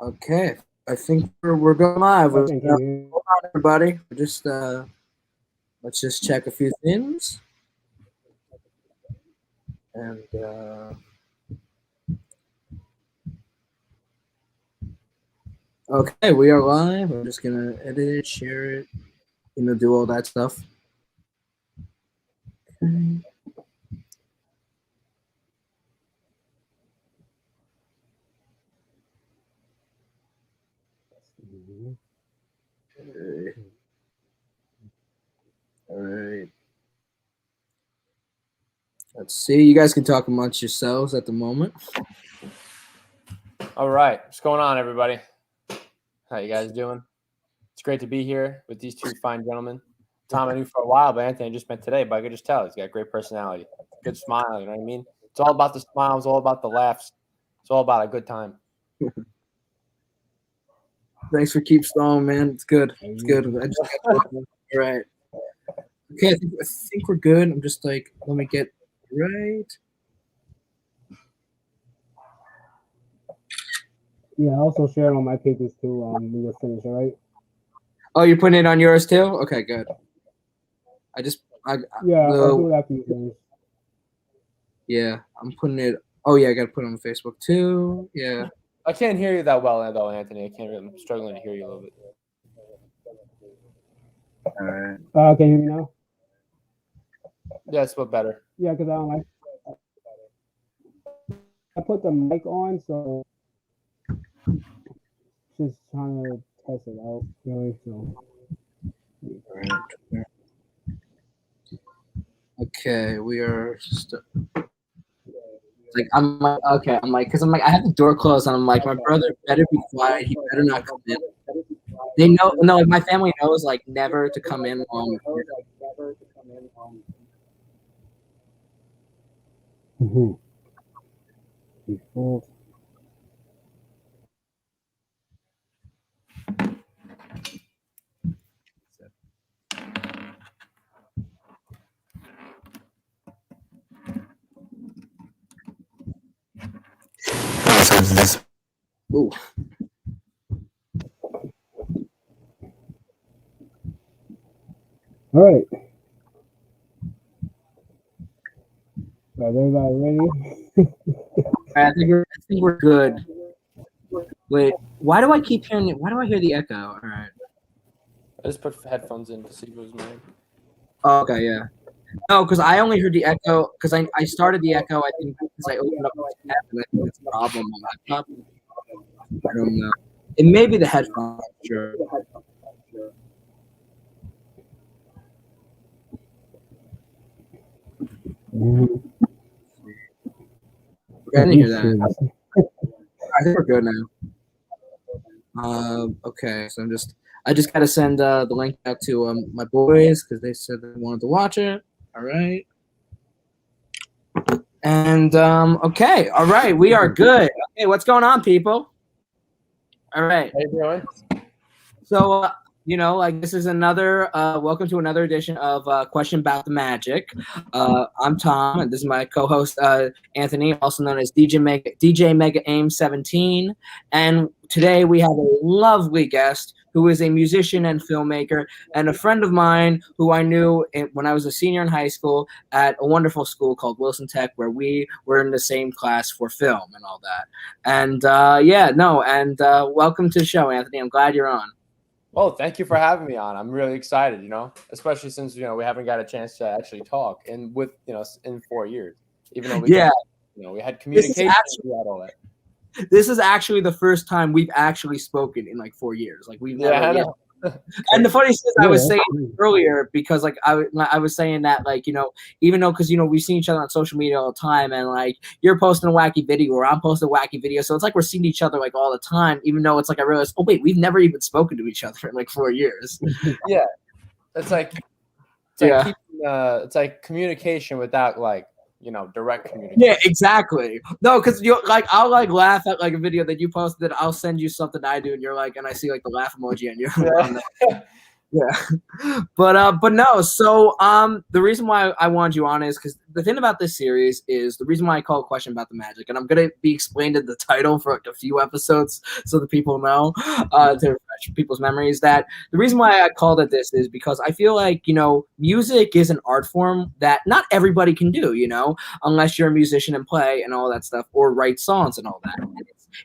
Okay, I think we're going live. Hold Okay, on, everybody. We're just let's just check a few things, and okay, we are live. I'm just gonna edit it, share it, do all that stuff. Okay. All right. Let's see. You guys can talk amongst yourselves at the moment. All right. What's going on, everybody? How you guys doing? It's great to be here with these two fine gentlemen. Tom, I knew for a while, but Anthony I just met today, but I could just tell he's got a great personality. Good smile, you know what I mean? It's all about the smiles, all about the laughs. It's all about a good time. Thanks for keep stalling, man. It's good. It's good. All right. Okay, I think we're good. I'm just like, let me get right. Yeah, I also share on my pages too. When you're finished, all right? Oh, you're putting it on yours too? Okay, good. I'll do it after you finish. Yeah, I'm putting it. Oh yeah, I gotta put it on Facebook too. Yeah. I can't hear you that well, though, Anthony. I'm struggling to hear you a little bit. All right. Can you hear me now? Yeah, it's a bit better. Yeah, because I put the mic on, so just trying to test it out. Really, so. Okay, we are. I'm like, because I'm like, I have the door closed, and I'm like, my brother better be quiet. He better not come in. They know, no, like my family knows, like never to come in on. Ooh. All right. Is everybody ready? I think we're good. Wait, why do I keep hearing it? Why do I hear the echo? All right. I just put headphones in to see if it was mine. Oh, okay, yeah. No, because I only heard the echo because I started the echo. I think because I opened up the tab, and I think it's a problem on my laptop. I don't know. It may be the headphones. Sure. I didn't hear that. I think we're good now. Okay, so I just gotta send the link out to my boys because they said they wanted to watch it. All right. And okay, all right, we are good. Okay, what's going on, people? All right. How you doing? So like this is another welcome to another edition of Question About the Magic. I'm Tom, and this is my co-host Anthony, also known as DJ Mega Aim 17. And today we have a lovely guest who is a musician and filmmaker, and a friend of mine who I knew when I was a senior in high school at a wonderful school called Wilson Tech, where we were in the same class for film and all that. And welcome to the show, Anthony. I'm glad you're on. Well, thank you for having me on. I'm really excited, especially since, we haven't got a chance to actually talk in 4 years, even though we had communication throughout all that. This is actually the first time we've actually spoken in like 4 years. Like we've never. And the funny thing is, I was saying earlier because like I was saying that like even though because we've seen each other on social media all the time, and like you're posting a wacky video or I'm posting a wacky video, so it's like we're seeing each other like all the time. Even though it's like I realized, oh wait, we've never even spoken to each other in like 4 years. Yeah, it's like it's like communication without like direct communication. Yeah, exactly. No, because I'll like laugh at like a video that you posted. I'll send you something I do, and you're like, and I see like the laugh emoji, and you're on that. Yeah. But no, so the reason why I wanted you on is because the thing about this series is the reason why I call it Question About the Magic, and I'm gonna be explained in the title for like a few episodes so that people know to refresh people's memories that the reason why I called it this is because I feel like, you know, music is an art form that not everybody can do, you know, unless you're a musician and play and all that stuff or write songs and all that. And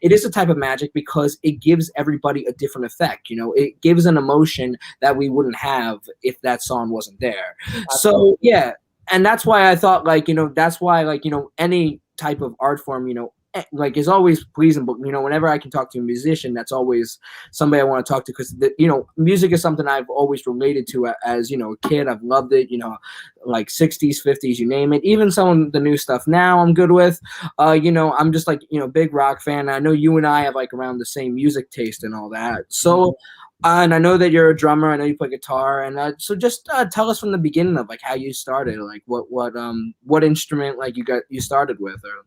it is a type of magic because it gives everybody a different effect, you know, it gives an emotion that we wouldn't have if that song wasn't there. So yeah, and that's why I thought like, you know, that's why like, you know, any type of art form, you know, like is always pleasing, but you know, whenever I can talk to a musician, that's always somebody I want to talk to because you know, music is something I've always related to as, you know, a kid. I've loved it, you know, like 60s, 50s, you name it. Even some of the new stuff now I'm good with. You know, I'm just like, you know, big rock fan. I know you and I have like around the same music taste and all that. So and I know that you're a drummer. I know you play guitar, and so just tell us from the beginning of like how you started, like what instrument like you started with, or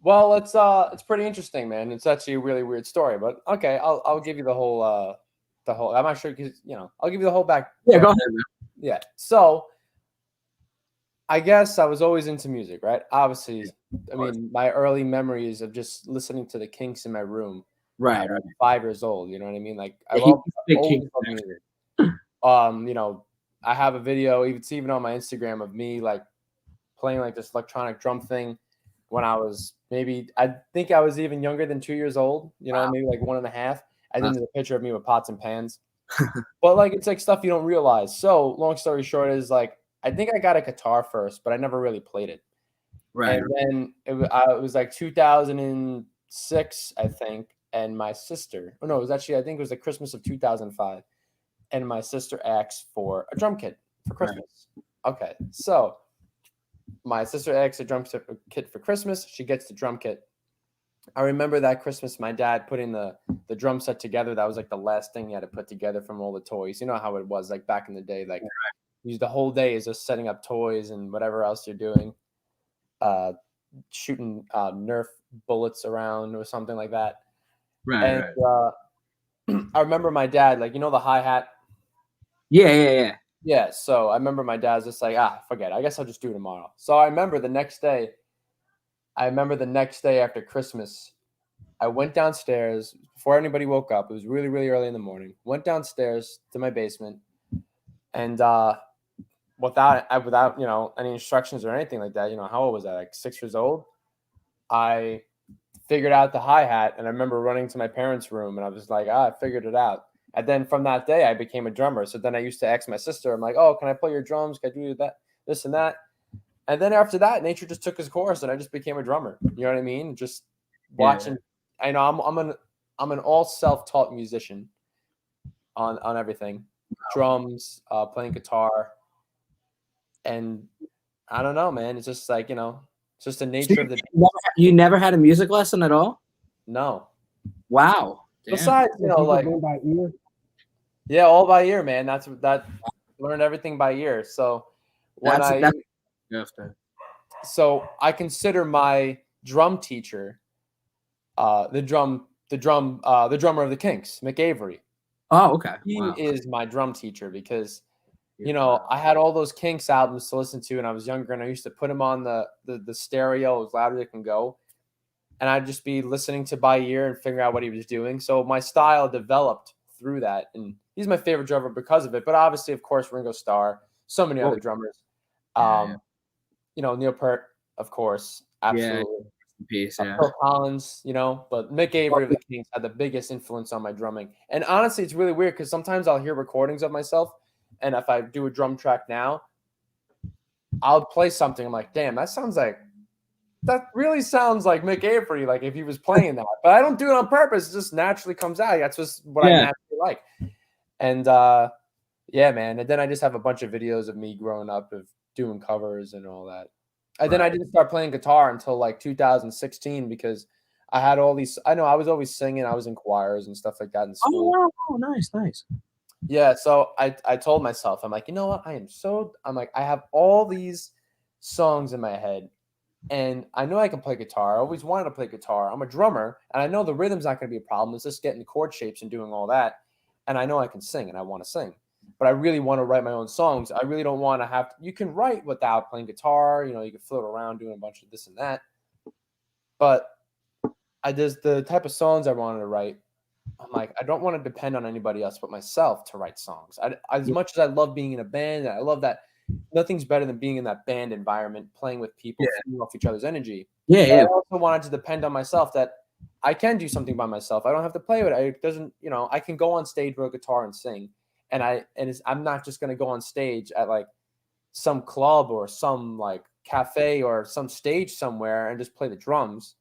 Well, it's pretty interesting, man. It's actually a really weird story, but okay, I'll give you the whole I'm not sure because you know I'll give you the whole back. yeah, go ahead, man. Yeah, so I guess I was always into music, right? Obviously, I mean my early memories of just listening to the Kinks in my room. Right, At 5 years old, you know what I mean? Like I Yeah, love he's a big always King loved fan. music. You know, I have a video, it's even on my Instagram of me like playing like this electronic drum thing when I was maybe I think I was even younger than 2 years old, you know, maybe like 1.5. And then there's a picture of me with pots and pans. But like it's like stuff you don't realize. So long story short is like I think I got a guitar first, but I never really played it. Right, And then it was like 2006, I think, and my sister. Oh no, it was actually I think it was the Christmas of 2005, and my sister asked for a drum kit for Christmas. Okay, so my sister asked a drum kit for Christmas. She gets the drum kit. I remember that Christmas, my dad putting the drum set together. That was like the last thing he had to put together from all the toys. You know how it was like back in the day. Like the whole day is just setting up toys and whatever else you're doing. Shooting Nerf bullets around or something like that. right, And I remember my dad, like, you know, the hi-hat. yeah. Yeah. So I remember my dad's just like, forget it. I guess I'll just do it tomorrow. So I remember the next day after Christmas, I went downstairs before anybody woke up. It was really, really early in the morning. Went downstairs to my basement and without you know any instructions or anything like that, you know, how old was I? Like 6 years old. I figured out the hi-hat and I remember running to my parents' room and I was like, I figured it out. And then from that day I became a drummer. So then I used to ask my sister, I'm like, oh, can I play your drums? Can I do that, this and that? And then after that, nature just took his course and I just became a drummer. You know what I mean? Just watching. I know I'm an all self-taught musician on everything. Drums, playing guitar. And I don't know, man. It's just like, you know, it's just the nature of the You never had a music lesson at all? no. Wow. Besides, you know, like going by ear. yeah, all by ear, man. That's learned everything by ear. So when so I consider my drum teacher, the drummer of the Kinks, Mick Avery. Oh, okay. He Wow. is my drum teacher because you know I had all those Kinks albums to listen to when I was younger, and I used to put them on the stereo as loud as it can go, and I'd just be listening to by ear and figure out what he was doing. So my style developed through that, and he's my favorite drummer because of it. But obviously, of course, Ringo Starr, so many other drummers. You know, Neil Peart, of course, absolutely. Peace, yeah. Phil Collins, you know, but Mick Avery of the Kings had the biggest influence on my drumming. And honestly, it's really weird because sometimes I'll hear recordings of myself, and if I do a drum track now, I'll play something. I'm like, damn, that really sounds like Mick Avery, like if he was playing that. But I don't do it on purpose; it just naturally comes out. That's just what I naturally like. And yeah, man. And then I just have a bunch of videos of me growing up of doing covers and all that. And then I didn't start playing guitar until like 2016 because I had all these. I know I was always singing. I was in choirs and stuff like that in school. Oh, nice. Yeah. So I told myself, I'm like, you know what? I'm like, I have all these songs in my head and I know I can play guitar. I always wanted to play guitar. I'm a drummer and I know the rhythm's not going to be a problem. It's just getting the chord shapes and doing all that. And I know I can sing and I want to sing. but I really want to write my own songs. I really don't want to have you can write without playing guitar, you know, you can float around doing a bunch of this and that. But I just the type of songs I wanted to write, I'm like, I don't want to depend on anybody else but myself to write songs. As much as I love being in a band, and I love that nothing's better than being in that band environment, playing with people, feeding off each other's energy. I also wanted to depend on myself that I can do something by myself. I don't have to play with it. It doesn't, you know, I can go on stage with a guitar and sing. And I'm not just going to go on stage at like some club or some like cafe or some stage somewhere and just play the drums.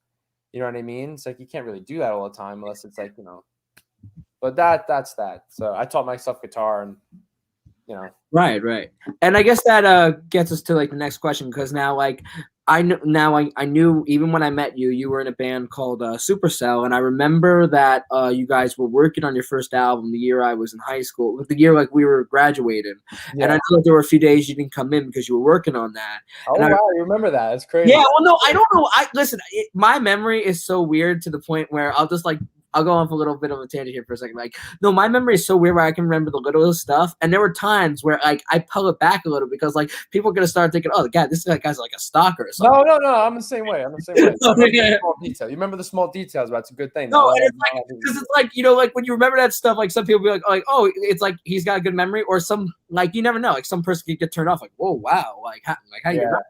You know what I mean? It's like you can't really do that all the time unless it's like, you know. But that's that. So I taught myself guitar and, you know. Right. And I guess that gets us to like the next question, because now like I knew even when I met you, you were in a band called Supercell, and I remember that you guys were working on your first album the year I was in high school, the year like we were graduating. And I know that there were a few days you didn't come in because you were working on that. Oh wow, you remember that? That's crazy. Yeah, well, no, I don't know. Listen, my memory is so weird to the point where I'll go off a little bit of a tangent here for a second. Like, no, my memory is so weird where I can remember the littlest stuff. And there were times where like I pull it back a little because like people are gonna start thinking, oh, God, this guy's like a stalker or something. No, I'm the same way. Small detail. You remember the small details, but it's a good thing. No, and it's like because it's like, you know, like when you remember that stuff, like some people be like, oh, it's like he's got a good memory, or some like you never know, like some person could get turned off, like, whoa, wow, like how you remember?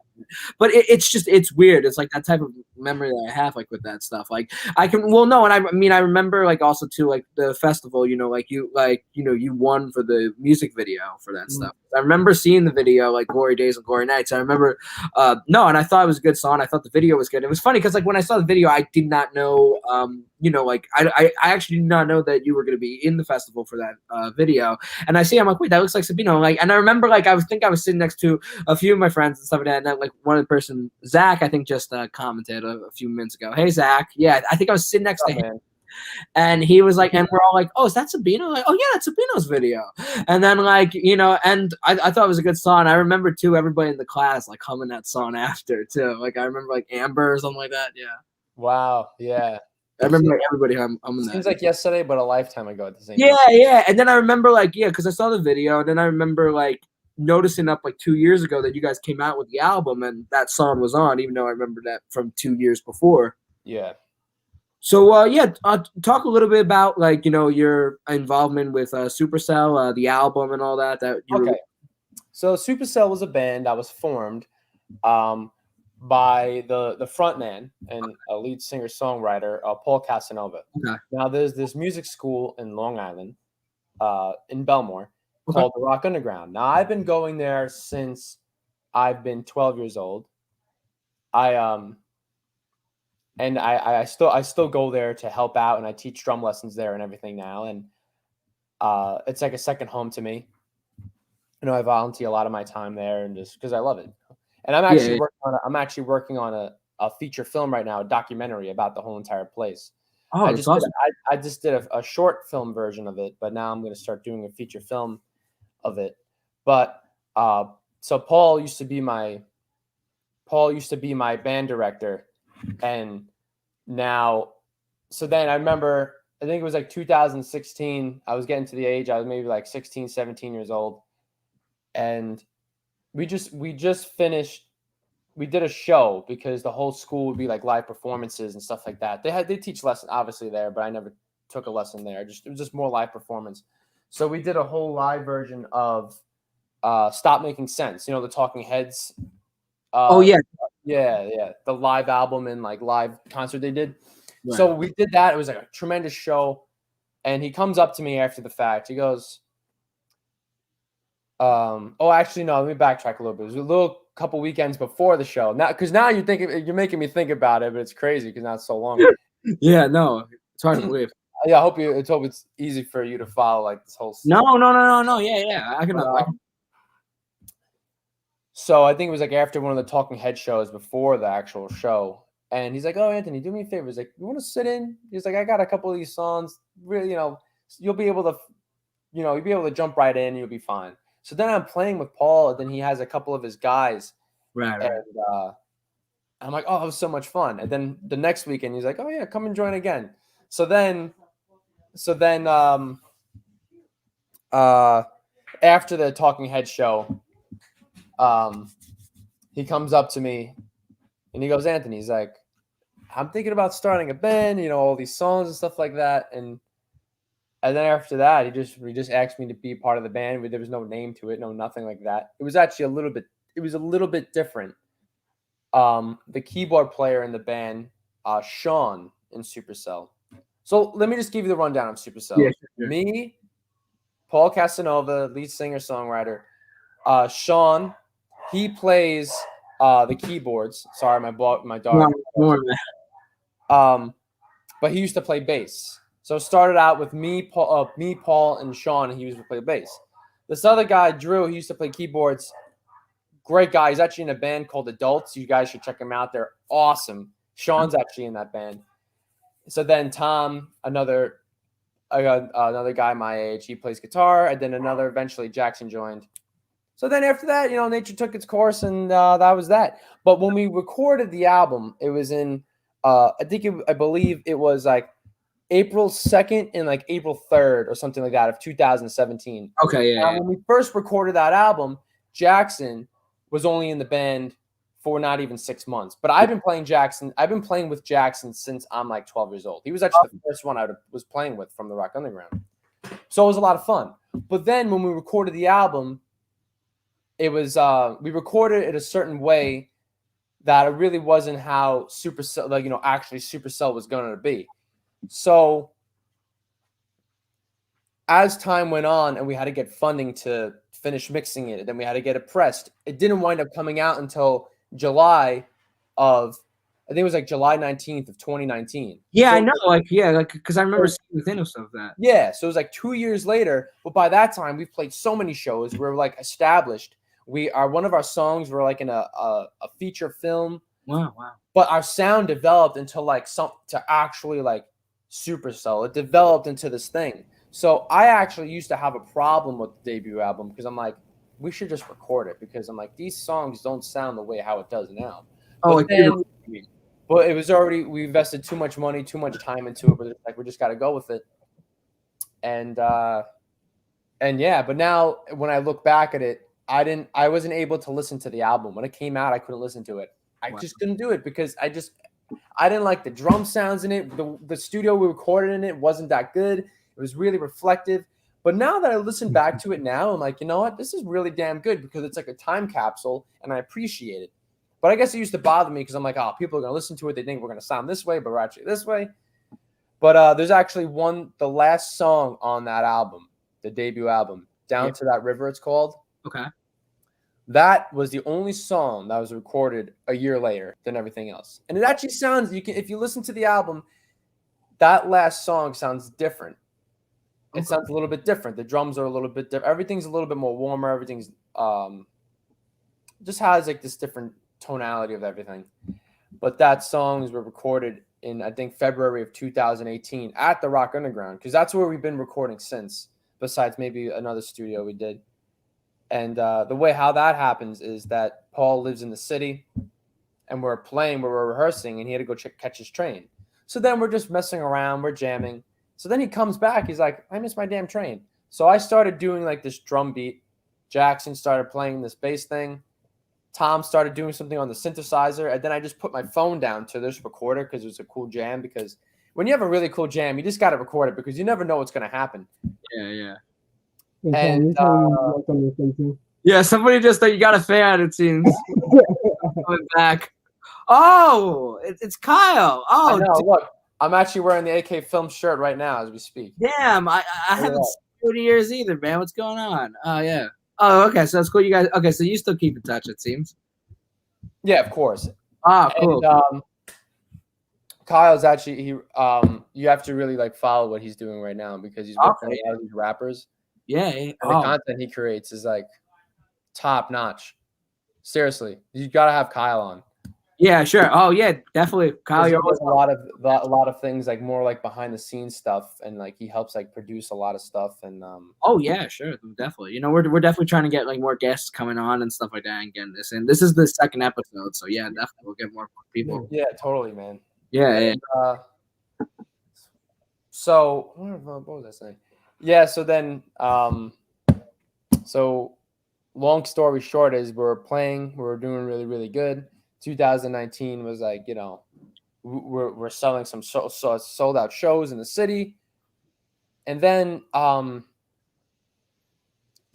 But it's weird. It's like that type of memory that I have like with that stuff. Like I can and I mean I remember like also too like the festival, you know, you won for the music video for that stuff. I remember seeing the video like Glory Days and Glory Nights. I remember and I thought it was a good song. I thought the video was good. It was funny because like when I saw the video, I did not know you know, like I actually did not know that you were going to be in the festival for that video. And I'm like, wait, that looks like Sabino. Like, and I remember like I was sitting next to a few of my friends and stuff like that. And then, like one of the person, Zach, I think just commented a few minutes ago. Hey, Zach. Yeah, I think I was sitting next to him. Man. And he was like, and we're all like, oh, is that Sabino? Like, oh yeah, that's Sabino's video. And then like, you know, and I thought it was a good song. I remember too, everybody in the class like humming that song after too. Like I remember like Amber or something like that. Yeah. Wow. Yeah. I remember like, everybody humming that. Seems like yesterday, but a lifetime ago at the same time. Yeah. And then I remember like, because I saw the video, and then I remember like noticing up like 2 years ago that you guys came out with the album and that song was on, even though I remember that from 2 years before. Yeah. So talk a little bit about like, you know, your involvement with Supercell, the album and all that. So Supercell was a band that was formed by the front man and a lead singer songwriter, Paul Casanova. Okay. Now there's this music school in Long Island, in Belmore, called the Rock Underground. Now I've been going there since I've been 12 years old. I still go there to help out, and I teach drum lessons there and everything now. And it's like a second home to me. You know, I volunteer a lot of my time there, and just because I love it. And I'm actually working on a feature film right now, a documentary about the whole entire place. Oh, I just did a short film version of it, but now I'm going to start doing a feature film of it. But so Paul used to be my band director, and now so then I remember I think it was like 2016. I was getting to the age I was maybe like 16, 17 years old, and we just finished. We did a show because the whole school would be like live performances and stuff like that. They teach lessons obviously there, but I never took a lesson there. It was just more live performance. So we did a whole live version of Stop Making Sense. You know, the Talking Heads. The live album and like live concert they did. Right. So we did that. It was like a tremendous show. And he comes up to me after the fact. He goes, actually, no, let me backtrack a little bit. It was a couple weekends before the show. Now, because now you're making me think about it, but it's crazy because now it's so long. Yeah, no, it's hard to believe. Yeah, I hope it's easy for you to follow like this whole. No. Yeah. I can. So I think it was like after one of the Talking Head shows before the actual show, and he's like, "Oh, Anthony, do me a favor." He's like, "You want to sit in?" He's like, "I got a couple of these songs. Really, you know, you'll be able to jump right in. You'll be fine." So then I'm playing with Paul, and then he has a couple of his guys. Right. And I'm like, oh, it was so much fun. And then the next weekend, he's like, oh, yeah, come and join again. So then, it after the Talking Head show, he comes up to me and he goes, Anthony, he's like, I'm thinking about starting a band, you know, all these songs and stuff like that. And then after that, he just asked me to be part of the band. There was no name to it, no nothing like that. It was actually a little bit different. The keyboard player in the band, Sean in Supercell. So let me just give you the rundown of Supercell. Yeah, sure. Me, Paul Casanova, lead singer songwriter. Sean, he plays the keyboards. Sorry, my dog. But he used to play bass. So it started out with me, Paul, and Sean, and he used to play bass. This other guy, Drew, he used to play keyboards. Great guy. He's actually in a band called Adults. You guys should check him out. They're awesome. Sean's actually in that band. So then Tom, another guy my age, he plays guitar, and then eventually Jackson joined. So then after that, you know, nature took its course, and that was that. But when we recorded the album, it was in, I believe it was like April 2nd and like April 3rd or something like that of 2017. Okay, yeah. When we first recorded that album, Jackson was only in the band for not even 6 months. But I've been playing with Jackson since I'm like 12 years old. He was actually the first one I was playing with from the Rock Underground. So it was a lot of fun. But then when we recorded the album, it was we recorded it a certain way that it really wasn't how Supercell, like, you know, actually Supercell was going to be. So as time went on and we had to get funding to finish mixing it, and then we had to get it pressed, it didn't wind up coming out until July of, I think it was like July 19th of 2019. Yeah, so, I know. Because I remember seeing videos of that. Yeah, so it was like 2 years later. But by that time, we've played so many shows. We're like established. One of our songs were like in a feature film. Wow. But our sound developed into like to actually like Supercell. It developed into this thing. So I actually used to have a problem with the debut album because I'm like, we should just record it, because I'm like, these songs don't sound the way how it does now. But it was already, we invested too much money, too much time into it. But it's like, we just got to go with it. And yeah, but now when I look back at it, I wasn't able to listen to the album. When it came out, I couldn't listen to it. I just couldn't do it because I didn't like the drum sounds in it. The studio we recorded in it wasn't that good. It was really reflective. But now that I listen back to it now, I'm like, you know what? This is really damn good, because it's like a time capsule, and I appreciate it. But I guess it used to bother me because I'm like, oh, people are going to listen to it. They think we're going to sound this way, but we're actually this way. But there's actually the last song on that album, the debut album, Down to That River, it's called. Okay. That was the only song that was recorded a year later than everything else. And it actually sounds, if you listen to the album, that last song sounds different. It sounds a little bit different. The drums are a little bit different. Everything's a little bit more warmer. Everything's just has like this different tonality of everything. But that songs were recorded in, I think, February of 2018 at the Rock Underground, because that's where we've been recording since, besides maybe another studio we did. And the way how that happens is that Paul lives in the city, and we're rehearsing, and he had to go catch his train. So then we're just messing around, we're jamming. So then he comes back, he's like, I missed my damn train. So I started doing like this drum beat. Jackson started playing this bass thing. Tom started doing something on the synthesizer, and then I just put my phone down to this recorder because it was a cool jam. Because when you have a really cool jam, you just got to record it, because you never know what's going to happen. Yeah. And yeah, somebody just thought you got a fan, it seems. Coming back. Oh, it's Kyle. Oh, look, I'm actually wearing the AK Film shirt right now as we speak. Damn, I haven't seen you in years either, man. What's going on? Oh, yeah. Oh, okay. So that's cool. You guys. Okay, so you still keep in touch, it seems. Yeah, of course. Ah, cool. And, Kyle's actually you have to really like follow what he's doing right now, because he's working with a lot of these rappers. Yeah. And the content he creates is like top notch. Seriously, you gotta have Kyle on. Yeah, sure. Oh yeah, definitely. Kyle, you're always a lot of things, like more like behind the scenes stuff, and like he helps like produce a lot of stuff. And oh yeah, sure, definitely. You know, we're definitely trying to get like more guests coming on and stuff like that, and getting this. And this is the second episode, so yeah, definitely we'll get more people. Yeah, totally, man. Yeah. So what was I saying? Yeah. So then, So long story short is we were doing really, really good. 2019 was like, you know, we're selling some sold out shows in the city. And then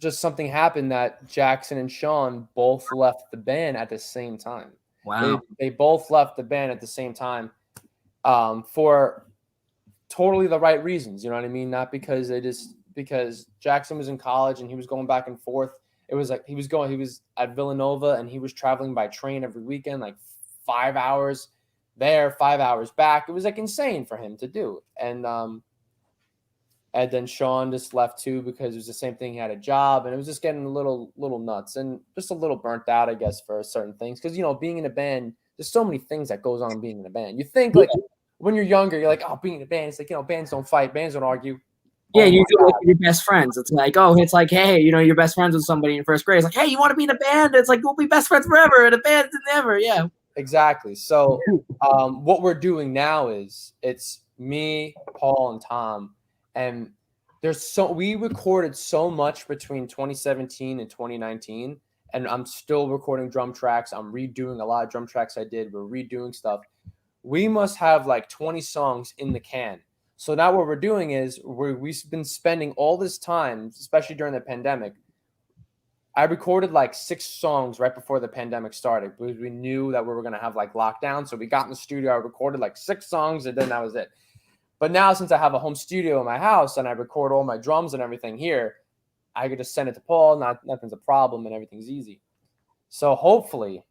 just something happened that Jackson and Sean both left the band at the same time. Wow. They both left the band at the same time for totally the right reasons. You know what I mean? Not because because Jackson was in college and he was going back and forth. It was like he was at Villanova and he was traveling by train every weekend, like 5 hours there, 5 hours back. It was like insane for him to do. And then Sean just left too because it was the same thing. He had a job and it was just getting a little nuts and just a little burnt out, I guess, for certain things. Because, you know, being in a band, there's so many things that goes on being in a band. You think like when you're younger, you're like, oh, being in a band, it's like, you know, bands don't fight, bands don't argue. Yeah, you do it with your best friends. It's like, hey, you know, you're best friends with somebody in first grade. It's like, hey, you want to be in a band? It's like, we'll be best friends forever. In a band, never. Yeah. Exactly. So what we're doing now is it's me, Paul, and Tom. And we recorded so much between 2017 and 2019. And I'm still recording drum tracks. I'm redoing a lot of drum tracks I did. We're redoing stuff. We must have like 20 songs in the can. So now what we're doing is we've been spending all this time, especially during the pandemic. I recorded like 6 songs right before the pandemic started because we knew that we were going to have like lockdown. So we got in the studio, I recorded like 6 songs and then that was it. But now since I have a home studio in my house and I record all my drums and everything here, I could just send it to Paul. Nothing's a problem and everything's easy. So hopefully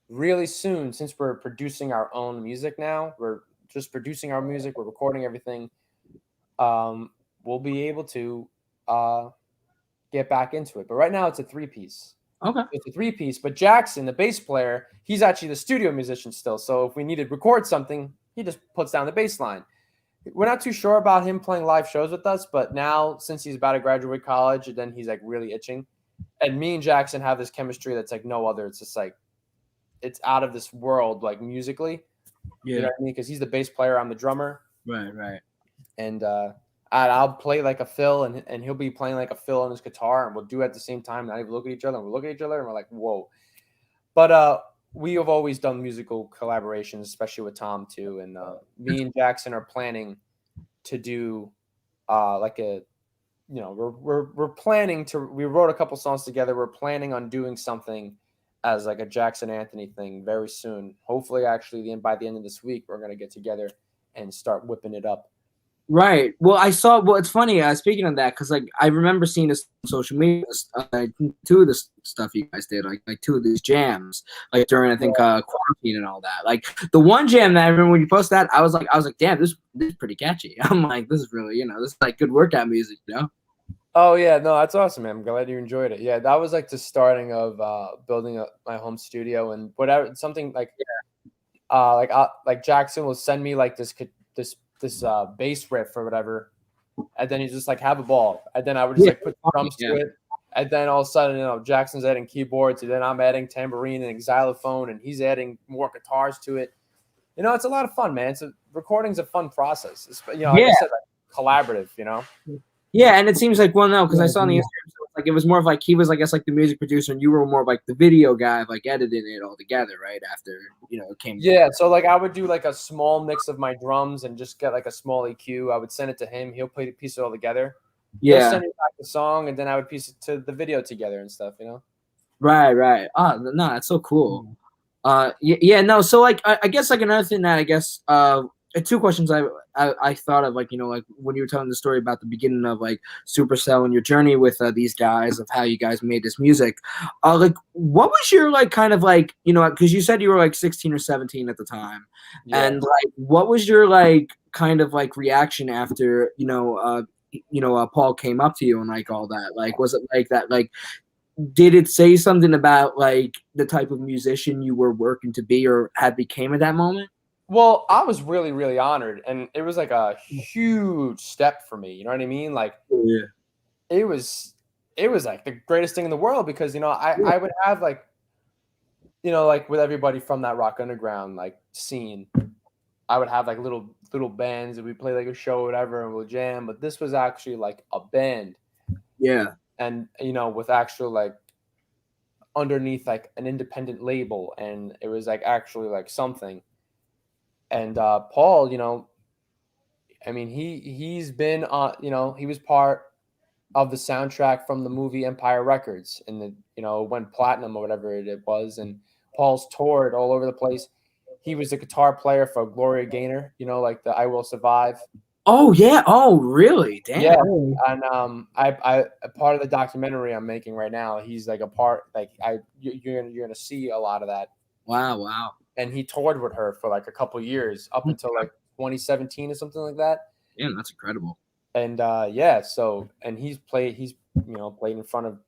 really soon, since we're producing our own music now, we're just producing our music, we're recording everything, we'll be able to get back into it. But right now it's a 3-piece. Okay. It's a 3-piece. But Jackson, the bass player, he's actually the studio musician still. So if we need to record something, he just puts down the bass line. We're not too sure about him playing live shows with us, but now since he's about to graduate college, then he's like really itching. And me and Jackson have this chemistry that's like no other. It's just like it's out of this world, like musically. Yeah. You know what I mean? Because he's the bass player, I'm the drummer. Right. And I'll play like a fill, and he'll be playing like a fill on his guitar, and we'll do it at the same time. Not even look at each other, and we'll look at each other, and we're like, whoa. But we have always done musical collaborations, especially with Tom too. And me and Jackson are planning to do like a, you know, we're planning to. We wrote a couple songs together. We're planning on doing something as like a Jackson Anthony thing very soon. Hopefully, actually, by the end of this week, we're gonna get together and start whipping it up. Right. Well, it's funny, speaking of that, because like I remember seeing this on social media, 2 of the stuff you guys did, like 2 of these jams, like during I think quarantine and all that. Like the one jam that I remember when you posted that, I was like, damn, this is pretty catchy. I'm like, this is really, you know, this is like good workout music, you know? Oh yeah, no, that's awesome, man. I'm glad you enjoyed it. Yeah, that was like the starting of building up my home studio and whatever. Something like, like Jackson will send me like this bass riff or whatever, and then he's just like have a ball, and then I would just like put drums to it, and then all of a sudden, you know, Jackson's adding keyboards, and then I'm adding tambourine and xylophone, and he's adding more guitars to it. You know, it's a lot of fun, man. Recording's a fun process. It's, you know, like I said, like, collaborative. You know. Yeah, and it seems like because I saw on the Instagram, so like it was more of like he was, I guess, like the music producer, and you were more of like the video guy, like editing it all together, right? After it came. Yeah, so like I would do like a small mix of my drums and just get like a small EQ. I would send it to him. He'll piece it all together. Yeah. He'll send me back the song, and then I would piece it to the video together and stuff. You know. Right. Oh no, that's so cool. Yeah. No. So like I guess like another thing that I guess 2 questions I thought of, like, you know, like when you were telling the story about the beginning of like Supercell and your journey with these guys, of how you guys made this music, like what was your like kind of like, you know, because you said you were like 16 or 17 at the time, and like what was your like kind of like reaction after Paul came up to you and like all that? Like was it like that, like did it say something about like the type of musician you were working to be or had became at that moment? Well, I was really, really honored, and it was like a huge step for me. You know what I mean? Like, it was like the greatest thing in the world because, you know, I would have like, you know, like with everybody from that rock underground like scene, I would have like little bands and we play like a show or whatever and we'll jam. But this was actually like a band. Yeah. and with actual like underneath like an independent label, and it was like actually like something. And Paul, I mean, he's been he was part of the soundtrack from the movie Empire Records, and went platinum or whatever it was. And Paul's toured all over the place. He was a guitar player for Gloria Gaynor, like the I Will Survive. Oh yeah. Oh really? Damn. Yeah. And I a part of the documentary I'm making right now, he's like a part, like you're gonna see a lot of that. Wow. And he toured with her for like a couple years up until like 2017 or something like that. Yeah, that's incredible. And so and he's played in front of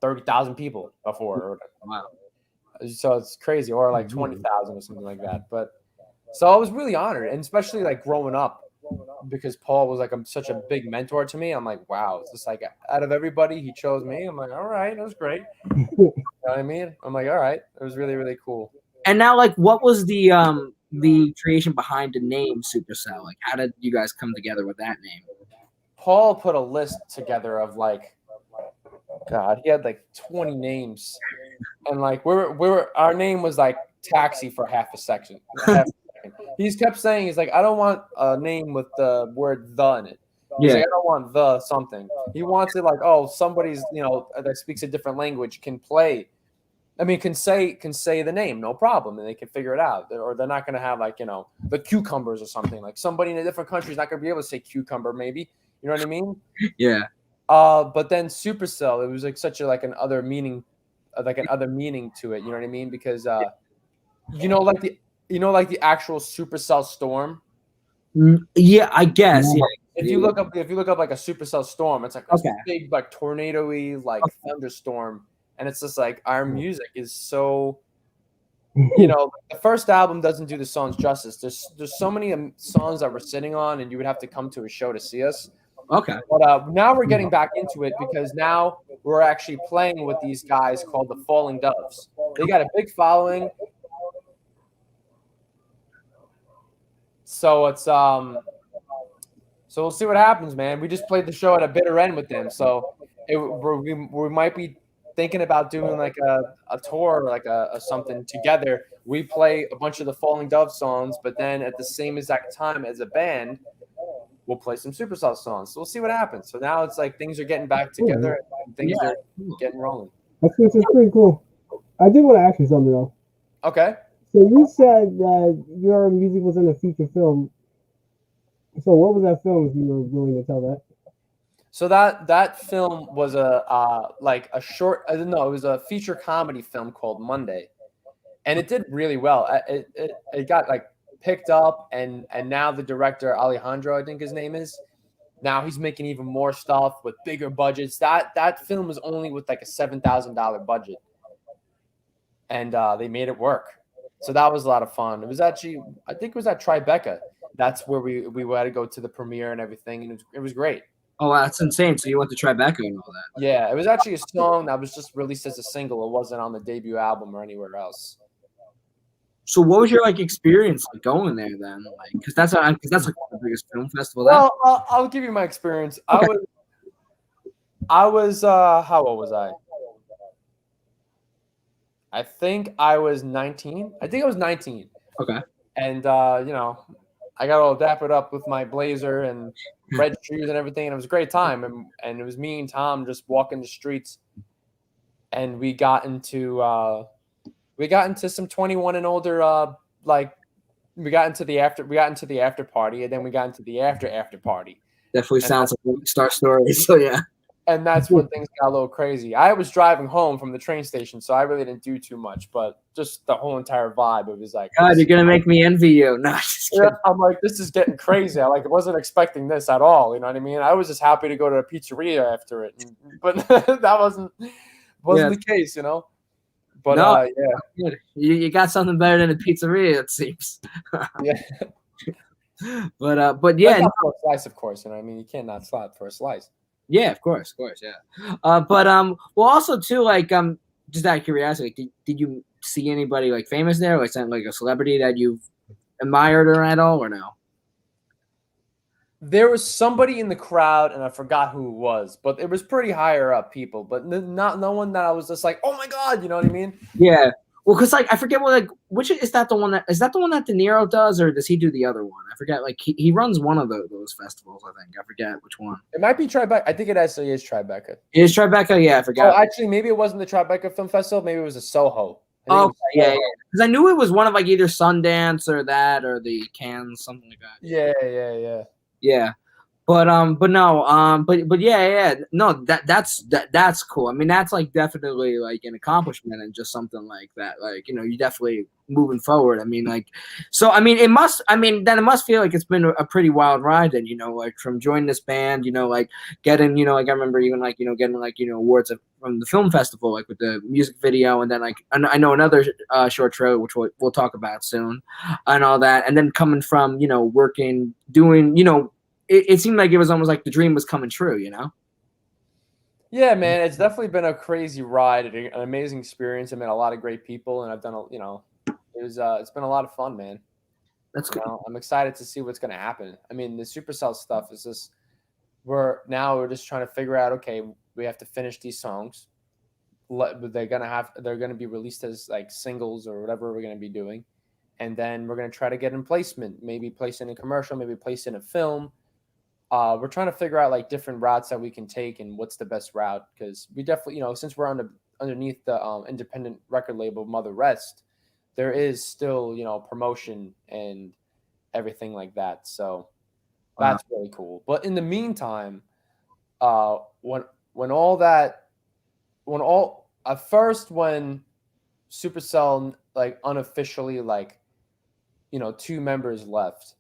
30,000 people before. Wow. So it's crazy, or like 20,000 or something like that. But so I was really honored, and especially like growing up, because Paul was like such a big mentor to me. I'm like, wow, it's just like out of everybody, he chose me. I'm like, all right, that was great. You know what I mean? I'm like, all right, it was really, really cool. And now, like, what was the creation behind the name Supercell? Like, how did you guys come together with that name? Paul put a list together of like, God, he had like 20 names, and like our name was like Taxi for half a second. He kept saying, he's like, I don't want a name with the word the in it. He's like, I don't want the something. He wants it like, oh, somebody's that speaks a different language can say the name, no problem, and they can figure it out. Or they're not going to have like the cucumbers or something. Like somebody in a different country is not going to be able to say cucumber, maybe. You know what I mean? Yeah. But then Supercell, it was like such a an other meaning to it. You know what I mean? Because like the actual Supercell storm. Yeah, I guess. Yeah. If you look up like a Supercell storm, it's like a big like tornado-y like thunderstorm, and it's just like our music is so. The first album doesn't do the songs justice. There's so many songs that we're sitting on, and you would have to come to a show to see us. Okay. But now we're getting back into it because now we're actually playing with these guys called the Falling Doves. They got a big following. So it's so we'll see what happens, man. We just played the show at a bitter end with them, so we might be thinking about doing like a tour, like a something together. We play a bunch of the Falling Dove songs, but then at the same exact time as a band, we'll play some Supercell songs. So we'll see what happens. So now it's like things are getting back together, and things are getting rolling. That's pretty cool. I did want to ask you something though. Okay. So you said that your music was in a feature film. So what was that film, if you were willing to tell that? So that film was a short. I don't know. It was a feature comedy film called Monday, and it did really well. It got like picked up, and now the director Alejandro, I think his name is, now he's making even more stuff with bigger budgets. That film was only with like a $7,000 budget, and they made it work. So that was a lot of fun. It was actually, I think it was at Tribeca. That's where we had to go to the premiere and everything, and it was great. Oh, that's insane. So you went to Tribeca and all that. Yeah, it was actually a song that was just released as a single. It wasn't on the debut album or anywhere else. So what was your like experience like going there then? Like, because that's like the biggest film festival. Well, I'll give you my experience. Okay. I was how old was I? I think I was 19. I think I was 19. Okay. And I got all dappered up with my blazer and red shoes and everything, and it was a great time. And it was me and Tom just walking the streets, and we got into some 21 and older we got into the after party, and then we got into the after party. Definitely sounds like a star story. So yeah. And that's when things got a little crazy. I was driving home from the train station, so I really didn't do too much. But just the whole entire vibe, it was like, God, you're gonna make me envy you. No, just kidding. I'm like, this is getting crazy. I wasn't expecting this at all. You know what I mean? I was just happy to go to a pizzeria after it, but that wasn't the case, you know. But no, yeah, you got something better than a pizzeria, it seems. Yeah. But yeah, not for a slice, of course. You know what I mean? You can't not slap for a slice. Yeah, of course, yeah. Well, also too, like, just out of curiosity, did you see anybody like famous there, like a celebrity that you've admired or at all, or no? There was somebody in the crowd, and I forgot who it was, but it was pretty higher up people, but no one that I was just like, oh my god, you know what I mean? Yeah. Well, because like I forget what like which is that the one that De Niro does, or does he do the other one? I forget. Like he runs one of those festivals. I think I forget which one. It might be Tribeca. I think it actually is Tribeca. It is Tribeca? Yeah, I forgot. Oh, actually, maybe it wasn't the Tribeca Film Festival. Maybe it was a Soho. Oh, yeah. Because I knew it was one of like either Sundance or that or the Cannes, something like that. Yeah. But no, but yeah, no, that's cool. I mean, that's like definitely like an accomplishment and just something like that. Like, you know, you definitely moving forward. I mean, like, so I mean, it must feel like it's been a pretty wild ride. And you know, like from joining this band, you know, like getting, you know, like I remember even like, you know, getting like, you know, awards from the film festival, like with the music video, and then like I know another short trailer which we'll talk about soon, and all that, and then coming from, you know, working, doing, you know. It seemed like it was almost like the dream was coming true, you know? Yeah, man, it's definitely been a crazy ride, an amazing experience. I met a lot of great people, and I've done, you know, it's been a lot of fun, man. That's good. I'm excited to see what's going to happen. I mean, the Supercell stuff is just we're just trying to figure out. Okay, we have to finish these songs. They're gonna be released as like singles or whatever we're gonna be doing, and then we're gonna try to get in placement. Maybe place in a commercial, maybe place in a film. We're trying to figure out like different routes that we can take and what's the best route, because we definitely, you know, since we're underneath the independent record label Mother Rest, there is still, you know, promotion and everything like that. So that's really cool. But in the meantime, when Supercell like unofficially, like, you know, 2 members left.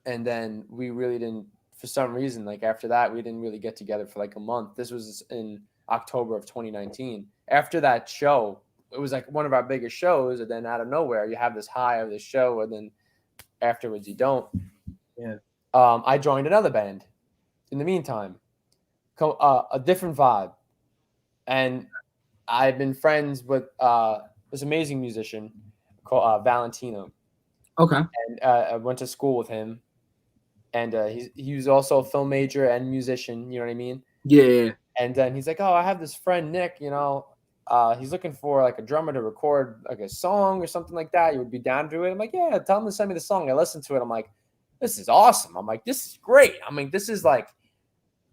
And then we really didn't, for some reason, like after that, we didn't really get together for like a month. This was in October of 2019. After that show, it was like one of our biggest shows. And then out of nowhere, you have this high of this show. And then afterwards, you don't. Yeah. I joined another band in the meantime, a different vibe. And I've been friends with this amazing musician called Valentino. Okay. And I went to school with him. And he was also a film major and musician, you know what I mean? Yeah. And then he's like, oh, I have this friend, Nick, you know, he's looking for like a drummer to record like a song or something like that. You would be down to do it. I'm like, yeah, tell him to send me the song. I listened to it. I'm like, this is awesome. I'm like, this is great. I mean, this is like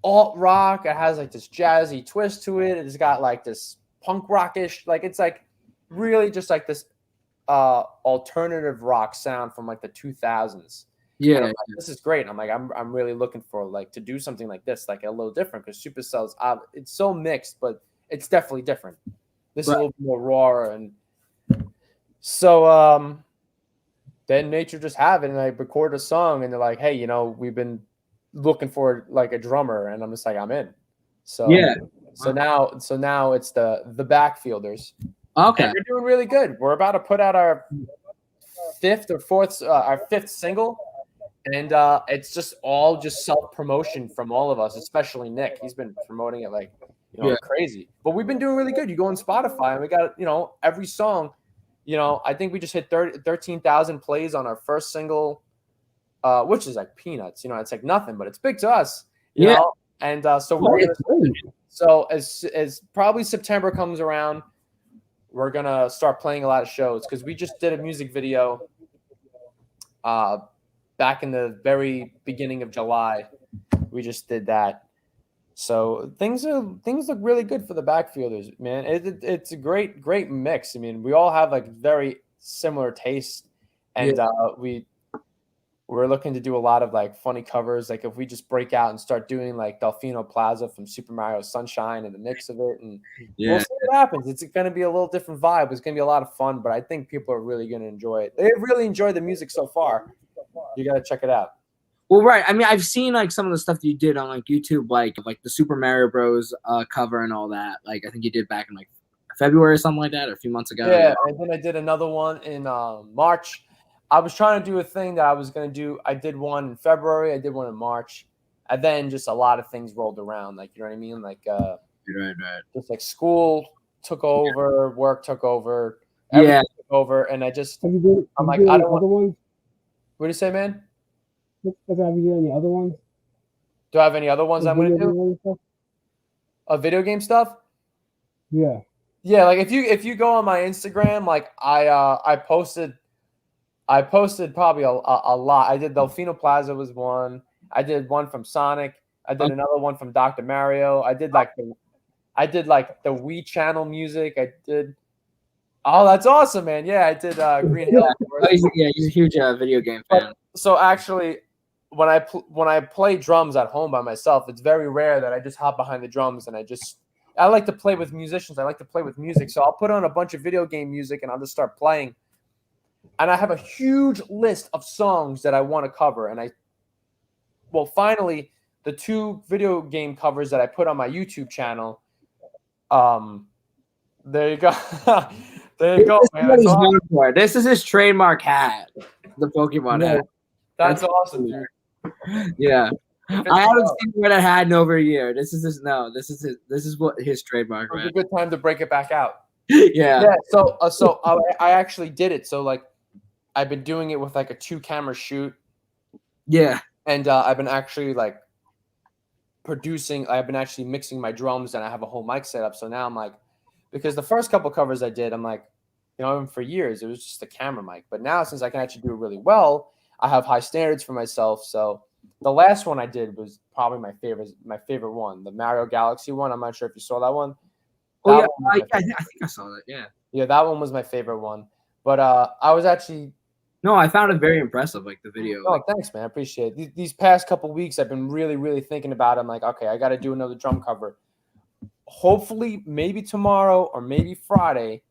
alt rock. It has like this jazzy twist to it. It's got like this punk rockish, like it's like really just like this alternative rock sound from like the 2000s. Yeah. Like, this is great. And I'm like, I'm really looking for like to do something like this, like a little different, because Supercell's it's so mixed, but it's definitely different. This is a little more raw. And so then Nature just have it, and I record a song, and they're like, hey, you know, we've been looking for like a drummer, and I'm just like, I'm in. So yeah. So now it's the Backfielders. Okay. And we're doing really good. We're about to put out our fifth single. And it's just all just self-promotion from all of us, especially Nick. He's been promoting it like, you know, crazy. But we've been doing really good. You go on Spotify and we got, you know, every song, you know, I think we just hit 13,000 plays on our first single, which is like peanuts. You know, it's like nothing, but it's big to us, you know? And so as probably September comes around, we're going to start playing a lot of shows, because we just did a music video back in the very beginning of July. We just did that. So things look really good for the Backfielders, man. It's a great mix. I mean, we all have like very similar tastes, and we're looking to do a lot of like funny covers. Like if we just break out and start doing like Delfino Plaza from Super Mario Sunshine and the mix of it, and we'll see what happens. It's going to be a little different vibe. It's going to be a lot of fun, but I think people are really going to enjoy it. They've really enjoyed the music so far. You got to check it out. Well, right. I mean, I've seen like some of the stuff that you did on like YouTube, like the Super Mario Bros. Cover and all that. Like I think you did back in like February or something like that, or a few months ago. Yeah, and then I did another one in March. I was trying to do a thing that I was going to do. I did one in February. I did one in March. And then just a lot of things rolled around. Like, you know what I mean? Like, just like school took over, work took over, everything took over. And I'm like, I don't want. What do you say, man? Have you done any other ones? Do I have any other ones I'm going to do? Video stuff? Video game stuff? Yeah. Yeah, like if you go on my Instagram, like I posted probably a lot. I did Delfino Plaza was one. I did one from Sonic. I did another one from Dr. Mario. I did like the Wii channel music. I did. Oh, that's awesome, man! Yeah, I did Green Hill. He's a huge video game fan. So actually, when I play drums at home by myself, it's very rare that I just hop behind the drums and I like to play with musicians. I like to play with music. So I'll put on a bunch of video game music and I'll just start playing. And I have a huge list of songs that I want to cover. And finally, the 2 video game covers that I put on my YouTube channel. There you go. There you go, man. This is his trademark hat, the Pokemon hat. That's awesome, dude. Yeah. I haven't seen that hat in over a year. This is what his trademark is. It's a good time to break it back out. Yeah. So I actually did it. So like I've been doing it with like a 2-camera shoot. Yeah. And I've been actually like producing. I've been actually mixing my drums, and I have a whole mic set up. So now I'm like, because the first couple covers I did, I'm like, for years it was just a camera mic. But now since I can actually do it really well, I have high standards for myself. So the last one I did was probably my favorite one, the Mario Galaxy one. I'm not sure if you saw that one. I think I saw that. Yeah. Yeah, that one was my favorite one. But I was actually. No, I found it very impressive, like the video. Oh, thanks, man. I appreciate it. These past couple weeks, I've been really, really thinking about it. I'm like, okay, I got to do another drum cover. Hopefully, maybe tomorrow or maybe Friday.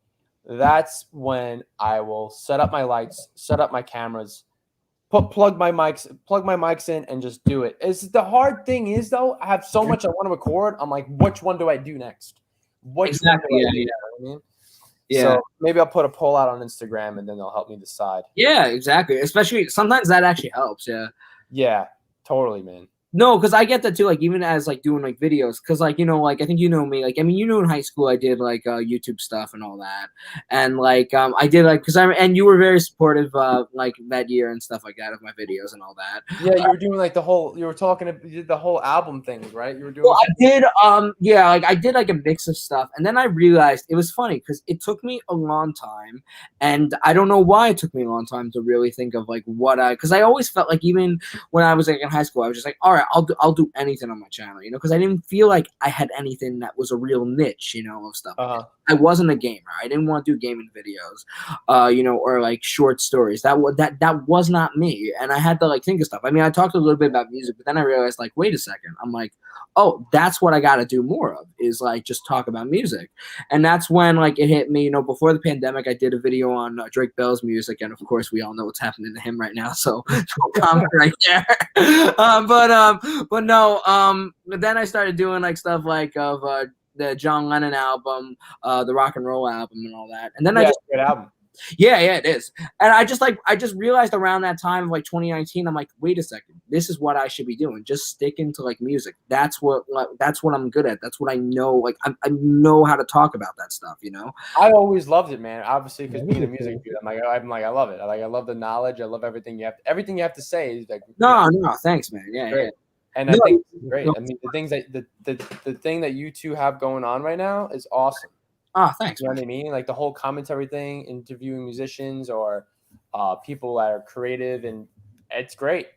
That's when I will set up my lights, set up my cameras, plug my mics in, and just do it. The hard thing is though, I have so much I want to record. I'm like, which one do I do next? Exactly. Yeah. You know what I mean? Yeah. So maybe I'll put a poll out on Instagram, and then they'll help me decide. Yeah, exactly. Especially sometimes that actually helps. Yeah. Yeah, totally, man. No, because I get that too. Like even as like doing like videos, because like like I think me. Like I mean in high school I did like YouTube stuff and all that, and like I did like and you were very supportive like that year and stuff like that of my videos and all that. Yeah, you were doing like you did the whole album thing, right? You were doing. Well, I did like I did like a mix of stuff, and then I realized it was funny because it took me a long time, and I don't know why it took me a long time to really think of like because I always felt like even when I was like in high school I was just like, all right, I'll do anything on my channel, because I didn't feel like I had anything that was a real niche, of stuff. I wasn't a gamer. I didn't want to do gaming videos, or like short stories. That was not me, and I had to like think of stuff. I mean, I talked a little bit about music, but then I realized like, wait a second. I'm like, oh, that's what I got to do more of is like just talk about music, and that's when like it hit me. Before the pandemic, I did a video on Drake Bell's music, and of course, we all know what's happening to him right now. So comment right there. But no. Then I started doing like stuff like of the John Lennon album, the rock and roll album, and all that. And then I just good album. Yeah, it is. And I just realized around that time of like 2019, I'm like, wait a second, this is what I should be doing. Just sticking to like music. That's what I'm good at. That's what I know. Like I know how to talk about that stuff. I always loved it, man. Obviously, because being a music dude, I'm like I love it. I love the knowledge. I love everything you have to say. Is like no, thanks, man. Yeah. And I think it's great. I mean, the thing that you two have going on right now is awesome. Oh, thanks. You know what I mean? Like the whole commentary thing, interviewing musicians or people that are creative, and it's great.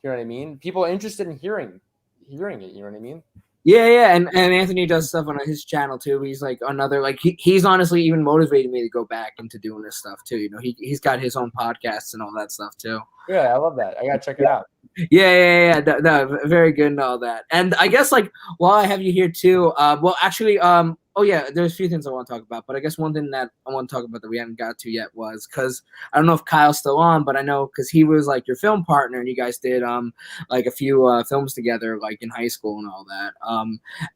You know what I mean? People are interested in hearing it. You know what I mean? Yeah, and Anthony does stuff on his channel too. He's like another like he's honestly even motivated me to go back into doing this stuff too. He's got his own podcasts and all that stuff too. Yeah, I love that. I gotta check it out. Yeah. No, very good and all that. And I guess like while I have you here too, oh yeah, there's a few things I want to talk about, but I guess one thing that I want to talk about that we haven't got to yet was because I don't know if Kyle's still on, but I know because he was like your film partner and you guys did like a few films together like in high school and all that.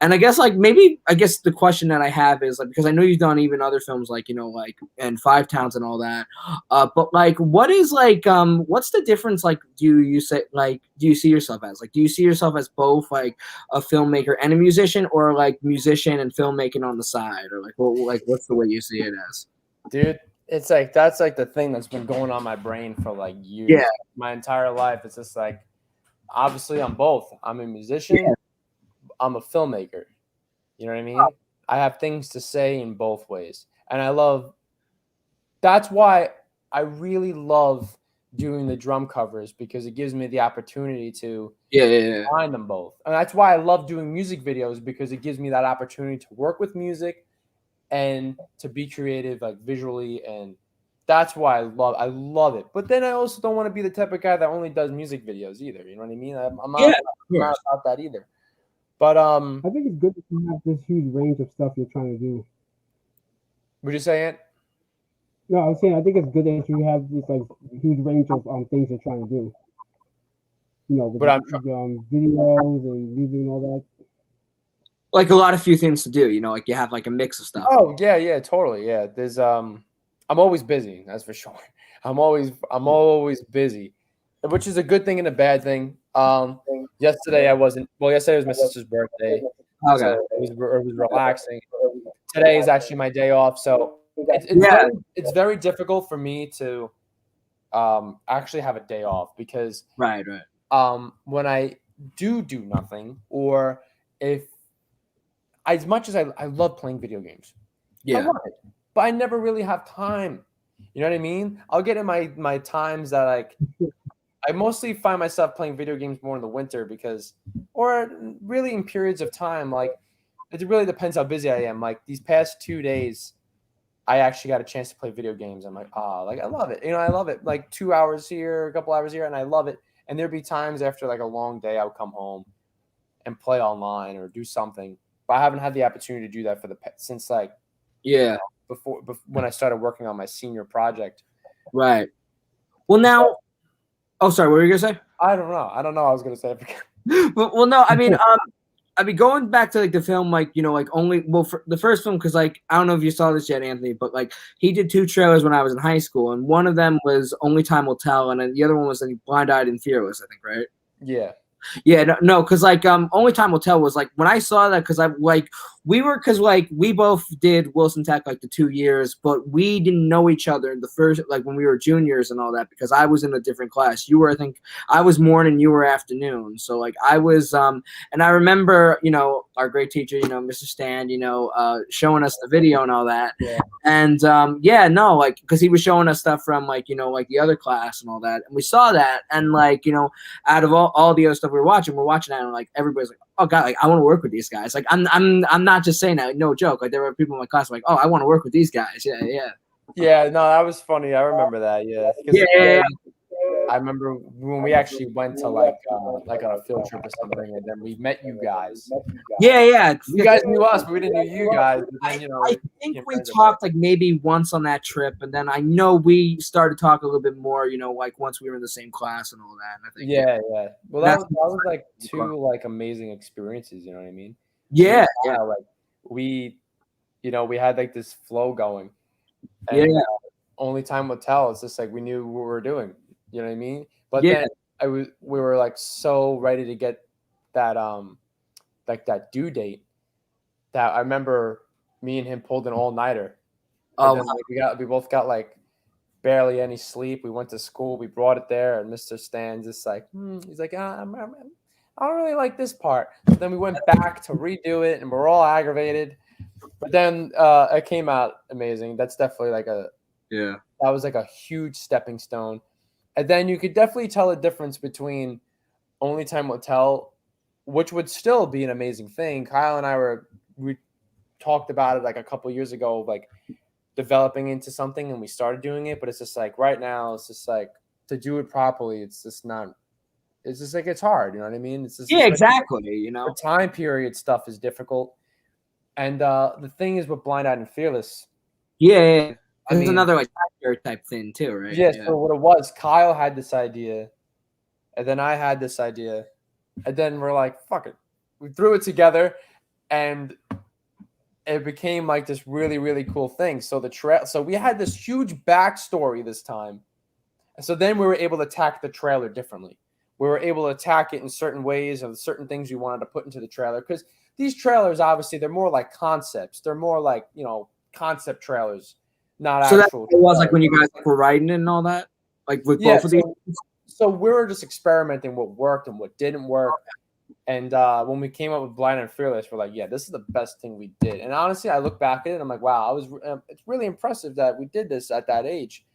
And I guess the question that I have is like because I know you've done even other films like like and Five Towns and all that, but like what is like what's the difference like do you see yourself as like do you see yourself as both like a filmmaker and a musician or like musician and filmmaking on the side or what's the way you see it as? Dude, it's like that's like the thing that's been going on my brain for like years. Yeah. My entire life. It's just like obviously I'm both. I'm a musician. Yeah. I'm a filmmaker. You know what I mean? I have things to say in both ways. And that's why I really love doing the drum covers, because it gives me the opportunity to combine them both. And that's why I love doing music videos, because it gives me that opportunity to work with music and to be creative, like visually. And that's why I love it. But then I also don't want to be the type of guy that only does music videos either. You know what I mean? I'm not about that either. But I think it's good that you have this huge range of stuff you're trying to do. Would you say it? No, I was saying I think it's good that you have this like huge range of things you're trying to do. You know, with videos and music and all that. Like a lot of few things to do, you know, like you have like a mix of stuff. Oh yeah, totally. Yeah. There's I'm always busy, that's for sure. I'm always busy, which is a good thing and a bad thing. Yesterday was my sister's birthday. Okay. So it was relaxing. Today is actually my day off, so it's very difficult for me to actually have a day off, because right. When I do nothing, or if as much as I love playing video games, I love it, but I never really have time. You know what I mean? I'll get in my times that like I mostly find myself playing video games more in the winter, or really in periods of time. Like it really depends how busy I am. Like these past 2 days, I actually got a chance to play video games. I'm like, like I love it. You know, I love it. Like 2 hours here, a couple hours here, and I love it. And there'd be times after like a long day, I would come home and play online or do something. But I haven't had the opportunity to do that since like before when I started working on my senior project. Right. Well, now, sorry, what were you gonna say? I don't know. I was gonna say. well, no, I mean, going back to like the film, like you know, like for the first film, because like I don't know if you saw this yet, Anthony, but like he did 2 trailers when I was in high school, and one of them was Only Time Will Tell, and then the other one was like Blind Eyed and Fearless, I think, right? Yeah. Yeah, no, because like Only Time Will Tell was like when I saw that, because we both did Wilson Tech like the 2 years, but we didn't know each other in the first, like when we were juniors and all that, because I was in a different class. You were, I think I was morning, you were afternoon. So like I was and I remember, you know, our great teacher, you know, Mr. Stan, you know, showing us the video and all that. Yeah. And like because he was showing us stuff from like, you know, like the other class and all that. And we saw that, and like, you know, out of all the other stuff we're watching that, and like everybody's like, oh god, like I want to work with these guys. Like I'm not just saying that, no joke. Like there were people in my class like, oh, I want to work with these guys. Yeah, no, that was funny. I remember that. Yeah. I remember when we actually went to like on a field trip or something, and then we met you guys. Yeah. You guys knew us, but we didn't know you guys. But then, you know, I think we talked like maybe once on that trip, and then I know we started talking a little bit more, you know, like once we were in the same class and all that. And I think yeah. Well, that was like 2 like amazing experiences. You know what I mean? Yeah. Like we, you know, we had like this flow going. And Only Time Will Tell. It's just like we knew what we were doing. You know what I mean? But then we were like so ready to get that like that due date that I remember me and him pulled an all-nighter. Then, like, we both got like barely any sleep. We went to school, we brought it there, and Mr. Stan's just like, he's like, I don't really like this part. So then we went back to redo it, and we're all aggravated. But then it came out amazing. That's definitely like that was like a huge stepping stone. And then you could definitely tell a difference between Only Time Will Tell, which would still be an amazing thing. Kyle and I we talked about it like a couple years ago, like developing into something, and we started doing it. But it's just like right now, it's just like to do it properly. It's just not. It's just like it's hard. You know what I mean? It's just exactly. You know, the time period stuff is difficult. And the thing is with Blind Eyed and Fearless. Yeah. It's another like type thing too, right? Yeah. So what it was, Kyle had this idea, and then I had this idea, and then we're like, "Fuck it," we threw it together, and it became like this really, really cool thing. So so we had this huge backstory this time, and so then we were able to attack the trailer differently. We were able to attack it in certain ways of certain things we wanted to put into the trailer, because these trailers, obviously, they're more like concepts. They're more like, you know, concept trailers. Not so actual. So that was like when you guys were writing it and all that, like with both of these. So we were just experimenting what worked and what didn't work. And when we came up with Blind and Fearless, we're like, yeah, this is the best thing we did. And honestly, I look back at it and I'm like, wow, it's really impressive that we did this at that age.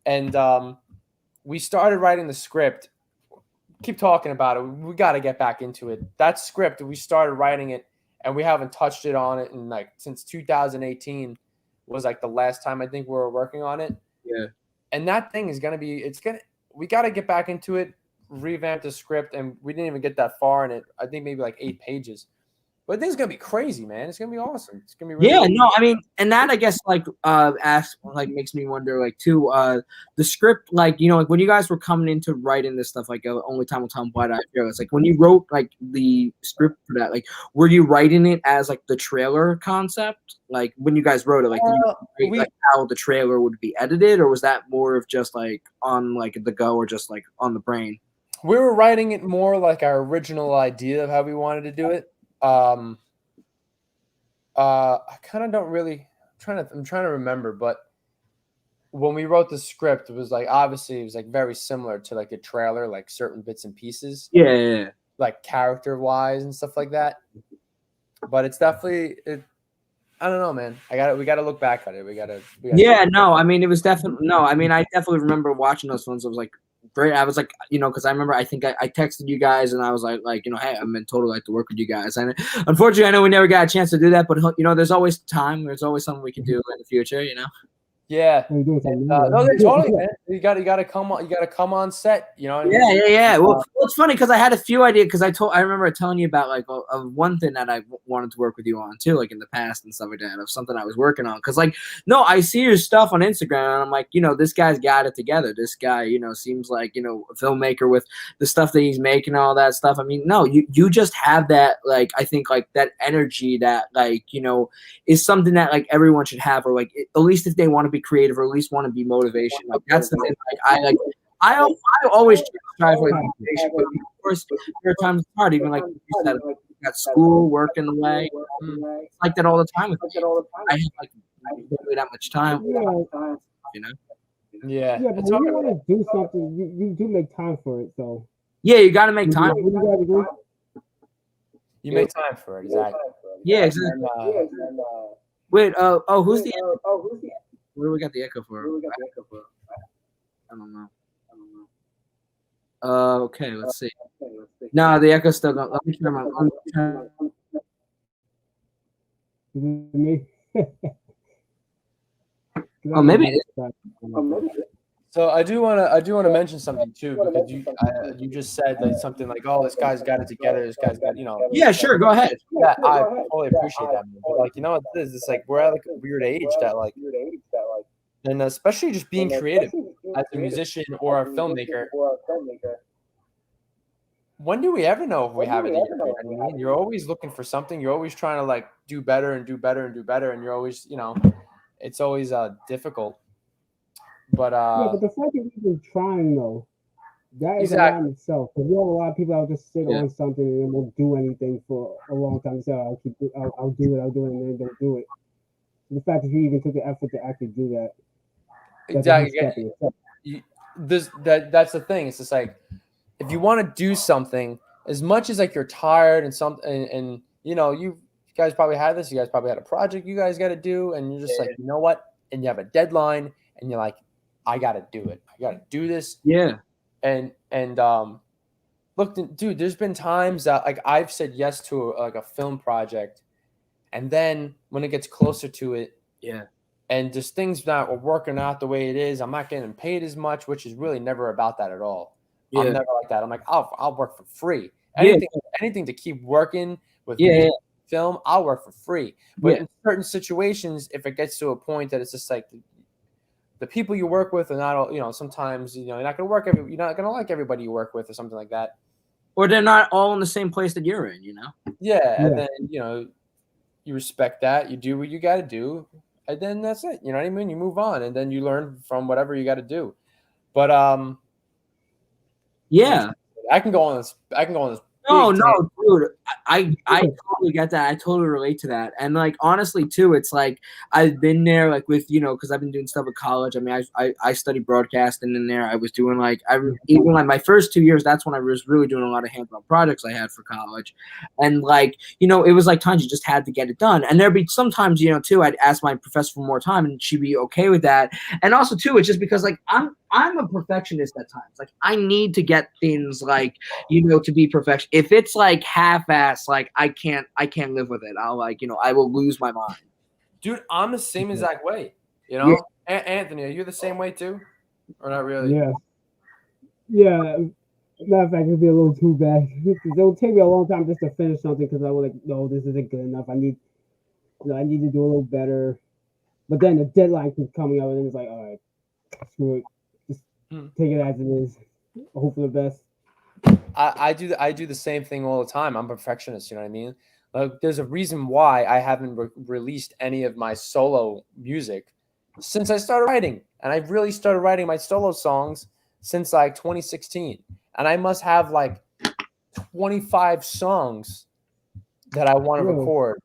And we started writing the script. Keep talking about it. We got to get back into it. That script, we started writing it and we haven't touched it on it in like since 2018 was like the last time I think we were working on it. Yeah. And that thing is going to be, we got to get back into it, revamp the script. And we didn't even get that far in it. I think maybe like 8 pages. But I think it's going to be crazy, man. It's going to be awesome. It's going to be really no, I mean, and that I guess like makes me wonder like too the script, like, you know, like when you guys were coming into writing this stuff, like Only Time Will Tell Why I Feel, it's like when you wrote like the script for that, like were you writing it as like the trailer concept? Like when you guys wrote it, like, like how the trailer would be edited, or was that more of just like on like the go or just like on the brain? We were writing it more like our original idea of how we wanted to do it. I kind of don't really. I'm trying to remember, but when we wrote the script, it was like obviously it was like very similar to like a trailer, like certain bits and pieces. Yeah. Like character wise and stuff like that. But it's definitely I don't know, man. We gotta look back at it. We gotta no, I mean it was definitely I mean I definitely remember watching those ones. I was like great. I was like, you know, because I remember I think I texted you guys and I was like, you know, hey, I'm in total like to work with you guys. And unfortunately, I know we never got a chance to do that, but you know, there's always time. There's always something we can do in the future, you know. Yeah. No, totally, man. You gotta come on. You gotta come on set. You know. What I mean? Yeah. Well, it's funny because I had a few ideas because I remember telling you about like one thing that I wanted to work with you on too, like in the past and stuff like that, of something I was working on. Because like, no, I see your stuff on Instagram and I'm like, you know, this guy's got it together. This guy, you know, seems like, you know, a filmmaker with the stuff that he's making, all that stuff. I mean, no, you just have that, like, I think like that energy that like, you know, is something that like everyone should have, or like at least if they want to be creative or at least want to be motivation. Like that's the thing. Like I always strive for like, motivation, but of course there are times it's hard. Even like you said, you got school, work in the way. It's like that all the time. I have like really that much time. You know. Yeah. Yeah, but when you want to do something, you do make time for it. So yeah, you got to make time. You make time for it, exactly. Yeah, exactly. Wait, who's the? Where do we got the echo for? I don't know. Okay, let's see. No, the echo's still going. Let me turn my. Me? Oh, maybe it is. So I do want to mention something too, because you just said like something like, oh, this guy's got it together. This guy's got, you know. Yeah, sure, go ahead. Yeah, I totally appreciate that, man. But like, you know what it is? It's like we're at like a weird age that like, and especially just being creative as a musician or a filmmaker. When do we ever know if we have it in you? I mean, you're always looking for something. You're always trying to like do better and do better and do better, and you're always, you know, it's always difficult. But yeah, but the fact that you've been trying though, that is a lot in itself. Because you have a lot of people that will just sit on something and then won't do anything for a long time. They say, I'll do it, and then don't do it. So the fact that you even took the effort to actually do that. Exactly. That's the thing. It's just like, if you want to do something, as much as like you're tired and you know, you guys probably had this. You guys probably had a project you guys got to do, and you're just like, you know what? And you have a deadline, and you're like, I got to do it. I got to do this. Yeah. And look, dude, there's been times that like I've said yes to like a film project, and then when it gets closer to it, and just things that are working out the way it is, I'm not getting paid as much, which is really never about that at all. I'm never like that. I'm like, I'll work for free. Anything to keep working with film, I'll work for free. But in certain situations, if it gets to a point that it's just like the people you work with are not all, you know, sometimes, you know, you're not going to like everybody you work with or something like that. Or they're not all in the same place that you're in, you know? Yeah. And then, you know, you respect that. You do what you got to do. And then that's it. You know what I mean? You move on, and then you learn from whatever you got to do. But yeah, I can go on this. No, dude. I totally get that. I totally relate to that. And like honestly too, it's like I've been there like with because I've been doing stuff at college. I mean, I studied broadcast, and in there I was doing like even like my first 2 years. That's when I was really doing a lot of hands-on projects I had for college, and like it was like times you just had to get it done. And there'd be sometimes too I'd ask my professor for more time, and she'd be okay with that. And also too, it's just because like I'm a perfectionist at times. Like I need to get things like to be perfection. If it's like half-ass, like I can't live with it. I'll I will lose my mind. Dude, I'm the same exact way. Yeah. Anthony, are you the same way too, or not really? Yeah. Yeah. Matter of fact, it'd be a little too bad. It'll take me a long time just to finish something because I was like, no, this isn't good enough. I need to do a little better. But then the deadline keeps coming up, and then it's like, all right, screw it, just take it as it is. Hope for the best. I do the same thing all the time. I'm a perfectionist. You know what I mean? Like, there's a reason why I haven't released any of my solo music since I started writing, and I really started writing my solo songs since like 2016, and I must have like 25 songs that I want to record,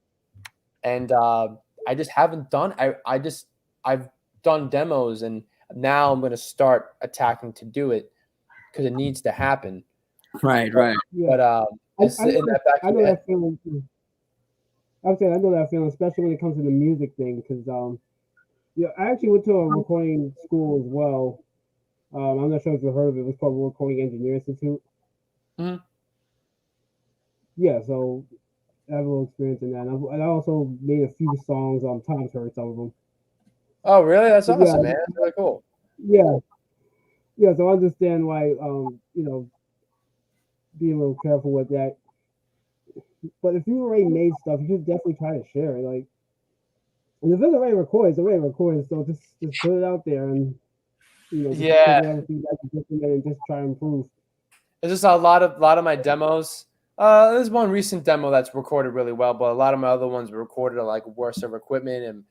and I just haven't done. I've done demos, and now I'm going to start attacking to do it because it needs to happen. Right. Yeah. But I know that feeling too. I know that feeling, especially when it comes to the music thing, because I actually went to a recording school as well. I'm not sure if you heard of it. It was called Recording Engineer Institute. Mm-hmm. Yeah, so I have a little experience in that. And I also made a few songs. Tom's heard some of them. Oh, really? That's awesome, man. That's really cool. Yeah. So I understand why be a little careful with that. But if you already made stuff, you should definitely try to share it. Like, and if it's already recorded, it's already recorded. So just put it out there, and just take whatever feedback you get from it, and just try to improve. There's just a lot of my demos. There's one recent demo that's recorded really well, but a lot of my other ones were recorded on like worse of equipment, and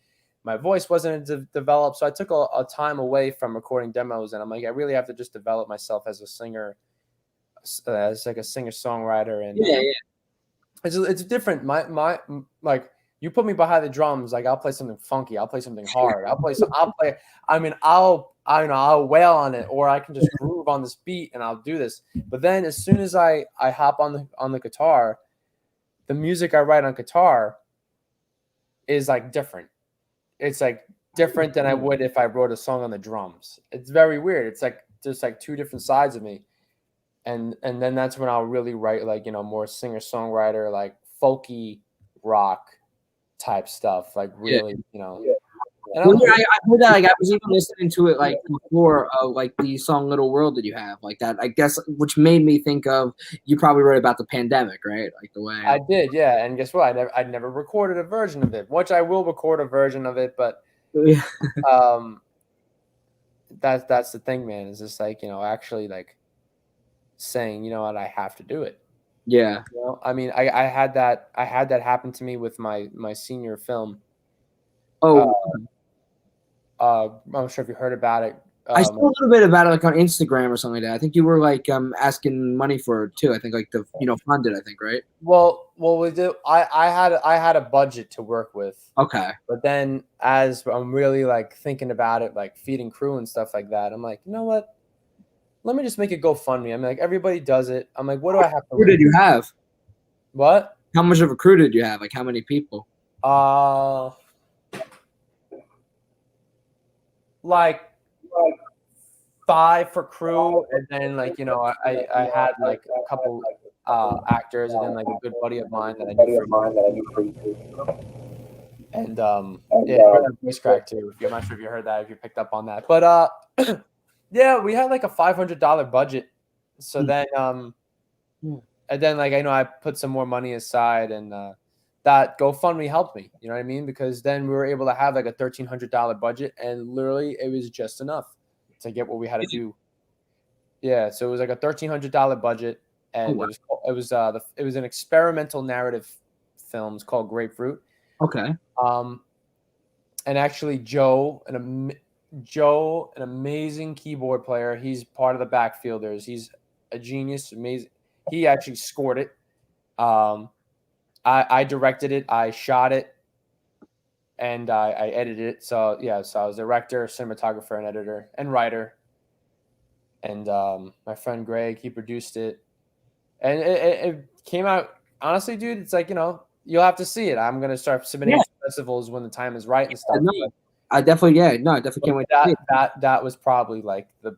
my voice wasn't developed. So I took a time away from recording demos, and I'm like, I really have to just develop myself as a singer, as like a singer-songwriter, and it's different. My like, you put me behind the drums, like I'll play something funky, I'll play something hard, I'll play. I mean, I'll wail on it, or I can just groove on this beat, and I'll do this. But then as soon as I hop on the guitar, the music I write on guitar is like different. It's like different than I would if I wrote a song on the drums. It's very weird. It's like just like two different sides of me. And then that's when I'll really write like, more singer-songwriter, like folky rock type stuff. Like really, And I heard that. Like I was even listening to it like before, like the song "Little World" that you have, like that. I guess, which made me think of you probably wrote about the pandemic, right? Like the way I did, yeah. And guess what? I never recorded a version of it, which I will record a version of it, but that's the thing, man. Is just like actually like saying, you know what, I have to do it. Yeah. I mean, I had that happen to me with my senior film. Oh. I'm not sure if you heard about it. I saw a little bit about it, like on Instagram or something like that. I think you were like asking money for it too. I think like the fund it. I think, right? Well, we did. I had a budget to work with. Okay. But then, as I'm really like thinking about it, like feeding crew and stuff like that, I'm like, you know what? Let me just make a GoFundMe. I'm like, everybody does it. I'm like, what do I have to? Who did you have? What? How much of a crew did you have? Like, how many people? Like 5 for crew, and then like I had like a couple actors, and then like a good buddy of mine that I knew. And voice crack too. I'm not sure if you heard that, if you picked up on that, but yeah, we had like a $500 budget. So then and then like I put some more money aside, and that GoFundMe helped me. You know what I mean? Because then we were able to have like a $1,300 budget, and literally it was just enough to get what we had to do. Yeah, so it was like a $1,300 budget, and it was an experimental narrative film. It's called Grapefruit. Okay. And actually Joe, an amazing keyboard player. He's part of the backfielders. He's a genius, amazing. He actually scored it. I directed it, I shot it, and I edited it. So yeah, so I was director, cinematographer, and editor, and writer. And my friend Greg, he produced it, and it came out. Honestly, dude, it's like, you'll have to see it. I'm gonna start submitting to festivals when the time is right and stuff. No, I definitely, I definitely can't wait. That was probably like the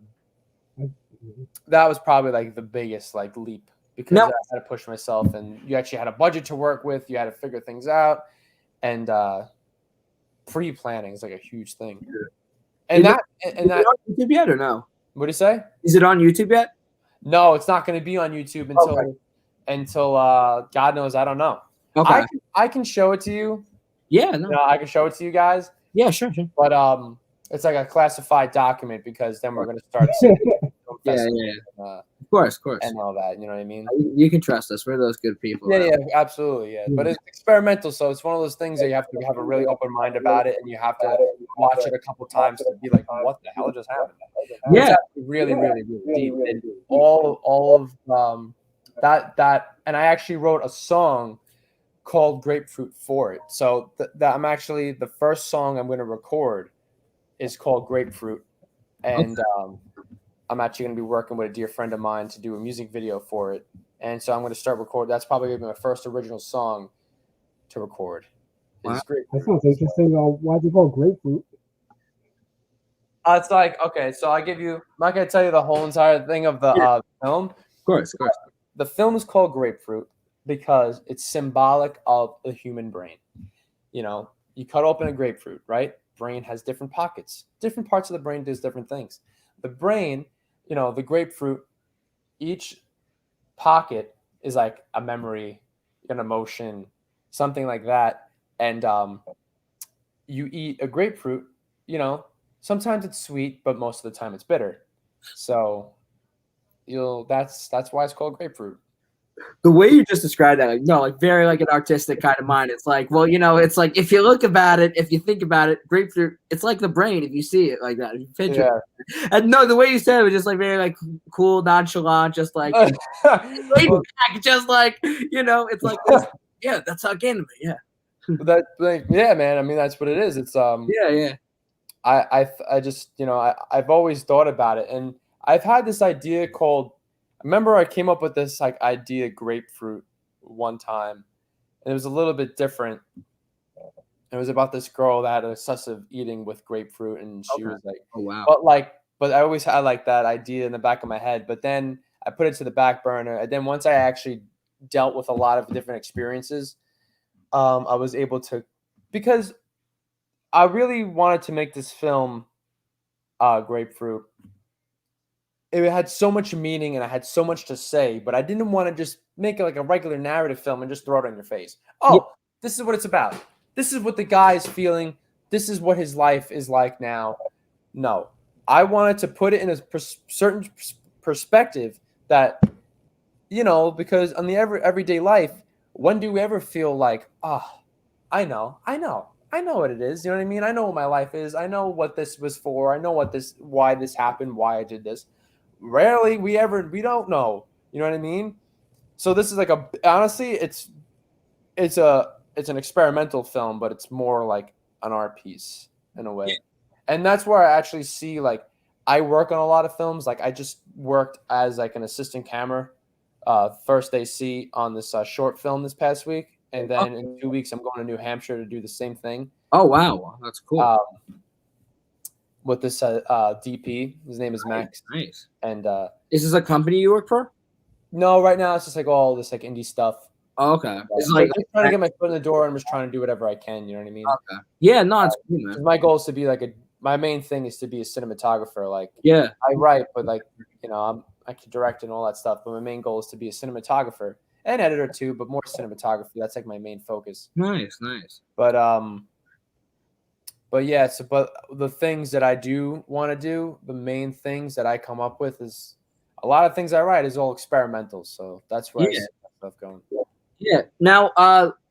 biggest like leap, because I had to push myself, and you actually had a budget to work with. You had to figure things out, and pre-planning is like a huge thing. And that on YouTube yet or no? What do you say? Is it on YouTube yet? No, it's not going to be on YouTube until God knows. I don't know. Okay. I can show it to you. Yeah, no. I can show it to you guys. Yeah, sure. But it's like a classified document, because then we're going to start seeing yeah. Of course. And all that, you know what I mean? You can trust us. We're those good people. Yeah, absolutely, yeah. But it's experimental, so it's one of those things that you have to have a really open mind about it, and you have to watch it a couple times to be like, what the hell just happened? Yeah, it's really, really, really deep. And all of that, and I actually wrote a song called Grapefruit for it. So I'm actually, the first song I'm going to record is called Grapefruit, and I'm actually going to be working with a dear friend of mine to do a music video for it. And so I'm going to start recording. That's probably going to be my first original song to record. Wow. That sounds interesting. Why'd you call Grapefruit? It's like, okay, so I'm not going to tell you the whole entire thing of the film. Of course. The film is called Grapefruit because it's symbolic of the human brain. You cut open a grapefruit, right? Brain has different pockets. Different parts of the brain does different things. The brain, the grapefruit, each pocket is like a memory, an emotion, something like that. And you eat a grapefruit, sometimes it's sweet, but most of the time it's bitter. So that's why it's called Grapefruit. The way you just described that, very like an artistic kind of mind. It's like, well, it's like, if you look about it, if you think about it, grapefruit, it's like the brain if you see it like that. If you picture it. And no, the way you said it was just like very like cool, nonchalant, just like just like, it's like this. Yeah, that's how it came to me. Yeah. Man. I mean, that's what it is. It's yeah. I just, I've always thought about it, and I've had this idea called, I remember I came up with this like idea Grapefruit one time, and it was a little bit different. It was about this girl that had obsessive eating with grapefruit, and she was like, oh wow. But I always had like that idea in the back of my head, but then I put it to the back burner. And then once I actually dealt with a lot of different experiences, I was able to, because I really wanted to make this film, Grapefruit. It had so much meaning and I had so much to say, but I didn't want to just make it like a regular narrative film and just throw it in your face. This is what it's about. This is what the guy is feeling. This is what his life is like now. No, I wanted to put it in a certain perspective that, because on the everyday life, when do we ever feel like, I know what it is. You know what I mean? I know what my life is. I know what this was for. I know why this happened, why I did this. Rarely we don't know. You know what I mean? So this is like honestly, it's an experimental film, but it's more like an art piece in a way. Yeah. And that's where I actually see, like, I work on a lot of films. Like, I just worked as like an assistant camera, first AC on this short film this past week. And then in 2 weeks, I'm going to New Hampshire to do the same thing. Oh, wow. That's cool. With this DP. His name is Max. Nice. And is this a company you work for? No, right now it's just like all this like indie stuff. Oh, okay. It's like I'm trying to get my foot in the door, and I'm just trying to do whatever I can. You know what I mean? Okay. Yeah, no, it's cool, man. My goal is to be my main thing is to be a cinematographer. Like, yeah, I write, but like, I can direct and all that stuff. But my main goal is to be a cinematographer and editor too, but more cinematography. That's like my main focus. Nice. But yeah, but the things that I do want to do, the main things that I come up with is a lot of things I write is all experimental. So that's where I see stuff going. Yeah. Now,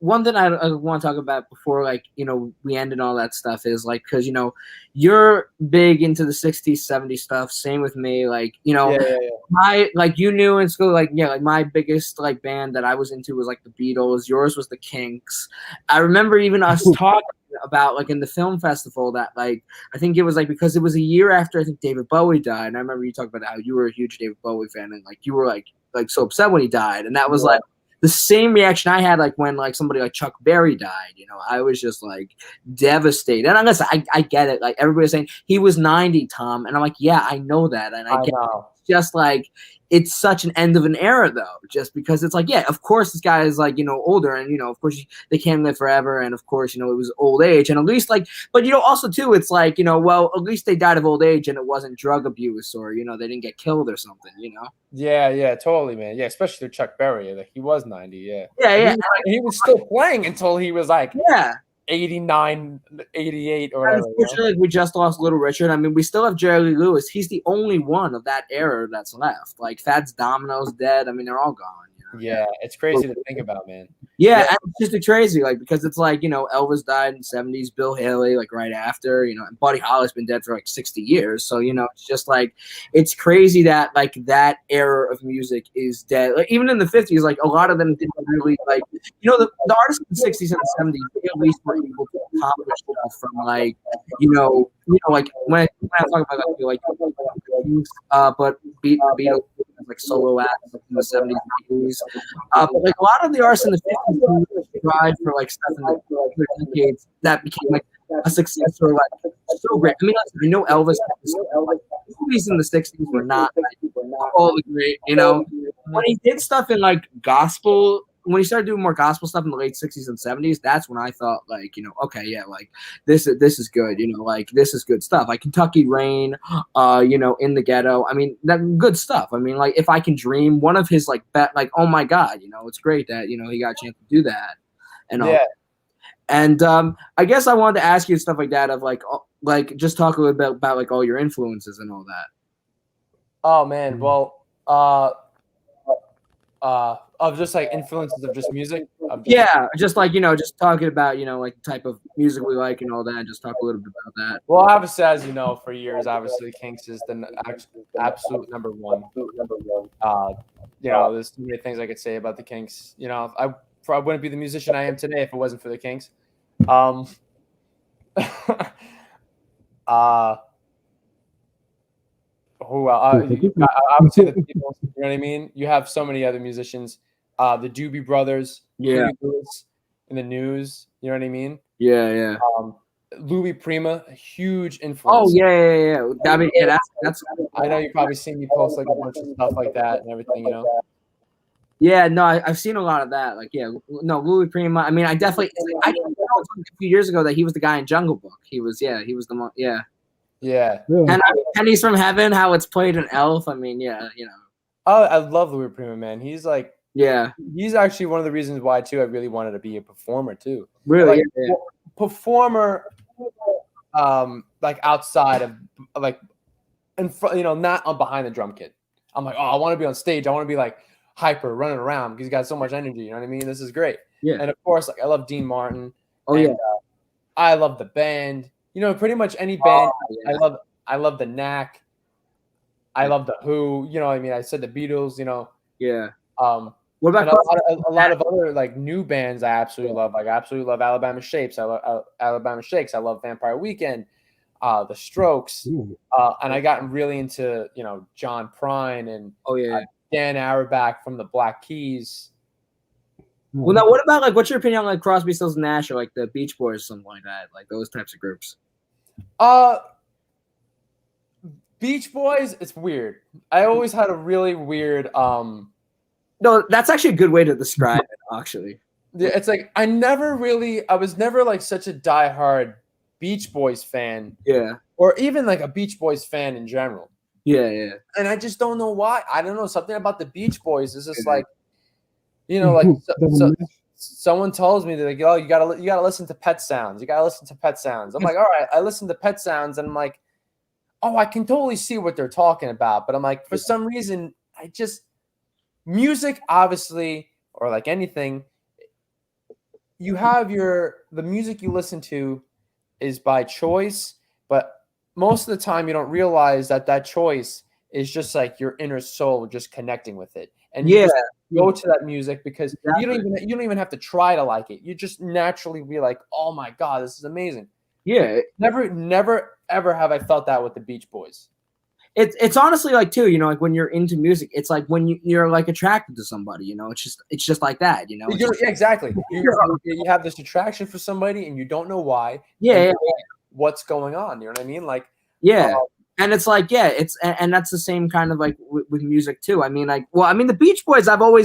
one thing I want to talk about before, like, we end and all that stuff is like, because you're big into the '60s, '70s stuff. Same with me. Like, my like you knew in school, like like my biggest like band that I was into was like the Beatles. Yours was the Kinks. I remember even us talking about like in the film festival that like I think it was like because it was a year after I think David Bowie died, and I remember you talking about how you were a huge David Bowie fan and like you were like so upset when he died, and that was like the same reaction I had like when like somebody like Chuck Berry died. I was just like devastated. And listen, I get it. Like everybody's saying he was 90, Tom, and I'm like, yeah, I know that, and I get it. Just like it's such an end of an era though, just because it's like, yeah, of course this guy is like older, and of course they can't live forever, and of course it was old age, and at least like, but also too, it's like well, at least they died of old age and it wasn't drug abuse or they didn't get killed or something. Yeah, totally, man. Yeah, especially through Chuck Berry, like he was 90. Yeah. He was still playing until he was like 89, 88 or whatever. Unfortunately, we just lost Little Richard. I mean, we still have Jerry Lee Lewis. He's the only one of that era that's left. Like Fats Domino's dead. I mean, they're all gone. Yeah, it's crazy to think about, man. Yeah, and it's just crazy, like because it's like Elvis died in the '70s, Bill Haley like right after, and Buddy Holly's been dead for like 60 years. So it's just like it's crazy that like that era of music is dead. Like even in the '50s, like a lot of them didn't really like the artists in the '60s and the '70s they at least were able to accomplish stuff from like like when I talk about like but Beatles like solo acts in the '70s and '80s. But like a lot of the artists in the '50s tried for like stuff in the decades that became like a success or like so great. I mean, I know Elvis movies in the '60s were not all great. When he did stuff in like gospel. When he started doing more gospel stuff in the late '60s and '70s, that's when I thought, like, okay, yeah, like this is good, like this is good stuff. Like Kentucky Rain, In the Ghetto. I mean, that good stuff. I mean, like If I Can Dream, one of his like oh my God, it's great that he got a chance to do that, and all. And I guess I wanted to ask you stuff like that of like just talk a little bit about like all your influences and all that. Oh man, well, of just like influences of just music. Just like just talking about like the type of music we like and all that. Just talk a little bit about that. Well, obviously, as you know, for years, obviously, Kinks is the absolute number one. There's too many things I could say about the Kinks. I wouldn't be the musician I am today if it wasn't for the Kinks. Obviously the Beatles, you know what I mean? You have so many other musicians. The Doobie Brothers, Lewis in the News, you know what I mean? Yeah. Louis Prima, a huge influence. Oh yeah. I mean, that's. I know you've probably seen me post like a bunch of stuff like that and everything, Yeah, no, I've seen a lot of that. Like, yeah, no, Louis Prima. I mean, I definitely. I didn't know a few years ago that he was the guy in Jungle Book. He was the one. Yeah. Yeah. And Pennies from Heaven, how it's played in Elf. I mean, yeah, Oh, I love Louis Prima, man. He's like, yeah, he's actually one of the reasons why too I really wanted to be a performer too. Really, like, performer, like outside of like, in front, not on behind the drum kit. I'm like, oh, I want to be on stage. I want to be like hyper, running around because he's got so much energy. You know what I mean? This is great. Yeah. And of course, like I love Dean Martin. Oh yeah. I love the band. Pretty much any band. I love the Knack. I love the Who. You know what I mean? I said the Beatles. Yeah. What about a lot of other like new bands I absolutely love. Like I absolutely love Alabama Shakes. I love Alabama Shakes. I love Vampire Weekend, the Strokes, and I got really into John Prine and Dan Auerbach from the Black Keys. Well, now what about like what's your opinion on like Crosby, Stills, and Nash or like the Beach Boys, something like that, like those types of groups? Beach Boys, it's weird. I always had a really weird. No, that's actually a good way to describe it. Actually, yeah, it's like I was never like such a diehard Beach Boys fan. Yeah. Or even like a Beach Boys fan in general. Yeah. And I just don't know why. I don't know, something about the Beach Boys is just like, like someone tells me that like, oh, you gotta listen to Pet Sounds. You gotta listen to Pet Sounds. I'm like, all right, I listen to Pet Sounds, and I'm like, oh, I can totally see what they're talking about. But I'm like, for some reason, music, obviously, or like anything, you have the music you listen to is by choice, but most of the time you don't realize that choice is just like your inner soul just connecting with it, and you just go to that music because you don't even have to try to like it. You just naturally be like, oh my god, this is amazing. Yeah, never ever have I felt that with the Beach Boys. It's honestly like too, you know, like when you're into music, it's like when you're like attracted to somebody, you know, it's just like that, you know. Exactly. You have this attraction for somebody and you don't know why. Yeah. What's going on? You know what I mean? Like, and it's like, and that's the same kind of like with music too. I mean, like, well, I mean, the Beach Boys, I never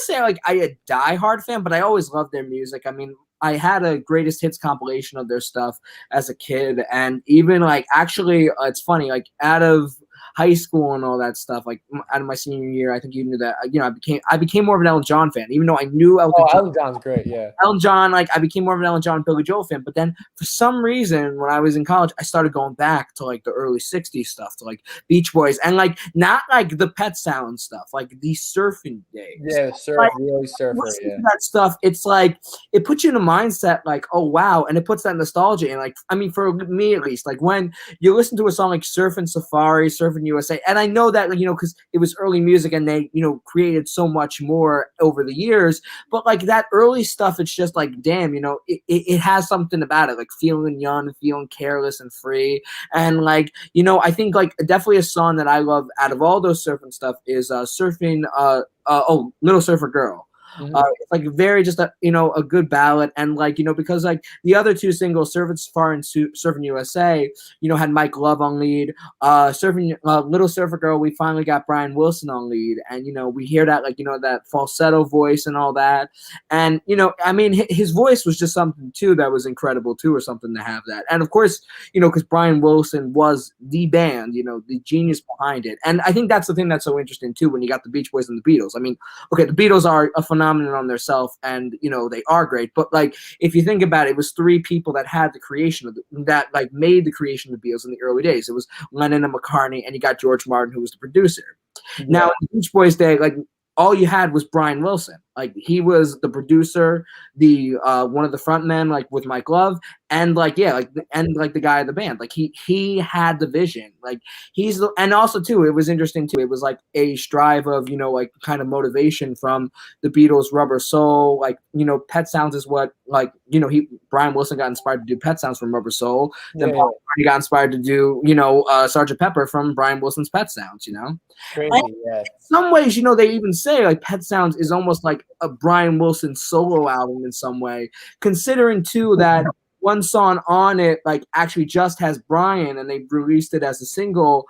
say like a diehard fan, but I always loved their music. I mean, I had a greatest hits compilation of their stuff as a kid, and even like actually, it's funny, like out of high school and all that stuff, like out of my senior year, I think you knew that, you know, I became more of an Elton John fan, even though I knew Elton John's great, yeah. Elton John, like I became more of an Elton John, Billy Joel fan, but then for some reason, when I was in college, I started going back to like the early '60s stuff, to like Beach Boys, and like not like the Pet Sound stuff, like the surfing days. Yeah, really surfer, yeah. That stuff, it's like it puts you in a mindset like, oh wow, and it puts that nostalgia in. Like, I mean, for me at least, like when you listen to a song like Surfing Safari, Surfing USA, and I know that, you know, because it was early music and they, you know, created so much more over the years, but like that early stuff, it's just like, damn, you know, it has something about it, like feeling young, feeling careless and free. And like, you know, I think like definitely a song that I love out of all those surfing stuff is Little Surfer Girl. Mm-hmm. It's like very just a, you know, a good ballad, and like, you know, because like the other two singles, Surfing Safari and Surfing USA, you know, had Mike Love on lead. Little Surfer Girl, we finally got Brian Wilson on lead, and you know, we hear that, like, you know, that falsetto voice and all that, and you know, I mean, his voice was just something too that was incredible too, or something to have that, and of course, you know, because Brian Wilson was the band, you know, the genius behind it, and I think that's the thing that's so interesting too when you got the Beach Boys and the Beatles. I mean, okay, the Beatles are a phenomenon on themselves, and you know, they are great, but like if you think about it, it was three people that had the creation of that like made the creation of the Beatles in the early days. It was Lennon and McCartney, and you got George Martin, who was the producer. Yeah. Now in the Beach Boys day, like all you had was Brian Wilson. Like he was the producer, the one of the front men, like with Mike Love, and like the guy of the band. Like he had the vision. Like and also too, it was interesting too. It was like a strive of, you know, like kind of motivation from the Beatles, Rubber Soul. Like, you know, Pet Sounds is what, like, you know, Brian Wilson got inspired to do Pet Sounds from Rubber Soul. Then Paul McCartney got inspired to do, you know, Sgt. Pepper from Brian Wilson's Pet Sounds. You know, crazy. Yeah. In some ways, you know, they even say like Pet Sounds is almost like a Brian Wilson solo album in some way, considering too that one song on it like actually just has Brian, and they released it as a single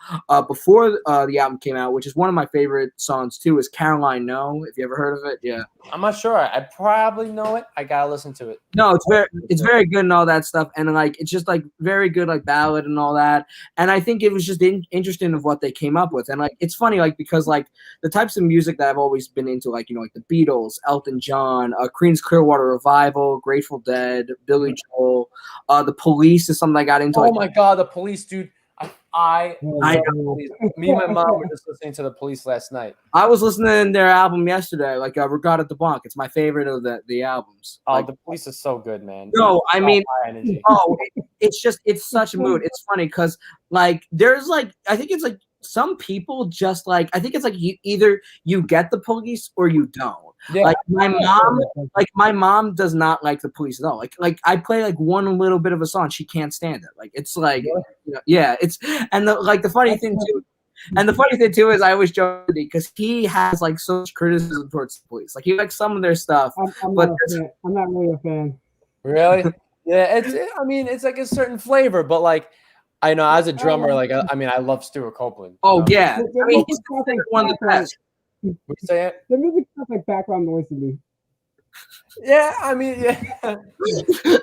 before the album came out, which is one of my favorite songs too, is Caroline No. If you ever heard of it. Yeah, I'm not sure. I probably know it. I gotta listen to it. No, it's very good and all that stuff, and like it's just like very good like ballad and all that, and I think it was just interesting of what they came up with, and like it's funny like because like the types of music that I've always been into, like, you know, like the Beatles, Elton John, Creedence Clearwater Revival, Grateful Dead, Billy Joel, the Police is something I got into. Oh my god, the Police, dude! I me and my mom were just listening to the Police last night. I was listening to their album yesterday, like Regard at the Bank. It's my favorite of the albums. Oh, like, the Police is so good, man. No, I mean, it's such a mood. It's funny because like there's like I think it's like some people just like I think it's like either you get the Police or you don't. Yeah. Like my mom does not like the Police at all. Like I play like one little bit of a song, she can't stand it. Like it's like you know, yeah, it's and the funny thing too is I always joke because he has like so much criticism towards the Police. Like he likes some of their stuff, I'm not really a fan. Really? Yeah, I mean, it's like a certain flavor, but like I know as a drummer, like I mean, I love Stuart Copeland. Oh yeah, I mean, he's one of the best. Would you say it? The music sounds like background noise to me. Yeah, I mean, yeah.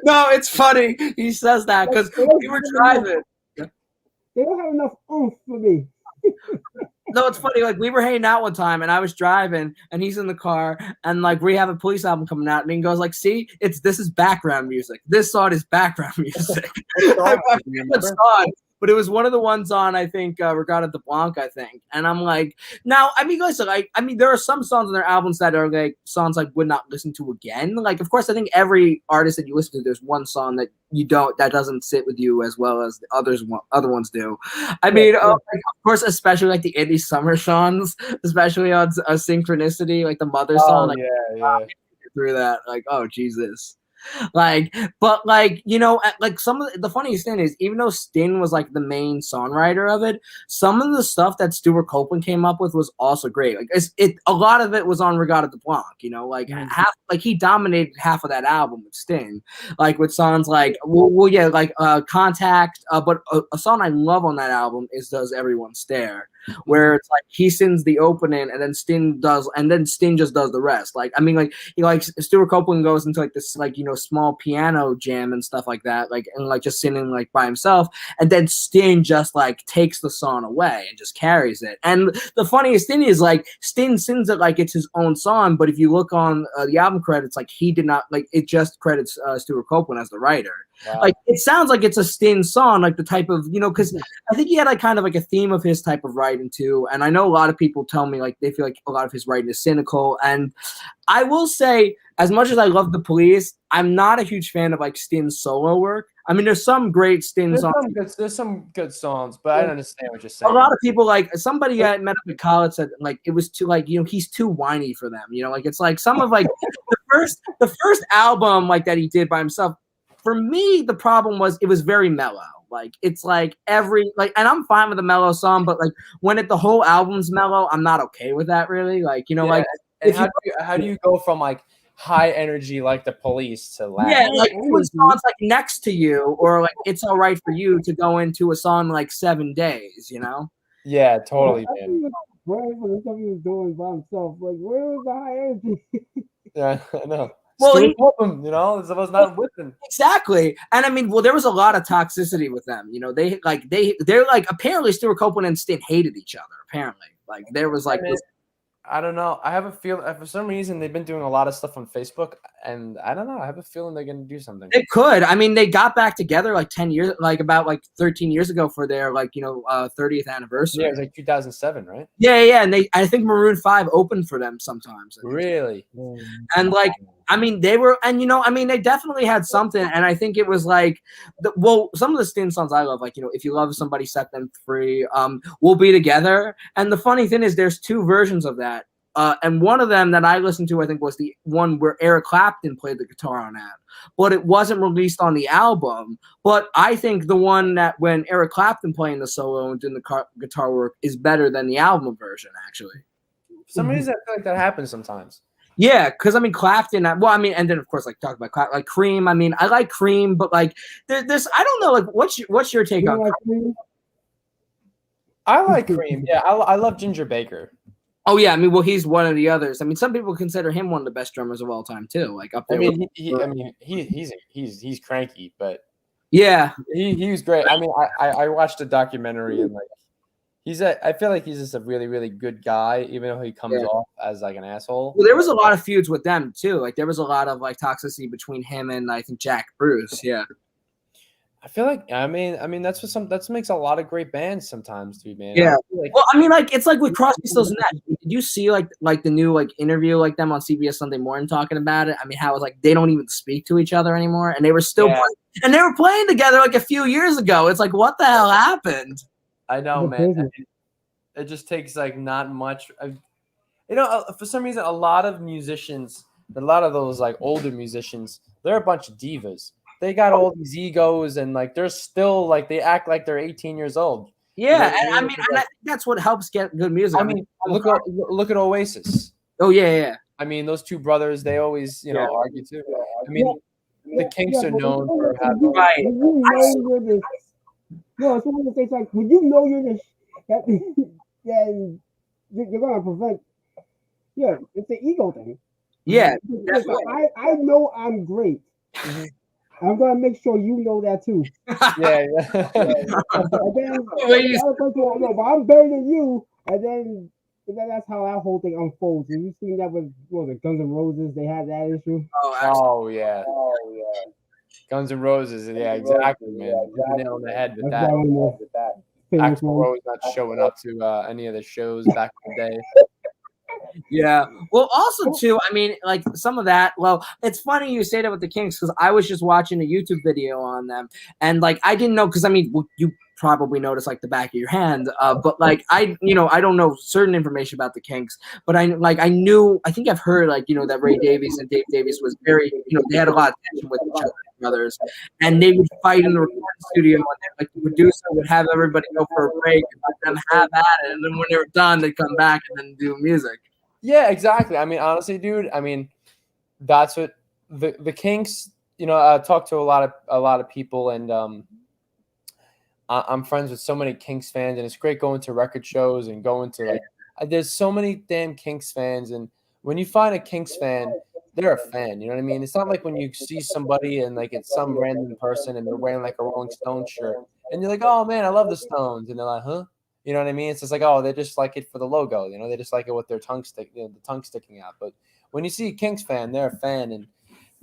No, it's funny he says that because we were driving. They don't have enough oomph for me. No, it's funny. Like we were hanging out one time, and I was driving, and he's in the car, and like we have a Police album coming out, and he goes like, "See, this is background music. This song is background music." What song? but it was one of the ones on, I think, Regatta de Blanc, I think. And I'm like, now, I mean, listen, like, I mean, there are some songs on their albums that are like songs I would not listen to again. Like, of course, I think every artist that you listen to, there's one song that that doesn't sit with you as well as the other ones do. I mean, like, of course, especially like the indie summer songs, especially on Synchronicity, like the Mother song. Like, yeah. Through that, like, oh Jesus. Like, but like, you know, like some of the funniest thing is, even though Sting was like the main songwriter of it, some of the stuff that Stuart Copeland came up with was also great. Like, a lot of it was on Regatta de Blanc, you know, like he dominated half of that album with Sting, like with songs like, yeah, like Contact, but a song I love on that album is Does Everyone Stare, where it's like he sings the opening and then Sting just does the rest. Like, I mean, like, you know, like Stuart Copeland goes into like this, like, you know, small piano jam and stuff like that, like, and like just singing like by himself, and then Sting just like takes the song away and just carries it. And the funniest thing is, like, Sting sings it like it's his own song, but if you look on the album credits, like, he did not, like, it just credits Stuart Copeland as the writer. Wow. Like, it sounds like it's a Sting song, like the type of, you know, because I think he had like kind of like a theme of his type of writing too. And I know a lot of people tell me like they feel like a lot of his writing is cynical. And I will say, as much as I love The Police, I'm not a huge fan of like Sting's solo work. I mean, there's some great Sting songs. There's some good songs, but I understand what you're saying. A lot of people, like, somebody I met up in college said like it was too, like, you know, he's too whiny for them. You know, like, it's like some of like the first album like that he did by himself. For me, the problem was it was very mellow. Like, it's like and I'm fine with a mellow song, but like when the whole album's mellow, I'm not okay with that really. Like, you know, like, and how do you go from like high energy like The Police to loud? Yeah, like when songs like Next to You or like It's All Right for You to go into a song like 7 Days, you know? Yeah, totally, man. Where was the stuff he was doing by himself? Like, where was the high energy? Yeah, I know. Well, you know, it was not with them. Exactly. And I mean, well, there was a lot of toxicity with them. You know, they're like, apparently Stuart Copeland and Sting hated each other. Apparently, like, there was like this. I don't know. I have a feeling for some reason they've been doing a lot of stuff on Facebook, and I don't know. I have a feeling they're going to do something. They could. I mean, they got back together like 10 years, like about like 13 years ago for their, like, you know, 30th anniversary. Yeah, it was like 2007, right? Yeah, and I think Maroon 5 opened for them sometimes. Really? And like, I mean, they were, and you know, I mean, they definitely had something, and I think it was like, some of the Sting songs I love, like, you know, If You Love Somebody, Set Them Free, We'll Be Together. And the funny thing is, there's two versions of that. And one of them that I listened to, I think, was the one where Eric Clapton played the guitar on that, but it wasn't released on the album. But I think the one that when Eric Clapton playing the solo and doing the guitar work is better than the album version, actually. For some reason, I feel like that happens sometimes. Yeah, because I mean, Clapton. Well, I mean, and then of course, like, talk about like Cream. I mean, I like Cream, but like, there's I don't know, like, what's your take on Cream? I like Cream. Yeah, I love Ginger Baker. Oh yeah, I mean, well, he's one of the others. I mean, some people consider him one of the best drummers of all time too. Like, up there. I mean, he's cranky, but yeah, he was great. I mean, I watched a documentary and like. I feel like he's just a really, really good guy, even though he comes off as like an asshole. Well, there was a lot of feuds with them too. Like, there was a lot of like toxicity between him and I think Jack Bruce. Yeah. I feel like I mean that's what makes a lot of great bands sometimes, dude, man. Yeah. Well, I mean, like, it's like with Crosby, Stills and Nash. Did you see like the new like interview like them on CBS Sunday Morning talking about it? I mean, how it was like they don't even speak to each other anymore, and they were still playing together like a few years ago. It's like, what the hell happened? I know, man. It just takes like not much. You know, for some reason, a lot of those like older musicians, they're a bunch of divas. They got all these egos, and like they're still like they act like they're 18 years old. Yeah, and I mean, and I think that's what helps get good music. I mean, look at Oasis. Oh yeah. I mean, those two brothers, they always argue too. I mean, the Kinks are known for having No, it's one of the things like when you know you're then you're gonna prevent. Yeah, it's an ego thing. Yeah, I know I'm great. Mm-hmm. I'm gonna make sure you know that too. Yeah. And then but I'm better than you, and then that's how that whole thing unfolds. Have you seen that with the Guns N' Roses? They had that issue. Oh yeah. Guns N' Roses. Yeah, exactly, man. You hit the nail on the head with that. Famous Axl Rose not showing up to any of the shows back in the day. Yeah. Well, also too, I mean, like some of that. Well, it's funny you say that with the Kinks because I was just watching a YouTube video on them, and like I didn't know because I mean you probably noticed like the back of your hand, but like I don't know certain information about the Kinks, but I think I've heard like that Ray Davies and Dave Davies was very they had a lot of tension with each other, brothers, and they would fight in the recording studio, and then, like the producer would have everybody go for a break and let them have at it, and then when they were done, they'd come back and then do music. Yeah, exactly. I mean, honestly, dude, I mean, that's what the Kinks, I talk to a lot of people, and I'm friends with so many Kinks fans, and it's great going to record shows and going to there's so many damn Kinks fans, and when you find a Kinks fan, they're a fan, you know what I mean? It's not like when you see somebody and like it's some random person and they're wearing like a Rolling Stone shirt, and you're like, oh man, I love the Stones, and they're like, huh? You know what I mean? It's just like, oh, they just like it for the logo. They just like it with their tongue the tongue sticking out. But when you see a Kinks fan, they're a fan.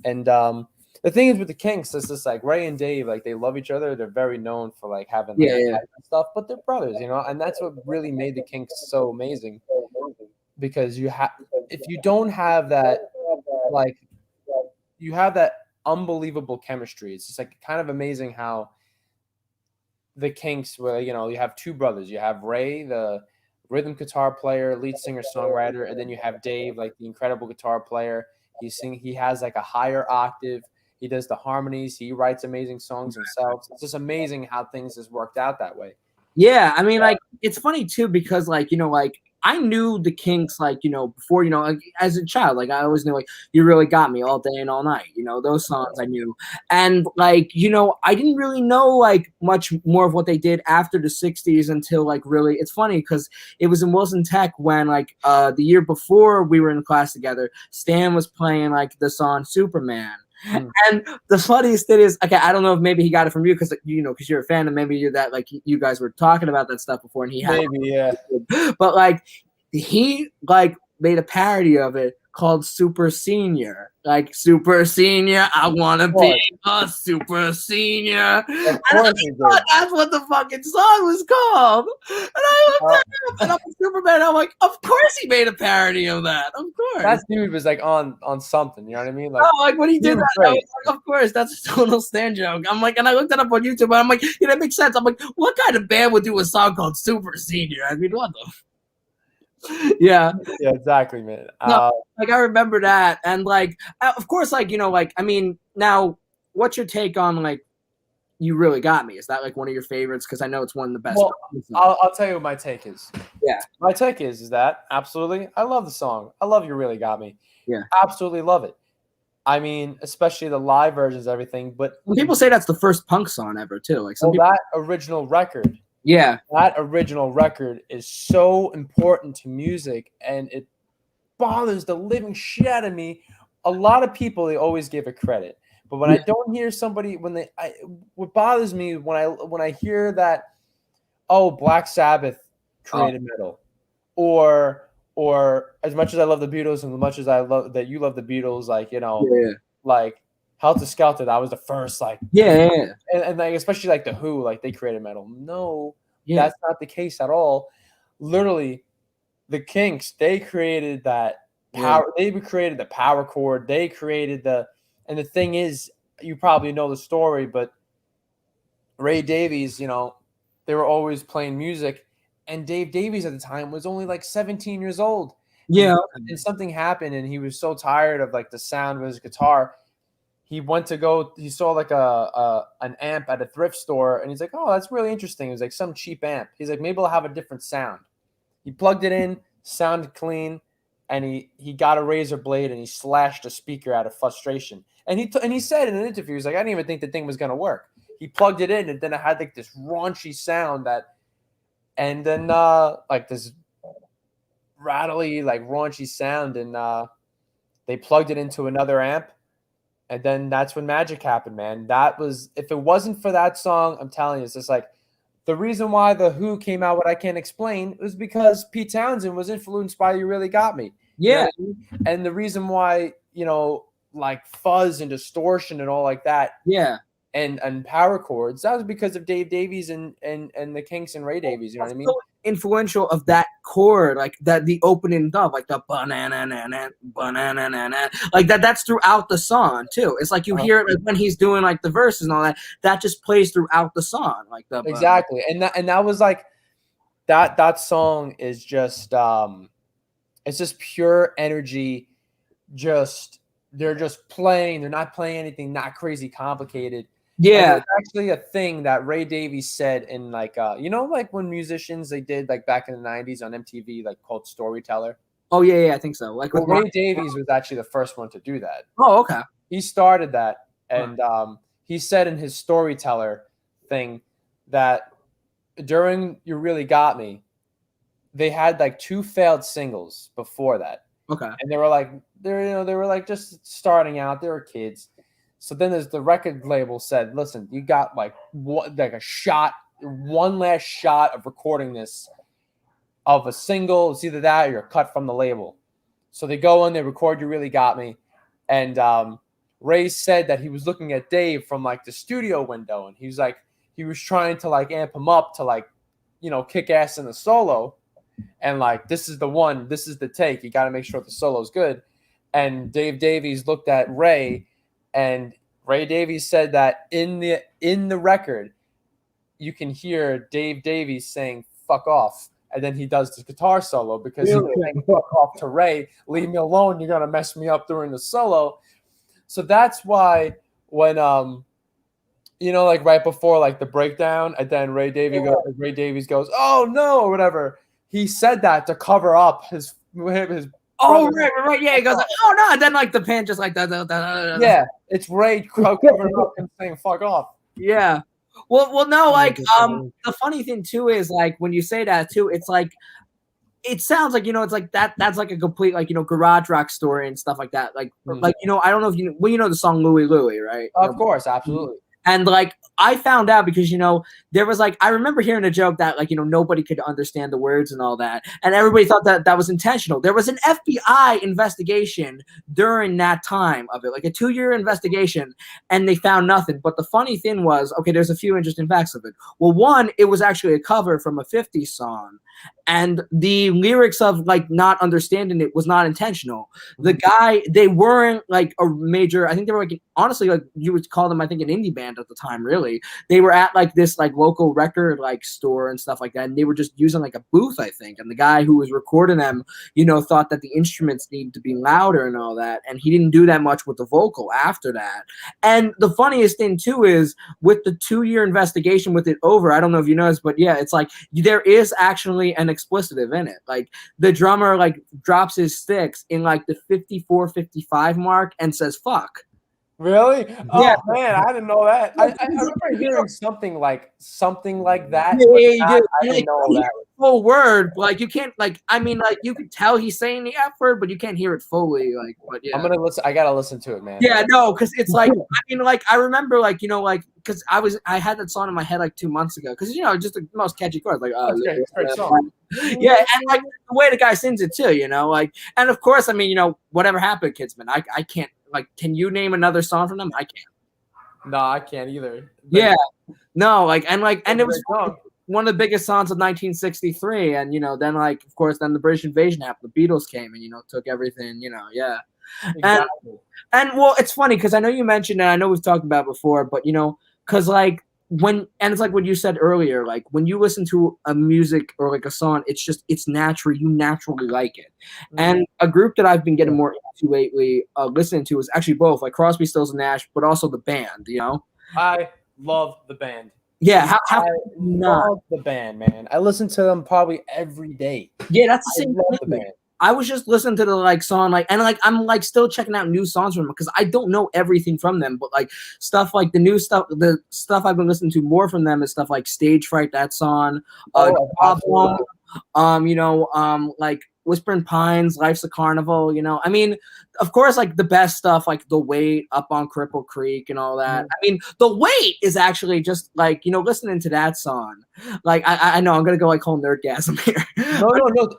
And the thing is with the Kinks, it's just like Ray and Dave, like they love each other. They're very known for like having stuff, but they're brothers, and that's what really made the Kinks so amazing. Because if you don't have that, like you have that unbelievable chemistry. It's just like kind of amazing how the Kinks, where you have two brothers. You have Ray, the rhythm guitar player, lead singer, songwriter, and then you have Dave, like the incredible guitar player. He has like a higher octave. He does the harmonies. He writes amazing songs himself. It's just amazing how things just worked out that way. Yeah, I mean, like it's funny too because like I knew the Kinks like before like as a child, like I always knew like You Really Got Me All Day and All Night, those songs I knew, and like I didn't really know like much more of what they did after the 60s until like really it's funny because it was in Wilson Tech when like the year before we were in class together, Stan was playing like the song Superman. And the funniest thing is, okay, I don't know if maybe he got it from you because because you're a fan, and maybe you're that like you guys were talking about that stuff before, and he had but like he like made a parody of it called Super Senior, like Super Senior. I want to be a Super Senior. And I thought that's what the fucking song was called. And I looked at him, and I'm a Superman. I'm like, of course he made a parody of that. Of course. That dude was like on something. You know what I mean? Like, like when he did that, I was like, of course, that's a total Stan joke. I'm like, and I looked it up on YouTube, and I'm like, that makes sense. I'm like, what kind of band would do a song called Super Senior? I mean, what the? Yeah, exactly, man. No, like I remember that, and like of course, like like I mean, now what's your take on like You Really Got Me? Is that like one of your favorites? Because I know it's one of the best. Well, I'll tell you what my take is. Yeah, my take is that absolutely, I love the song. I love You Really Got Me. Yeah, absolutely love it. I mean, especially the live versions, everything. But people say that's the first punk song ever too. Like that original record. Yeah, that original record is so important to music, and it bothers the living shit out of me. A lot of people, they always give it credit, but when I don't hear somebody, what bothers me when I hear that, oh, Black Sabbath created metal, or as much as I love the Beatles and as much as I love that you love the Beatles, like like Helter Skelter, that was the first like and like especially like the Who, like they created metal. No, that's not the case at all. Literally, the Kinks, they created that power. They created the power chord. They created and the thing is, you probably know the story, but Ray Davies, they were always playing music, and Dave Davies at the time was only like 17 years old. Yeah, and something happened, and he was so tired of like the sound of his guitar. He went to go. He saw like an amp at a thrift store, and he's like, "Oh, that's really interesting." It was like some cheap amp. He's like, "Maybe I'll have a different sound." He plugged it in, sounded clean, and he got a razor blade and he slashed a speaker out of frustration. And he said in an interview, he's like, "I didn't even think the thing was gonna work." He plugged it in, and then it had like this raunchy sound and then like this rattly, like raunchy sound, and they plugged it into another amp. And then that's when magic happened, man. That was, if it wasn't for that song, I'm telling you, it's just like the reason why the Who came out, what I can't explain, was because Pete Townsend was influenced by You Really Got Me. Yeah. You know what I mean? And the reason why, like fuzz and distortion and all like that. Yeah. And power chords. That was because of Dave Davies and the Kinks and Ray Davies. You know what I mean? So influential of that chord, like that, the opening dub, like the banana, like that. That's throughout the song too. It's like you hear it like when he's doing like the verses and all that. That just plays throughout the song, like the exactly. And that was like that song is just it's just pure energy. They're just playing. They're not playing anything not crazy complicated. Yeah, it's actually a thing that Ray Davies said in like like when musicians they did like back in the 90s on MTV like called Storyteller. Oh yeah, I think so. Like well, Ray Davies was actually the first one to do that. Oh, okay. He started that, and he said in his Storyteller thing that during You Really Got Me, they had like 2 failed singles before that. Okay. And they were like just starting out. They were kids. So then as the record label said, listen, you got like one last shot of recording this of a single. It's either that or you're cut from the label. So they go in, they record You Really Got Me. And Ray said that he was looking at Dave from like the studio window. And he was trying to like amp him up to like, kick ass in the solo. And like, this is the one, this is the take. You got to make sure the solo's good. And Dave Davies looked at Ray, and Ray Davies said that in the record, you can hear Dave Davies saying "fuck off," and then he does the guitar solo because he's saying "fuck off" to Ray. Leave me alone. You're gonna mess me up during the solo. So that's why when like right before like the breakdown, and then Ray Davies goes, "Oh no," or whatever. He said that to cover up his. Oh right, yeah. He goes like, "Oh no," and then like the pan just like that. Yeah, it's Ray covering up and saying "fuck off." Yeah. Well, no, like the funny thing too is like when you say that too, it's like it sounds like it's like that's like a complete like garage rock story and stuff like that. Like like I don't know if you know the song Louie Louie, right? Of course, absolutely. And like I found out because there was like I remember hearing a joke that like nobody could understand the words and all that, and everybody thought that was intentional. There was an FBI investigation during that time of it, like a 2-year investigation, and they found nothing. But the funny thing was, okay, there's a few interesting facts of it. Well, one, it was actually a cover from a 50s song, and the lyrics of like not understanding it was not intentional. The guy, they weren't like a major. I think they were like honestly like you would call them I think an indie band at the time. Really, they were at like this like local record like store and stuff like that, and they were just using like a booth, I think. And the guy who was recording them, thought that the instruments needed to be louder and all that, and he didn't do that much with the vocal after that. And the funniest thing too is with the 2-year investigation with it over, I don't know if you noticed, but yeah, it's like there is actually an explicitive in it. Like the drummer like drops his sticks in like the 54-55 mark and says "fuck." Really? Yeah. Oh man, I didn't know that. I remember hearing something like that. Yeah, I didn't know that. Full word, like you can't like. I mean, like you could tell he's saying the F word, but you can't hear it fully. Like, but yeah, I'm gonna listen. I gotta listen to it, man. Yeah, no, because it's like I mean, like I remember, like like because I had that song in my head like 2 months ago, because just the most catchy chords, like great song. Yeah, and like the way the guy sings it too, like, and of course, I mean, whatever happened, Kidsman, I can't. Like, can you name another song from them? I can't. No, I can't either. Yeah, no, like, and it was one of the biggest songs of 1963, and then like, of course, then the British invasion happened. The Beatles came and took everything. Yeah, exactly. And well, it's funny because I know you mentioned, and I know we've talked about it before, but because like. It's like what you said earlier, like when you listen to a music or like a song, it's natural. You naturally like it. And a group that I've been getting more into lately, listening to is actually both like Crosby, Stills and Nash, but also the band. I love the band. Yeah, I love the band, man. I listen to them probably every day. Yeah, that's the same thing. The band. I was just listening to the like song, like, and like I'm like still checking out new songs from them because I don't know everything from them, but like stuff like the stuff I've been listening to more from them is stuff like Stage Fright, that song, like Whispering Pines, Life's a Carnival, I mean, of course, like the best stuff, like The Wait, Up on Cripple Creek and all that. I mean, The Wait is actually just like, listening to that song. Like, I know I'm going to go like whole nerdgasm here. No,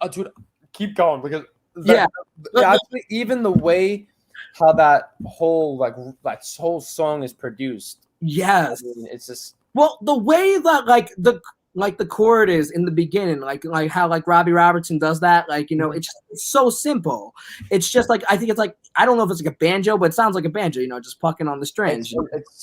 dude, keep going because actually, even the way how that whole song is produced. Yes. I mean, it's just the way that the chord is in the beginning, like how like Robbie Robertson does that, like, you know, it's so simple. It's just like, I think it's like, I don't know if it's like a banjo, but it sounds like a banjo, you know, just plucking on the strings.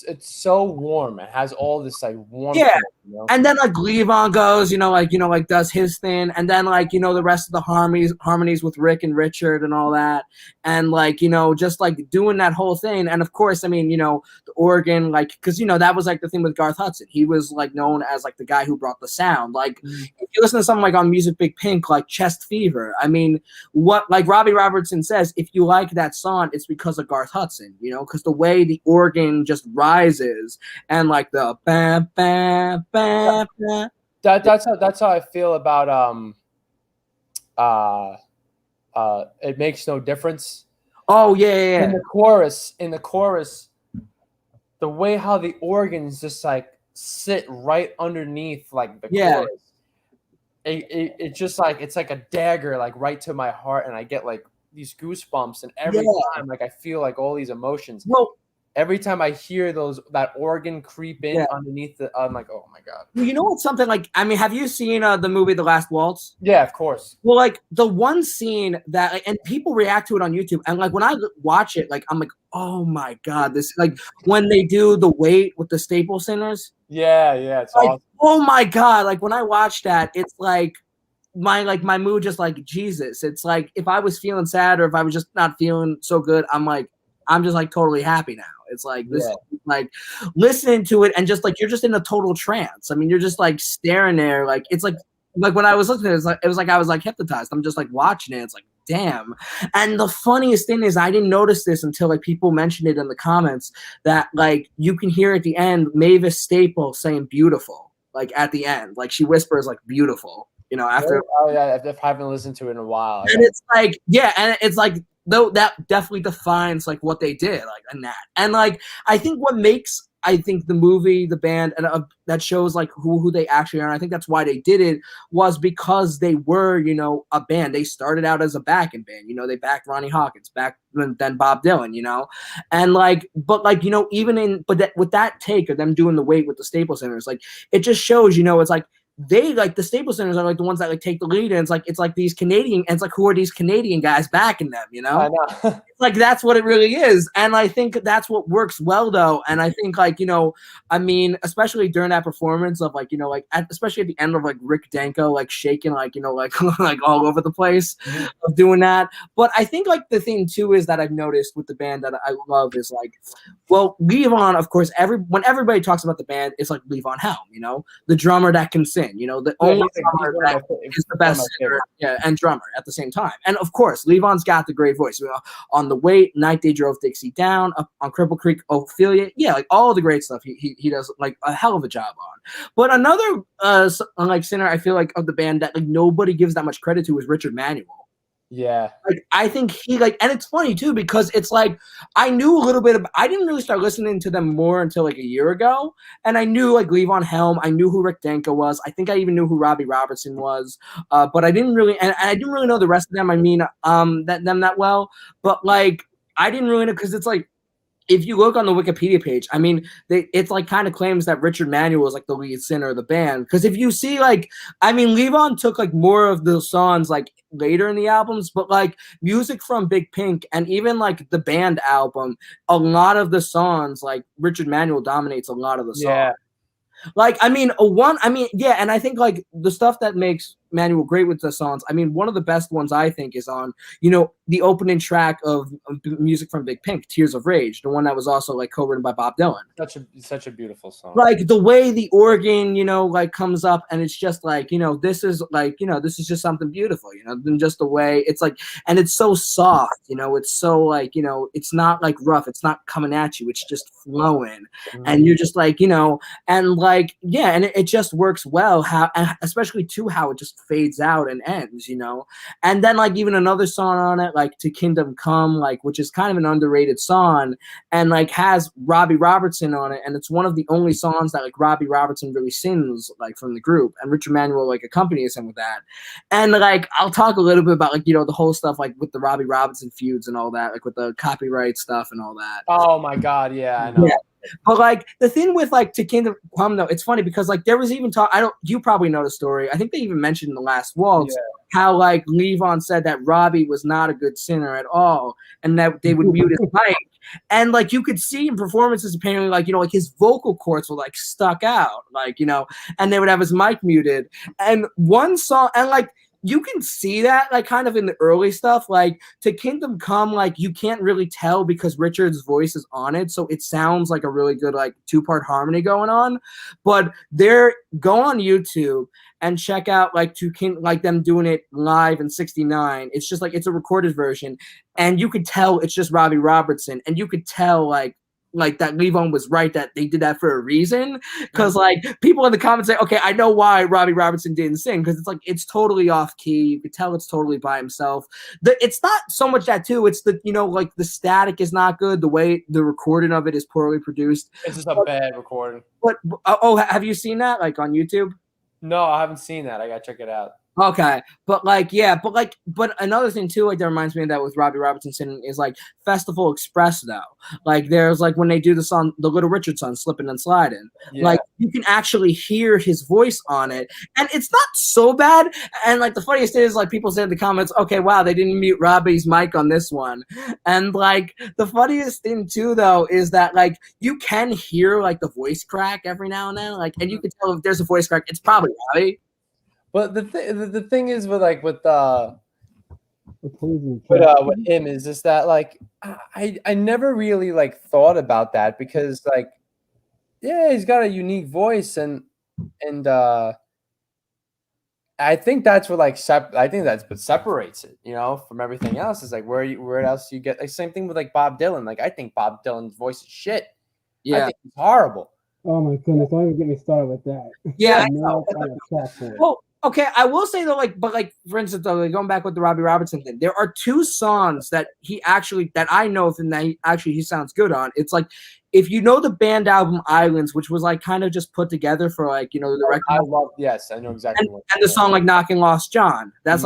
It's so warm. It has all this like warmth. Yeah. You know? And then like Levon goes, like does his thing, and then like, you know, the rest of the harmonies with Rick and Richard and all that, and like, you know, just like doing that whole thing. And of course, I mean, you know, the organ, like, because, you know, that was like the thing with Garth Hudson. He was like known as like the guy who brought the sound. Like, if you listen to something like on Music Big Pink, like Chest Fever, I mean, what like Robbie Robertson says, if you like that song, it's because of Garth Hudson, you know, because the way the organ just rises and like the bam bam bam bam. That's how I feel about It Makes No Difference. Oh yeah. In the chorus, the way how the organs just like sit right underneath like the chorus. It just like, it's like a dagger like right to my heart, and I get like these goosebumps, and every time like I feel like all these emotions. Well, every time I hear that organ creep in underneath the, I'm like, oh my god. Well, you know what's something like, I mean, have you seen the movie The Last Waltz? Yeah, of course. Well, like the one scene that, like, and people react to it on YouTube, and like when I watch it, like I'm like, oh my god, this, like when they do the weight with the Staple Singers. Yeah, it's like, awesome. Oh my god, like when I watch that, it's like my mood just like Jesus. It's like if I was feeling sad or if I was just not feeling so good, I'm just like totally happy now. It's like this, like listening to it and just like you're just in a total trance. I mean, you're just like staring there, like it's like when I was listening, it was like I was like hypnotized. I'm just like watching it. It's like damn. And the funniest thing is I didn't notice this until like people mentioned it in the comments that like you can hear at the end Mavis Staples saying beautiful, like at the end, like she whispers like beautiful, you know, after. Oh yeah, I haven't listened to it in a while. And it's like, yeah, and it's like, though that definitely defines like what they did, like in that. And like I think what makes the movie, the band, and that shows like who they actually are. And I think that's why they did it, was because they were, you know, a band. They started out as a backing band, you know, they backed Ronnie Hawkins, then Bob Dylan, you know, and like, but like, you know, with that take of them doing the weight with the Staples Centers, like it just shows, you know, it's like they like the Staples Centers are like the ones that like take the lead, and it's like these Canadian, and it's like, who are these Canadian guys backing them, you know? I know. Like that's what it really is. And I think that's what works well though. And I think like, you know, I mean, especially during that performance of like, you know, like especially at the end of like Rick Danko like shaking like, you know, like like all over the place of doing that. But I think like the thing too is that I've noticed with the band that I love is like, well, Levon, of course, when everybody talks about the band, it's like Levon Helm, you know, the drummer that can sing, you know, the only drummer that is the best singer, and drummer at the same time. And of course, Levon's got the great voice. You know, on The Weight, Night They Drove Dixie Down, on Cripple Creek, Ophelia, yeah, like all the great stuff he does like a hell of a job on. But another like singer I feel like of the band that like nobody gives that much credit to is Richard Manuel. Yeah. Like I think he like, and it's funny too because it's like I knew a little bit of, I didn't really start listening to them more until like a year ago, and I knew like Levon Helm, I knew who Rick Danko was, I think I even knew who Robbie Robertson was, but I didn't really, and I didn't really know the rest of them. I mean, that well, but like I didn't really know, because it's like, if you look on the Wikipedia page, I mean, it's like kind of claims that Richard Manuel is like the lead singer of the band. Because if you see, like, I mean, Levon took like more of the songs like later in the albums, but like music from Big Pink and even like the band album, a lot of the songs like Richard Manuel dominates a lot of the songs. Yeah. Like, I mean, yeah, and I think like the stuff that makes Manuel great with the songs, I mean, one of the best ones I think is on, you know, the opening track of music from Big Pink, Tears of Rage, the one that was also like co-written by Bob Dylan. Such a beautiful song. Like the way the organ, you know, like comes up, and it's just like, you know, this is like, you know, this is just something beautiful, you know, than just the way it's like, and it's so soft, you know, it's so like, you know, it's not like rough, it's not coming at you, it's just flowing, and you're just like, you know, and like, yeah, and it just works well, how, especially too, how it just just fades out and ends, you know. And then like even another song on it, like To Kingdom Come, like which is kind of an underrated song, and like has Robbie Robertson on it, and it's one of the only songs that like Robbie Robertson really sings like from the group, and Richard Manuel like accompanies him with that. And like I'll talk a little bit about like, you know, the whole stuff like with the Robbie Robertson feuds and all that, like with the copyright stuff and all that. Oh my God, yeah, I know. Yeah. But like the thing with like To Kingdom Come though, it's funny because like there was even talk. You probably know the story. I think they even mentioned in the last waltz how like Levon said that Robbie was not a good singer at all, and that they would mute his mic. And like you could see in performances, apparently, like, you know, like his vocal cords were like stuck out, like, you know, and they would have his mic muted. And one song, and like you can see that like kind of in the early stuff, like To Kingdom Come, like you can't really tell because Richard's voice is on it, so it sounds like a really good like two-part harmony going on. But go on YouTube and check out like like them doing it live in '69. It's just like it's a recorded version, and you could tell it's just Robbie Robertson, and you could tell like that Levon was right that they did that for a reason, because like people in the comments say, okay, I know why Robbie Robertson didn't sing, because it's like it's totally off key. You could tell it's totally by himself. It's not so much that too. It's the, you know, like the static is not good. The way the recording of it is poorly produced. It's just a bad recording. But have you seen that like on YouTube? No, I haven't seen that. I gotta check it out. Okay, but another thing too, like that reminds me of that with Robbie Robertson singing is like Festival Express though. Like there's like when they do the song, the Little Richard song, Slipping and Sliding, like you can actually hear his voice on it, and it's not so bad. And like the funniest thing is like people say in the comments, okay, wow, they didn't mute Robbie's mic on this one. And like the funniest thing too though is that like you can hear like the voice crack every now and then, like, and you can tell if there's a voice crack, it's probably Robbie. But the thing is with him is just that like I never really like thought about that, because like he's got a unique voice, and I think that's what like I think that's what separates it, you know, from everything else. Is like where else you get like same thing with like Bob Dylan. Like I think Bob Dylan's voice is shit. I think he's horrible. Oh my goodness! Don't even get me started with that. Yeah. Well, okay, I will say though, like, but like for instance, though, like, going back with the Robbie Robertson thing, there are two songs that I know of him that he sounds good on. It's like if you know the band album Islands, which was like kind of just put together for like, you know, the record. I know exactly. And the song like Knockin' Lost John. That's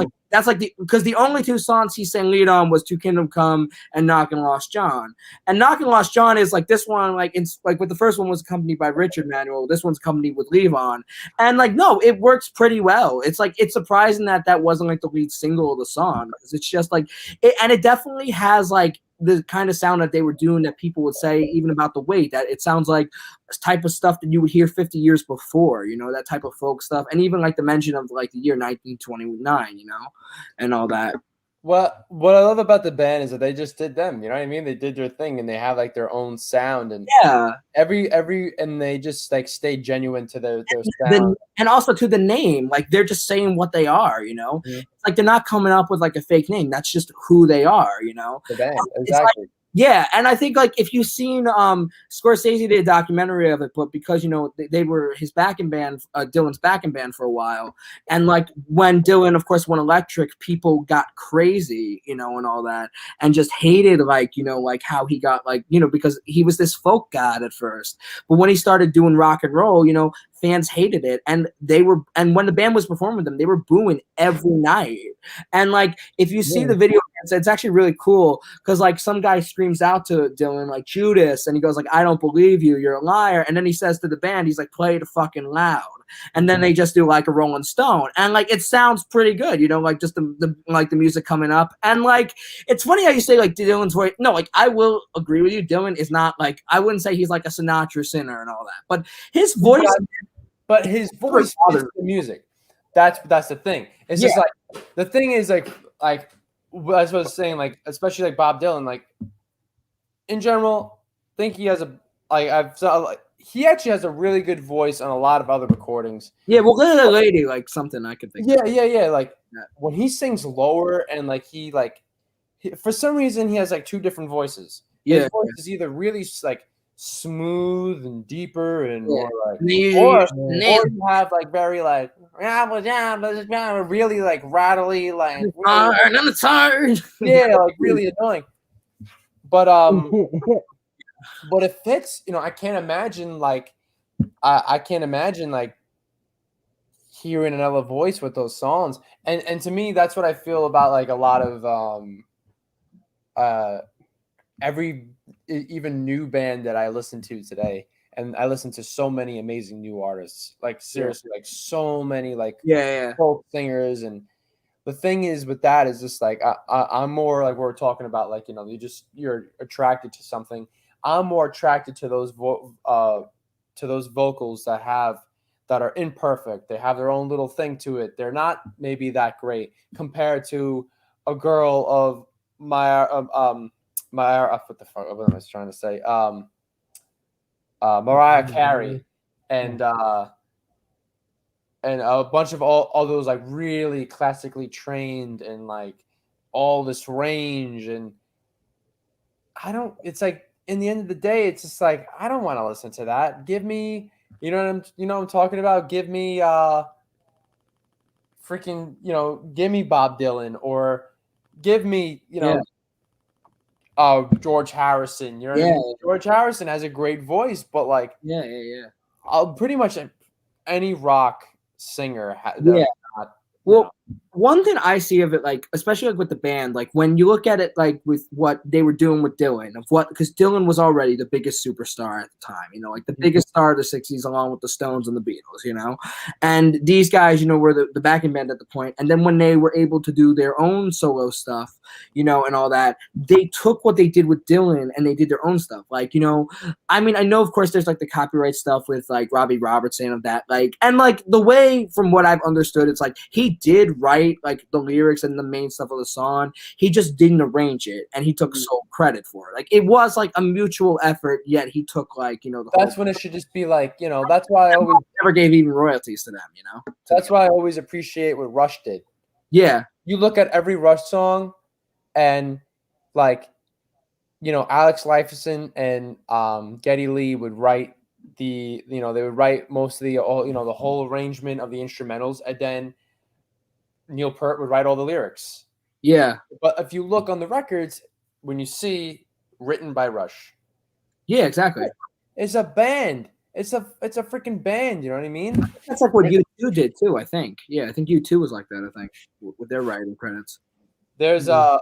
because the only two songs he sang lead on was To Kingdom Come and Knockin' Lost John. And Knockin' Lost John is like this one, like it's like with the first one was accompanied by Richard Manuel. This one's accompanied with Levon. And like, no, it works pretty well. It's like, it's surprising that wasn't like the lead single of the song, because it's just like, it definitely has like the kind of sound that they were doing that people would say even about the weight, that it sounds like this type of stuff that you would hear 50 years before, you know, that type of folk stuff. And even like the mention of like the year 1929, you know, and all that. Well, what I love about the band is that they just did them, you know what I mean? They did their thing, and they have like their own sound, and and they just like stay genuine to their sound. And also to the name, like they're just saying what they are, you know. Mm-hmm. Like they're not coming up with like a fake name. That's just who they are, you know. The band, exactly. Yeah, and I think like if you've seen Scorsese did a documentary of it, but because, you know, they were his backing band, Dylan's backing band for a while, and like when Dylan of course went electric, people got crazy, you know, and all that, and just hated like, you know, like how he got like, you know, because he was this folk god at first, but when he started doing rock and roll, you know, fans hated it, and when the band was performing them, they were booing every night. And like if you see the video, it's actually really cool, because like some guy screams out to Dylan like Judas, and he goes like, I don't believe you, you're a liar. And then he says to the band, he's like, play it fucking loud. And then they just do like a Rolling Stone, and like it sounds pretty good, you know, like just the like the music coming up. And like it's funny how you say like Dylan's voice. No, like I will agree with you, Dylan is not like, I wouldn't say he's like a Sinatra sinner and all that, but his voice but his voice is the music. That's the thing. It's just like the thing is like that's what I was saying, like especially like Bob Dylan, like in general, I think he has he actually has a really good voice on a lot of other recordings. Yeah, well, Little Lady, like something I could think of. Yeah. Like when he sings lower, and like for some reason he has like two different voices. His voice is either really like smooth and deeper and more like, or you have like very like really like rattly, like it's hard. yeah, like really annoying. But but it fits. You know, I can't imagine like hearing another voice with those songs. And to me, that's what I feel about like a lot of every even new band that I listen to today. And I listen to so many amazing new artists, like seriously, like so many like folk singers. And the thing is with that is just like I'm more like we're talking about, like, you know, you're attracted to something. I'm more attracted to those vocals that are imperfect. They have their own little thing to it. They're not maybe that great compared to a girl of my what the fuck? What am I trying to say? Mariah Carey and a bunch of all those like really classically trained and like all this range. And it's like in the end of the day, it's just like I don't want to listen to that. Give me, you know what I'm talking about? Give me freaking, you know, give me Bob Dylan, or give me, you know, George Harrison. You know what I mean? George Harrison has a great voice, but like pretty much any rock singer well, one thing I see of it, like, especially like with the band, like when you look at it, like with what they were doing with Dylan, because Dylan was already the biggest superstar at the time, you know, like the biggest star of the 60s, along with the Stones and the Beatles, you know, and these guys, you know, were the backing band at the point. And then when they were able to do their own solo stuff, you know, and all that, they took what they did with Dylan and they did their own stuff. Like, you know, I mean, I know, of course, there's like the copyright stuff with like Robbie Robertson of that, like, and like the way from what I've understood, it's like he did write like the lyrics and the main stuff of the song. He just didn't arrange it, and he took sole credit for it. Like it was like a mutual effort, yet he took like, you know, that's when it should just be like, you know, that's why I always never gave even royalties to them, you know. That's why I always appreciate what Rush did. Yeah, you look at every Rush song, and like, you know, Alex Lifeson and Geddy Lee would write they would write most of the whole arrangement of the instrumentals, and then Neil Peart would write all the lyrics. Yeah. But if you look on the records, when you see written by Rush. Yeah, exactly. It's a band. It's a freaking band, you know what I mean? That's like what U2 did too, I think. Yeah, I think U2 was like that, I think, with their writing credits. There's yeah.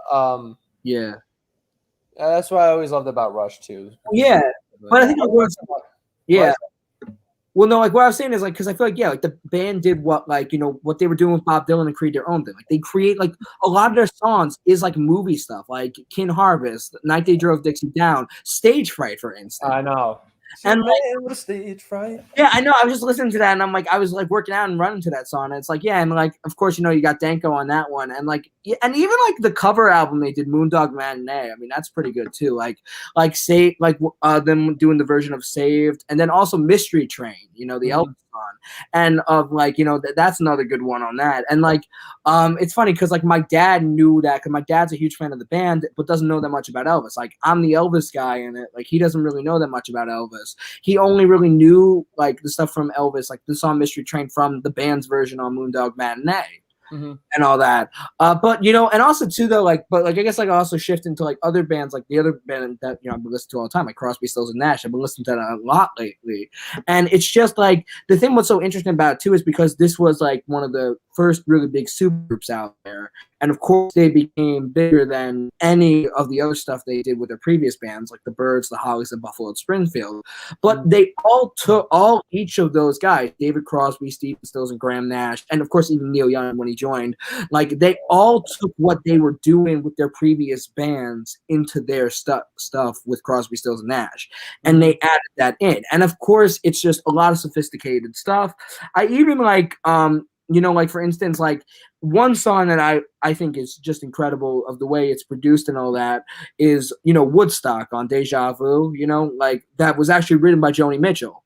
That's what I always loved about Rush too. Yeah. But I think it was Well, no, like what I was saying is like, because I feel like, like the band did what, like, you know, what they were doing with Bob Dylan and create their own thing. Like they create, like a lot of their songs is like movie stuff, like Kin Harvest, Night They Drove Dixie Down, Stage Fright, for instance. I know. And like, stage fright. Yeah, I know. I was just listening to that, and I'm like, I was like working out and running to that song. And it's like, yeah, and like, of course, you know, you got Danko on that one, and like, and even like the cover album they did, Moondog Matinee. I mean, that's pretty good too. Like say, like them doing the version of Saved, and then also Mystery Train. You know, the Elvis song, and of like, you know, that's another good one on that. And like, it's funny because like my dad knew that, because my dad's a huge fan of the band, but doesn't know that much about Elvis. Like I'm the Elvis guy in it. Like he doesn't really know that much about Elvis. He only really knew like the stuff from Elvis, like the song Mystery Train from the band's version on Moondog Matinee. And all that, but you know, and also too though, like, but like I guess like I also shift into like other bands, like the other band that, you know, I've been listening to all the time, like Crosby, Stills and Nash. I've been listening to that a lot lately, and it's just like the thing. What's so interesting about it too is because this was like one of the first really big supergroups out there, and of course they became bigger than any of the other stuff they did with their previous bands, like the Byrds, the Hollies, and Buffalo Springfield. But they all took each of those guys, David Crosby, Stephen Stills, and Graham Nash, and of course even Neil Young when he joined, like they all took what they were doing with their previous bands into their stuff with Crosby, Stills, and Nash, and they added that in. And of course it's just a lot of sophisticated stuff. I even like you know, like for instance, like one song that I think is just incredible of the way it's produced and all that is, you know, Woodstock on Deja Vu. You know, like that was actually written by Joni Mitchell.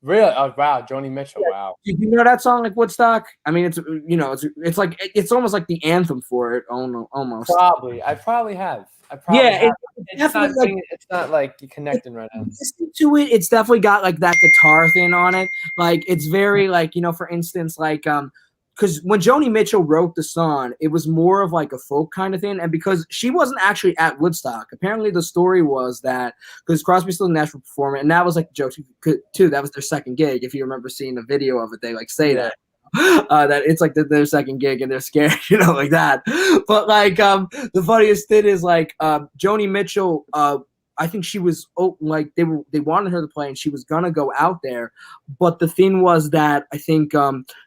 Really? Oh wow, Joni Mitchell. Yeah. Wow. You know that song, like Woodstock? I mean, it's, you know, it's like it's almost like the anthem for it. Almost. Probably, I probably have. I probably have. It's not like connecting right now. Listen to it, it's definitely got like that guitar thing on it. Like it's very like, you know, for instance, like because when Joni Mitchell wrote the song, it was more of like a folk kind of thing. And because she wasn't actually at Woodstock, apparently the story was that because Crosby, Stills, Nash were performing, and that was like a joke too. That was their second gig. If you remember seeing the video of it, they like say that. That it's like their second gig and they're scared, you know, like that. But like the funniest thing is like Joni Mitchell, I think she was like they wanted her to play and she was gonna go out there, but the thing was that I think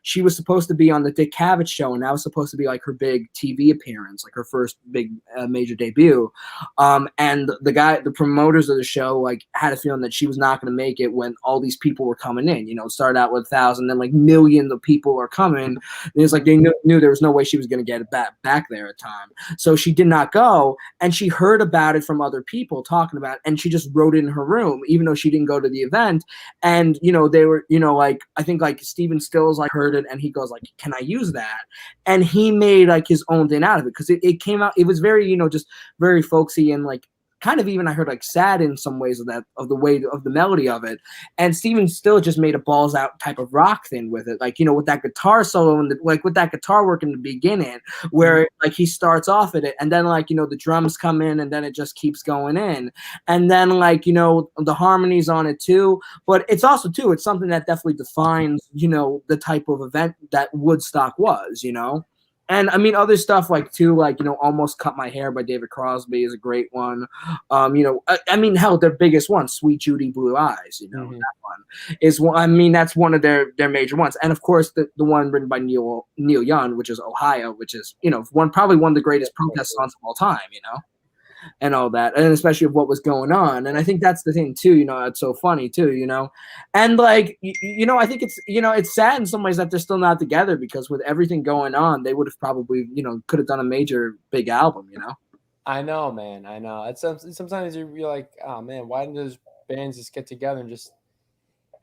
she was supposed to be on the Dick Cavett show, and that was supposed to be like her big TV appearance, like her first big major debut. And the promoters of the show like had a feeling that she was not gonna make it when all these people were coming in. You know, started out with 1,000, then like millions of people are coming. And it's like they knew there was no way she was gonna get it back there at time. So she did not go, and she heard about it from other people talking about it, and she just wrote it in her room, even though she didn't go to the event. And you know, they were, you know, like I think like Steven Stills like heard it and he goes like, can I use that? And he made like his own thing out of it because it came out, it was very, you know, just very folksy and like kind of even I heard like sad in some ways of the melody of it. And Steven still just made a balls out type of rock thing with it, like, you know, with that guitar solo and like with that guitar work in the beginning where like he starts off at it and then like, you know, the drums come in and then it just keeps going in, and then like, you know, the harmonies on it too. But it's also too, it's something that definitely defines, you know, the type of event that Woodstock was, you know. And I mean, other stuff like too, like, you know, Almost Cut My Hair by David Crosby is a great one. You know, I mean, hell, their biggest one, Sweet Judy Blue Eyes, you know, that one is one. I mean, that's one of their major ones. And of course, the one written by Neil Young, which is Ohio, which is, you know, probably one of the greatest protest songs of all time, you know. And all that, and especially of what was going on. And I think that's the thing too, you know, it's so funny too, you know. And like, you know, I think it's, you know, it's sad in some ways that they're still not together, because with everything going on, they would have probably, you know, could have done a major big album, you know. I know, man. I know. It's sometimes you're like, oh man, why didn't those bands just get together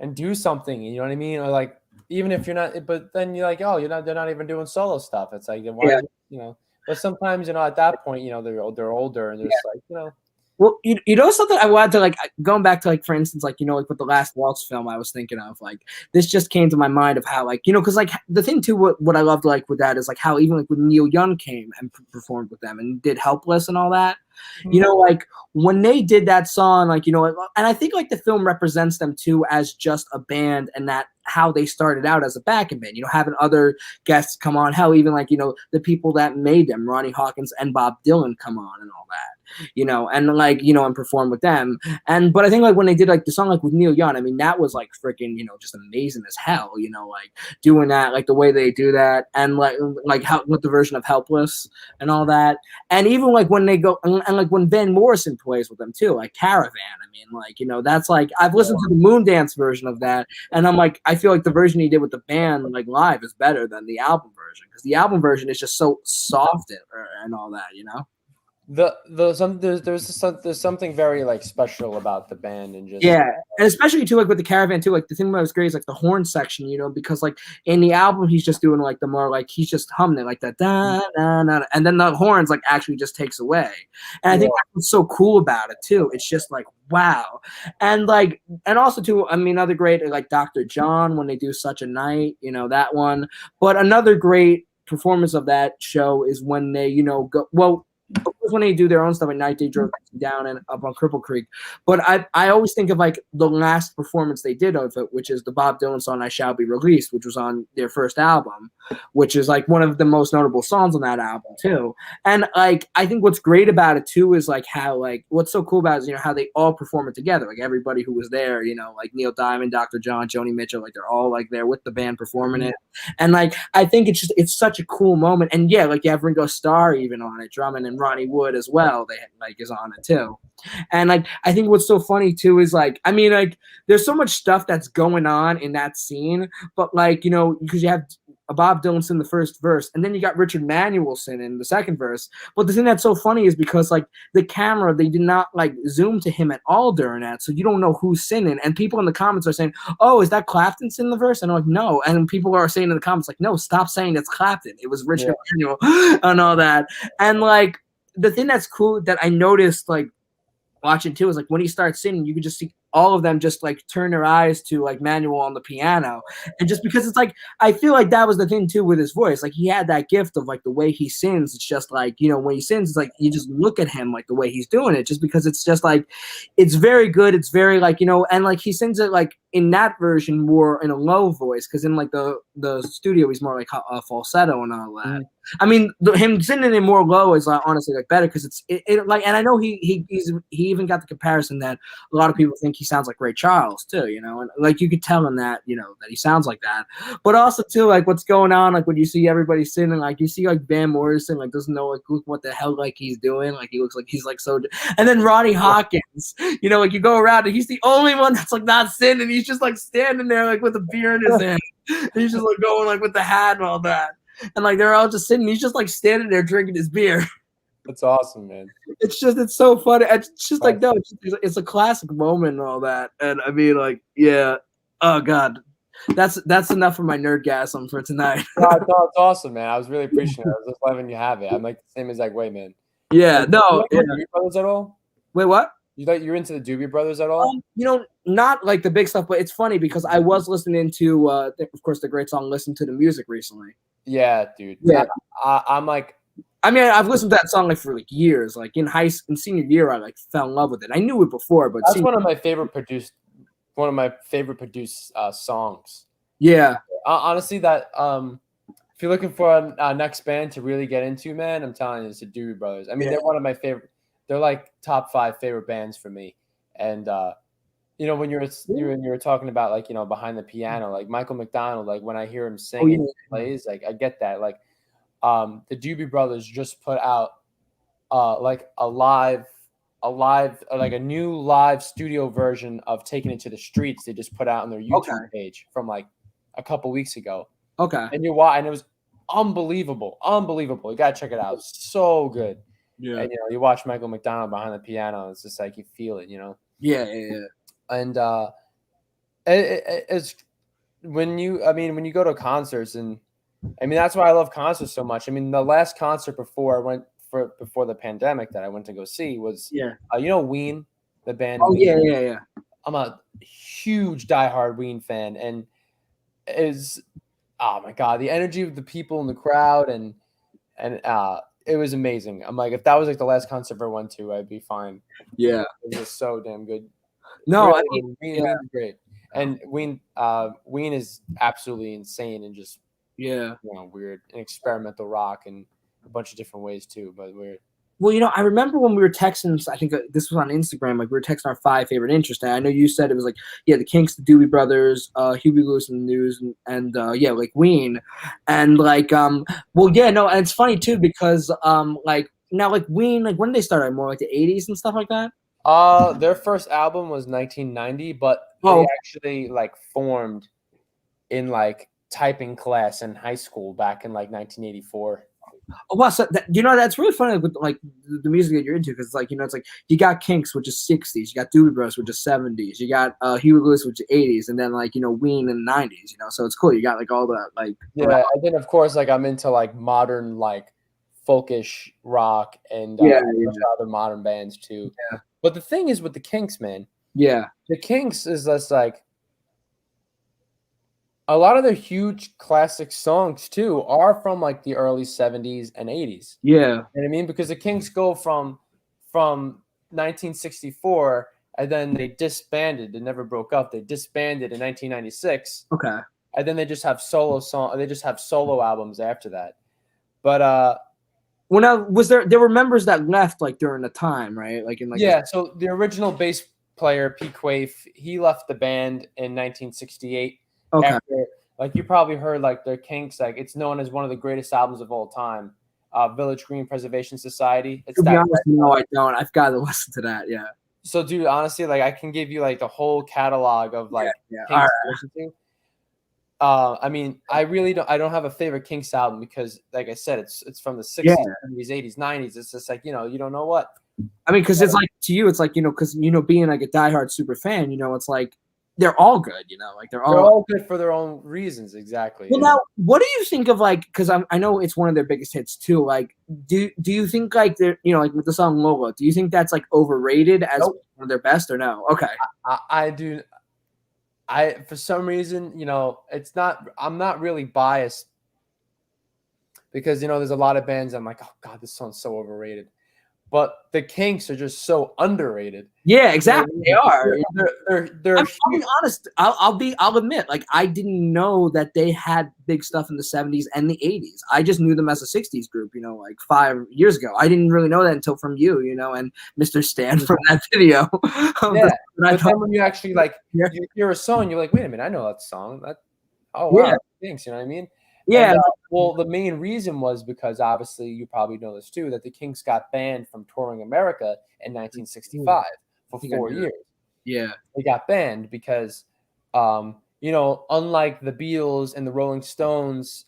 and do something? You know what I mean? Or like, even if you're not, but then you're like, oh, they're not even doing solo stuff. It's like, why, you know. But sometimes, you know, at that point, you know, they're older and they're just like, you know. Well, you know something I wanted to like going back to like, for instance, like, you know, like with the Last Waltz film I was thinking of, like this just came to my mind of how like, you know, because like the thing too, what I loved like with that is like how even like when Neil Young came and performed with them and did Helpless and all that, you know, like when they did that song, like, you know, and I think like the film represents them too as just a band, and that how they started out as a backing band, you know, having other guests come on, how even like, you know, the people that made them, Ronnie Hawkins and Bob Dylan, come on and all that, you know, and like, you know, and perform with them. And but I think like when they did like the song like with Neil Young, I mean, that was like freaking, you know, just amazing as hell, you know, like doing that, like the way they do that, and like how with the version of Helpless and all that. And even like when they go and like when Van Morrison plays with them too, like Caravan, I mean, like, you know, that's like I've listened to the Moondance version of that, and I'm like, I feel like the version he did with the band like live is better than the album version, because the album version is just so soft and all that, you know. There's something very like special about the band, and just and especially too like with the Caravan too, like the thing that was great is like the horn section, you know, because like in the album he's just doing like the more like he's just humming it like that da, da, da, and then the horns like actually just takes away, and I think that's what's so cool about it too. It's just like wow. And like, and also too, I mean, other great like Dr. John when they do Such a Night, you know, that one. But another great performance of that show is when they, you know, go of course, when they do their own stuff at night, they drove down and up on Cripple Creek. But I always think of like the last performance they did of it, which is the Bob Dylan song "I Shall Be Released," which was on their first album, which is like one of the most notable songs on that album too. And like I think what's great about it too is like how like what's so cool about it is, you know, how they all perform it together. Like everybody who was there, you know, like Neil Diamond, Dr. John, Joni Mitchell, like they're all like there with the band performing it. And like I think it's such a cool moment. And yeah, like you have Ringo Starr even on it, drumming, and Ronnie Wood as well. They like is on it too. And like I think what's so funny too is like I mean like there's so much stuff that's going on in that scene, but like, you know, because you have Bob Dylan in the first verse, and then you got Richard Manuel in the second verse. But the thing that's so funny is because like the camera, they did not like zoom to him at all during that, so you don't know who's singing. And people in the comments are saying, "Oh, is that Clapton in the verse?" And I'm like, "No." And people are saying in the comments like, "No, stop saying it's Clapton. It was Richard Manuel," and all that. And like the thing that's cool that I noticed, like, watching too, is like when he starts singing, you can just see all of them just like turn their eyes to like Manuel on the piano. And just because it's like, I feel like that was the thing too with his voice. Like he had that gift of like the way he sings. It's just like, you know, when he sings, it's like you just look at him like the way he's doing it, just because it's just like, it's very good. It's very like, you know, and like he sings it like in that version more in a low voice, because in like the studio he's more like a falsetto and all that. Mm-hmm. I mean, him singing it more low is like honestly like better, because it like, and I know he even got the comparison that a lot of people think he sounds like Ray Charles too, you know, and like you could tell him that, you know, that he sounds like that. But also too, like what's going on, like when you see everybody singing, like you see like Van Morrison like doesn't know like what the hell like he's doing, like he looks like he's like so, and then Ronnie Hawkins, you know, like you go around and he's the only one that's like not singing, he's just like standing there like with a beer in his hand, and he's just like going like with the hat and all that. And like they're all just sitting, he's just like standing there drinking his beer. That's awesome, man. It's so funny. It's just like, no, it's a classic moment and all that. And I mean, like, yeah. Oh God, that's enough for my nerdgasm for tonight. No, it's awesome, man. I was really appreciative. I was just loving you have it. I'm like the same exact way, man. Yeah, no. You like the Doobie Brothers at all? Wait, what? You're into the Doobie Brothers at all? You know, not like the big stuff, but it's funny because I was listening to, of course, the great song "Listen to the Music" recently. Yeah, dude. Yeah, I'm like, I mean, I've listened to that song like for like years. Like in senior year, I like fell in love with it. I knew it before, but that's one of my favorite produced songs. Yeah. Honestly, that if you're looking for a next band to really get into, man, I'm telling you, it's the Doobie Brothers. I mean, they're one of my favorite. They're like top 5 favorite bands for me. And you know, when you were talking about like, you know, behind the piano, like Michael McDonald, like when I hear him sing and plays, like I get that. Like the Doobie Brothers just put out like like a new live studio version of Taking It to the Streets. They just put out on their YouTube page from like a couple weeks ago. Okay. And and it was unbelievable. You gotta check it out. It's so good. Yeah. And you know, you watch Michael McDonald behind the piano, it's just like you feel it, you know. Yeah. And it's when you go to concerts, and I mean that's why I love concerts so much. I mean, the last concert before the pandemic that I went to go see was you know, Ween, the band. Oh Ween. Yeah. I'm a huge diehard Ween fan, and oh my God, the energy of the people in the crowd and it was amazing. I'm like, if that was like the last concert I ever went to, I'd be fine. Yeah. It was just so damn good. No, really, I mean, Ween is great. And Ween is absolutely insane and just you know, weird and experimental rock and a bunch of different ways too, but weird. Well, you know, I remember when we were texting, I think this was on Instagram, like we were texting our 5 favorite interests. And I know you said it was like, the Kinks, the Doobie Brothers, Huey Lewis and the News, and like Ween. And like, and it's funny too, because like now, like Ween, like when did they start? More like the 80s and stuff like that? Their first album was 1990, but they actually like formed in like typing class in high school back in like 1984. Oh wow! So that's really funny with like the music that you're into, because like, you know, it's like you got Kinks, which is 60s, you got Doobie Brothers, which is 70s, you got Huey Lewis, which is 80s, and then like, you know, Ween in the 90s. You know, so it's cool. You got like all that like and then of course like I'm into like modern like folkish rock and other modern bands too. Yeah. But the thing is with the Kinks, man. Yeah. The Kinks is just like a lot of their huge classic songs too are from like the early 70s and 80s. Yeah. You know what I mean? Because the Kinks go from 1964 and then they disbanded. They never broke up. They disbanded in 1996. Okay. And then they just have solo albums after that. But well, now there were members that left like during the time, right? Like in like so the original bass player Pete Quaife, he left the band in 1968. Okay. After, like you probably heard like the Kinks, like it's known as one of the greatest albums of all time, Village Green Preservation Society. To be honest, no, I don't. I've got to listen to that. Yeah. So, dude, honestly, like I can give you like the whole catalog of like Kinks to listen to. I mean, I don't have a favorite Kinks album because, like I said, it's from the 60s, 70s, 80s, 90s. It's just like, you know, you don't know what. I mean, because it's like to you, it's like, you know, because, you know, being like a diehard super fan, you know, it's like they're all good, you know, like they're They're all all good for their own reasons, exactly. Well, now, what do you think of like? Because I know it's one of their biggest hits too. Like, do you think like they're like with the song Lola? Do you think that's like overrated as Nope. one of their best or no? Okay, I do. For some reason, it's not. I'm not really biased because there's a lot of bands I'm like, oh god, this song's so overrated. But the Kinks are just so underrated. Yeah, exactly. They are. They're I'll be honest. I'll admit, like I didn't know that they had big stuff in the 70s and the 80s. I just knew them as a 60s group, like 5 years ago. I didn't really know that until from you, and Mr. Stan from that video. Yeah, but then when you actually you hear a song, you're like, wait a minute, I know that song. Wow, yeah. Thanks, you know what I mean? Yeah. And, well, the main reason was because obviously you probably know this too, that the Kinks got banned from touring America in 1965 for 4 years. Yeah. They got banned because, unlike the Beatles and the Rolling Stones,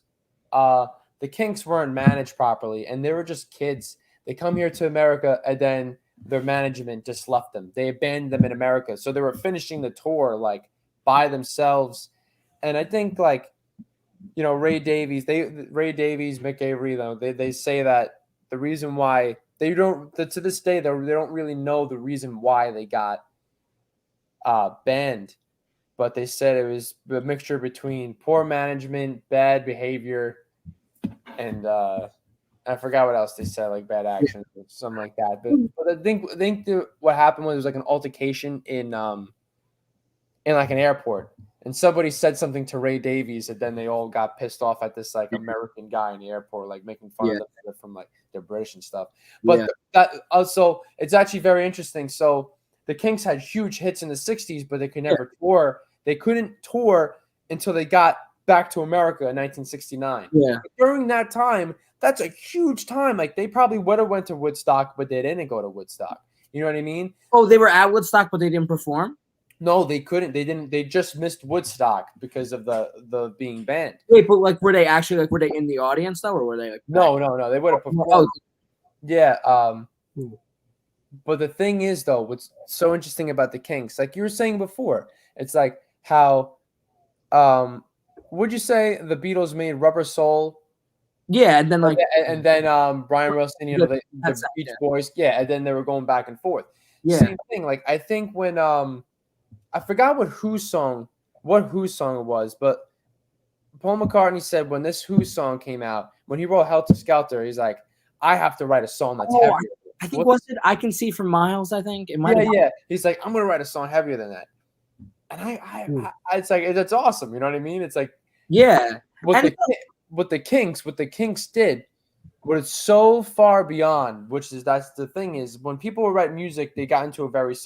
the Kinks weren't managed properly and they were just kids. They come here to America and then their management just left them. They abandoned them in America. So they were finishing the tour like by themselves. And I think Ray Davies, Mick Avery, though, they say that the reason why they don't, to this day, they don't really know the reason why they got banned, but they said it was a mixture between poor management, bad behavior, and I forgot what else they said, like bad actions or something like that. But I think what happened was like an altercation in like an airport. And somebody said something to Ray Davies, and then they all got pissed off at this like American guy in the airport, like making fun of them from like they're British and stuff. But that also, it's actually very interesting. So the Kinks had huge hits in the 60s, but they could never tour. They couldn't tour until they got back to America in 1969. Yeah. But during that time, that's a huge time. Like they probably would have went to Woodstock, but they didn't go to Woodstock. You know what I mean? Oh, they were at Woodstock, but they didn't perform? No, they couldn't. They didn't. They just missed Woodstock because of the being banned. Wait, but like, were they actually were they in the audience though, or were they like? No. They would have performed. Oh. Yeah. But the thing is, though, what's so interesting about the Kinks, like you were saying before, it's like how, would you say the Beatles made Rubber Soul? Yeah, and then Brian Wilson, the Beach Boys, and then they were going back and forth. Yeah. Same thing. Like I think when I forgot what Who song it was, but Paul McCartney said when this Who song came out, when he wrote Helter Skelter, he's like, I have to write a song that's heavier. I think it I Can See for Miles, I think. It might He's like, I'm gonna write a song heavier than that. And I it's like that's awesome, you know what I mean? It's like what the Kinks did, what it's so far beyond, that's the thing is when people would write music, they got into a very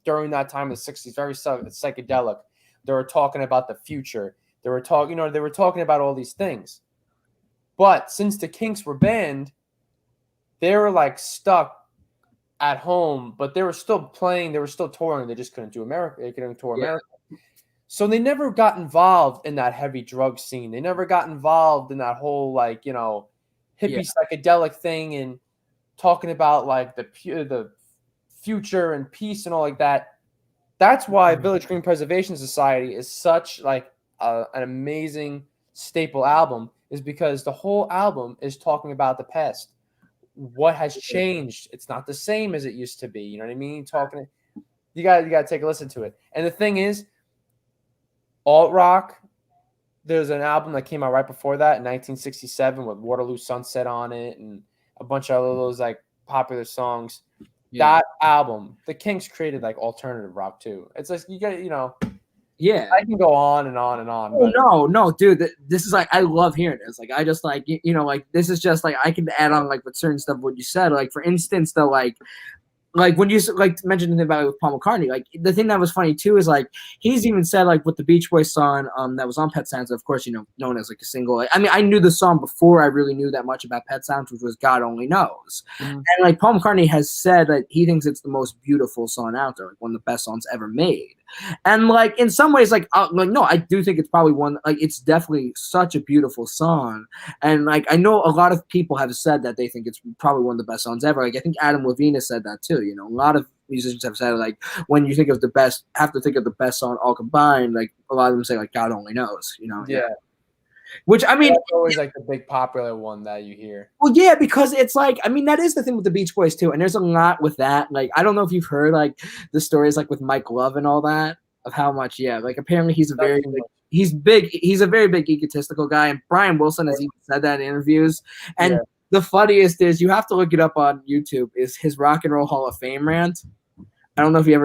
during that time of the 60s, very psychedelic. They were talking about the future. They were talking about all these things. But since the Kinks were banned, they were like stuck at home, but they were still playing, they were still touring, they just couldn't do America. They couldn't tour America. So they never got involved in that heavy drug scene. They never got involved in that whole hippie psychedelic thing and talking about like the future and peace and all like that. That's why Village Green Preservation Society is such like an amazing staple album, is because the whole album is talking about the past. What has changed? It's not the same as it used to be. You know what I mean? You got to take a listen to it. And the thing is, alt rock, there's an album that came out right before that in 1967 with Waterloo Sunset on it and a bunch of those like popular songs. That album, the Kinks created like alternative rock too. It's like you got I can go on and on and on. Oh, no, dude. This is like I love hearing this. Like I just like like this is just like I can add on like with certain stuff what you said. Like for instance, though, like when you like mentioned about it with Paul McCartney, like the thing that was funny too is like he's even said like with the Beach Boys song that was on Pet Sounds, of course known as like a single. Like, I mean, I knew the song before I really knew that much about Pet Sounds, which was God Only Knows. And like Paul McCartney has said that he thinks it's the most beautiful song out there, like one of the best songs ever made. And like in some ways, like no, I do think it's probably one. Like it's definitely such a beautiful song, and like I know a lot of people have said that they think it's probably one of the best songs ever. Like I think Adam Levine has said that too. A lot of musicians have said, like, when you think of the best, have to think of the best song all combined. Like a lot of them say, like, God only knows, you know. Yeah. Which I mean, that's always like the big popular one that you hear. Well, yeah, because it's like, I mean, that is the thing with the Beach Boys too, and there's a lot with that. Like, I don't know if you've heard like the stories like with Mike Love and all that of how much, like apparently he's a very he's a very big egotistical guy, and Brian Wilson has even said that in interviews. And the funniest is, you have to look it up on YouTube, is his Rock and Roll Hall of Fame rant. I don't know if you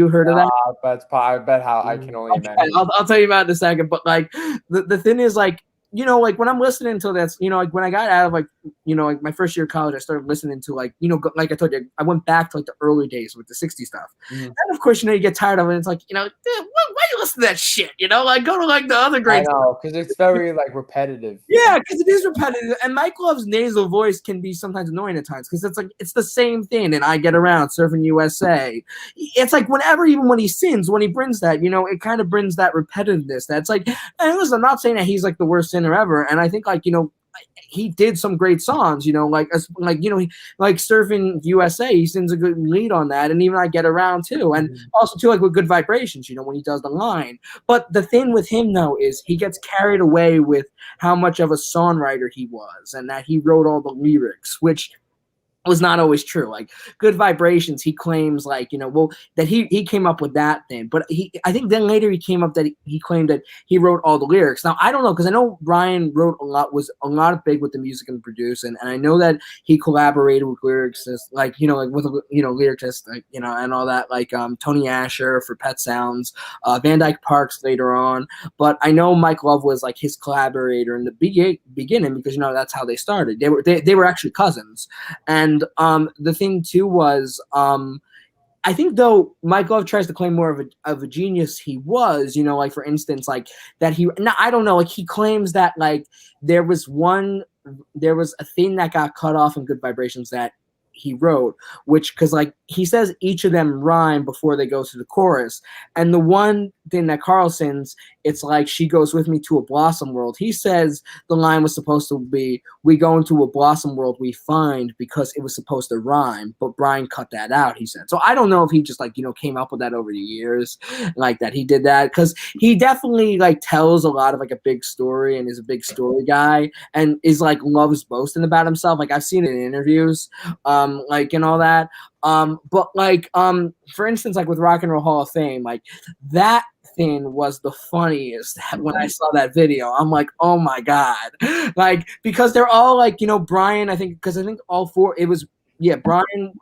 heard of that? I bet how I can only imagine. I'll tell you about it in a second. But like the thing is, like, you know, like when I'm listening to this, you know, like when I got out of like, you know, like my first year of college, I started listening to like, you know, like I told you, I went back to like the early days with the 60s stuff. Mm-hmm. And of course, you know, you get tired of it. It's like, you know, why you listen to that shit? You know, like go to like the other great. I know, because it's very like repetitive. Yeah, because it is repetitive. And Mike Love's nasal voice can be sometimes annoying at times because it's like, it's the same thing. And I Get Around, Surfing USA. It's like whenever, even when he sings, when he brings that, you know, it kind of brings that repetitiveness. That's like, and listen, I'm not saying that he's like the worst singer ever. And I think like, you know, he did some great songs, you know, like you know, like Surfing USA, he sings a good lead on that, and even I Get Around too, and also too like with Good Vibrations, you know, when he does the line. But the thing with him though is he gets carried away with how much of a songwriter he was, and that he wrote all the lyrics, which was not always true. Like Good Vibrations, he claims like, you know, well, that he came up with that thing, but I think then later he came up that he claimed that he wrote all the lyrics. Now I don't know, because I know Brian wrote was a lot of big with the music and producing, and I know that he collaborated with lyricists, like, you know, like with, you know, lyricists, like, you know, and all that, like Tony Asher for Pet Sounds, Van Dyke Parks later on. But I know Mike Love was like his collaborator in the beginning, because, you know, that's how they started. They were actually cousins. And the thing too was, I think though Mike Love tries to claim more of a genius he was, you know, like for instance, like that I don't know, like he claims that like there was a thing that got cut off in Good Vibrations that he wrote, which, because like he says each of them rhyme before they go to the chorus, and the one thing that Carl sings, it's like she goes with me to a blossom world. He says the line was supposed to be, we go into a blossom world we find, because it was supposed to rhyme, but Brian cut that out, he said. So I don't know if he just like, you know, came up with that over the years, like that he did that, because he definitely like tells a lot of like a big story and is a big story guy, and is like loves boasting about himself. Like I've seen it in interviews, like and all that. But like for instance, like with Rock and Roll Hall of Fame, like that thing was the funniest when I saw that video. I'm like, oh my God. Like, because they're all like, you know, Brian, I think all four, it was, Brian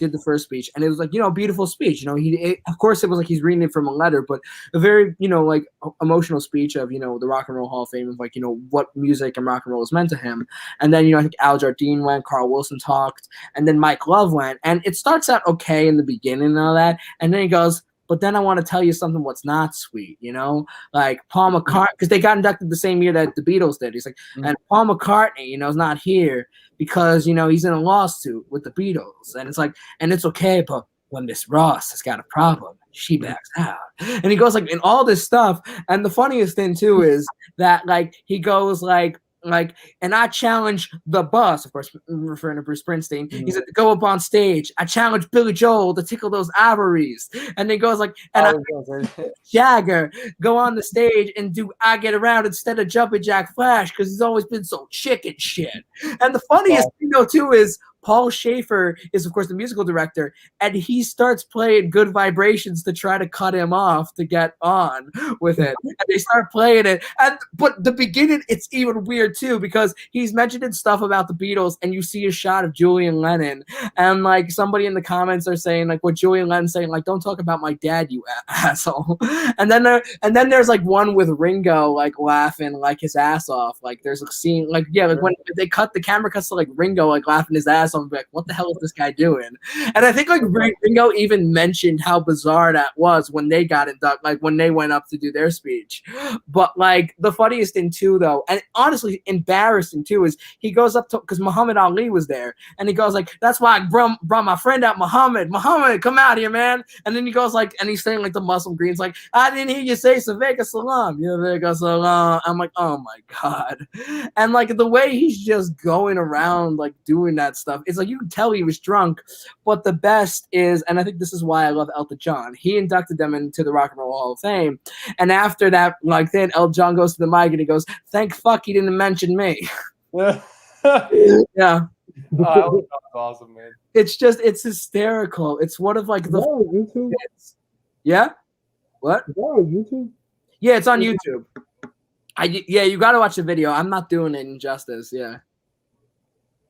did the first speech, and it was like, you know, a beautiful speech. You know, of course it was like he's reading it from a letter, but a very, you know, like emotional speech of, you know, the Rock and Roll Hall of Fame, of like, you know, what music and rock and roll has meant to him. And then, you know, I think Al Jardine went, Carl Wilson talked, and then Mike Love went, and it starts out okay in the beginning and all that, and then he goes, but then I want to tell you something what's not sweet, you know? Like Paul McCartney, because they got inducted the same year that the Beatles did. He's like, and Paul McCartney, you know, is not here because, you know, he's in a lawsuit with the Beatles. And it's like, and it's okay, but when Miss Ross has got a problem, she backs out. And he goes like in all this stuff. And the funniest thing too is that like he goes like, and I challenge the bus, of course, referring to Bruce Springsteen. He said, to go up on stage. I challenge Billy Joel to tickle those ivories. And then goes like, and Jagger go on the stage and do I Get Around instead of Jumpin' Jack Flash, because he's always been so chicken shit. And the funniest thing though too is Paul Schaefer is, of course, the musical director, and he starts playing Good Vibrations to try to cut him off to get on with it. And they start playing it. But the beginning, it's even weird, too, because he's mentioning stuff about the Beatles, and you see a shot of Julian Lennon, and, like, somebody in the comments are saying, like, what Julian Lennon's saying, like, don't talk about my dad, you asshole. And then there's, like, one with Ringo, like, laughing, like, his ass off. Like, there's a scene, like, like, when they the camera cuts to, like, Ringo, like, laughing his ass off, like, what the hell is this guy doing? And I think, like, Ringo even mentioned how bizarre that was when they got inducted, like, when they went up to do their speech. But, like, the funniest thing, too, though, and honestly embarrassing, too, is he goes up to, because Muhammad Ali was there, and he goes, like, that's why I brought my friend out, Muhammad, come out here, man. And then he goes, like, and he's saying, like, the Muslim Greens, like, I didn't hear you say Saveka Salam. Saveka Salam. I'm like, oh, my God. And, like, the way he's just going around, like, doing that stuff, stuff. It's like you can tell he was drunk, but the best is, and I think this is why I love Elton John. He inducted them into the Rock and Roll Hall of Fame, and after that, like then Elton John goes to the mic and he goes, "Thank fuck he didn't mention me." Yeah. Yeah. Oh, that's awesome, man. It's hysterical. It's one of like the YouTube. Yeah. What? Is that on YouTube? Yeah, it's on YouTube. Yeah, you got to watch the video. I'm not doing it injustice. Yeah.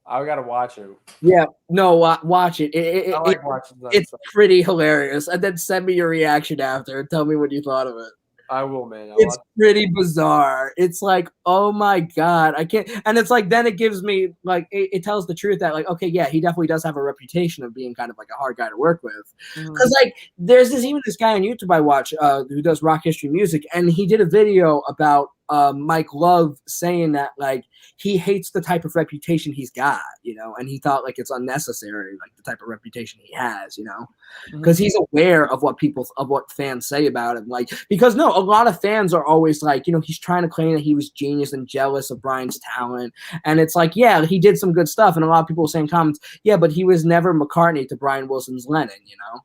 I gotta watch it. Yeah, no, watch it. I like watching that it's stuff. pretty hilarious. And then send me your reaction after and tell me what you thought of it. I will, man. It's pretty bizarre. It's like, oh my God, I can't. And it's like, then it gives me, like, it tells the truth that, like, okay, yeah, he definitely does have a reputation of being kind of like a hard guy to work with. Because, like, there's even this guy on YouTube I watch who does rock history music, and he did a video about Mike Love saying that, like, he hates the type of reputation he's got, you know, and he thought, like, it's unnecessary, like, the type of reputation he has, you know, because he's aware of what fans say about him. Like, because no, a lot of fans are always like, you know, he's trying to claim that he was genius and jealous of Brian's talent. And it's like, yeah, he did some good stuff. And a lot of people saying comments, yeah, but he was never McCartney to Brian Wilson's Lennon, you know?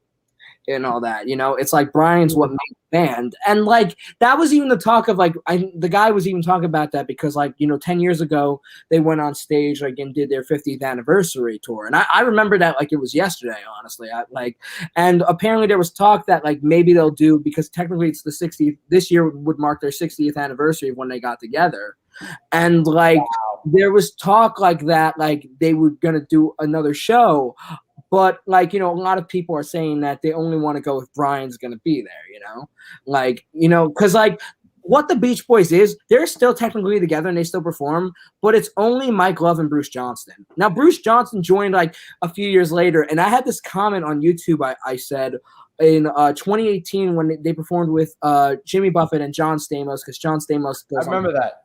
And all that, you know, it's like Brian's what made the band. And like that was even the talk of like the guy was even talking about that because like, you know, 10 years ago they went on stage like and did their 50th anniversary tour. And I remember that like it was yesterday, honestly. And apparently there was talk that like maybe they'll do, because technically it's the 60th, this year would mark their 60th anniversary of when they got together. And like there was talk like that, like they were gonna do another show. But, like, you know, a lot of people are saying that they only want to go if Brian's going to be there, you know? Like, you know, because, like, what the Beach Boys is, they're still technically together and they still perform, but it's only Mike Love and Bruce Johnston. Now, Bruce Johnston joined, like, a few years later, and I had this comment on YouTube I said in 2018 when they performed with Jimmy Buffett and John Stamos, because John Stamos goes I remember that.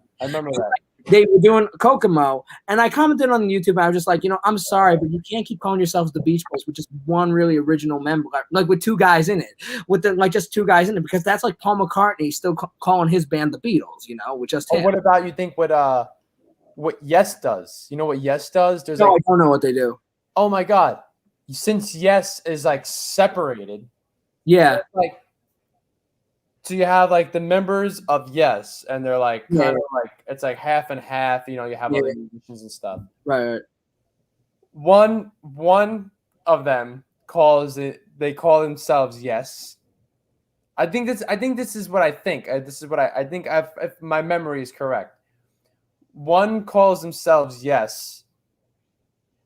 They were doing Kokomo, and I commented on YouTube, and I was just like, you know, I'm sorry, but you can't keep calling yourselves the Beach Boys with just one really original member, like with two guys in it, just two guys in it, because that's like Paul McCartney still calling his band the Beatles, you know, with just him. What about you think what Yes does? You know what Yes does? I don't know what they do. Oh my God. Since Yes is like separated. Yeah. Like, so you have like the members of Yes, and they're like kind of like it's like half and half. You know, you have other musicians and stuff. Right. One of them they call themselves Yes. I think this is what I think. This is what I think. If my memory is correct, one calls themselves Yes,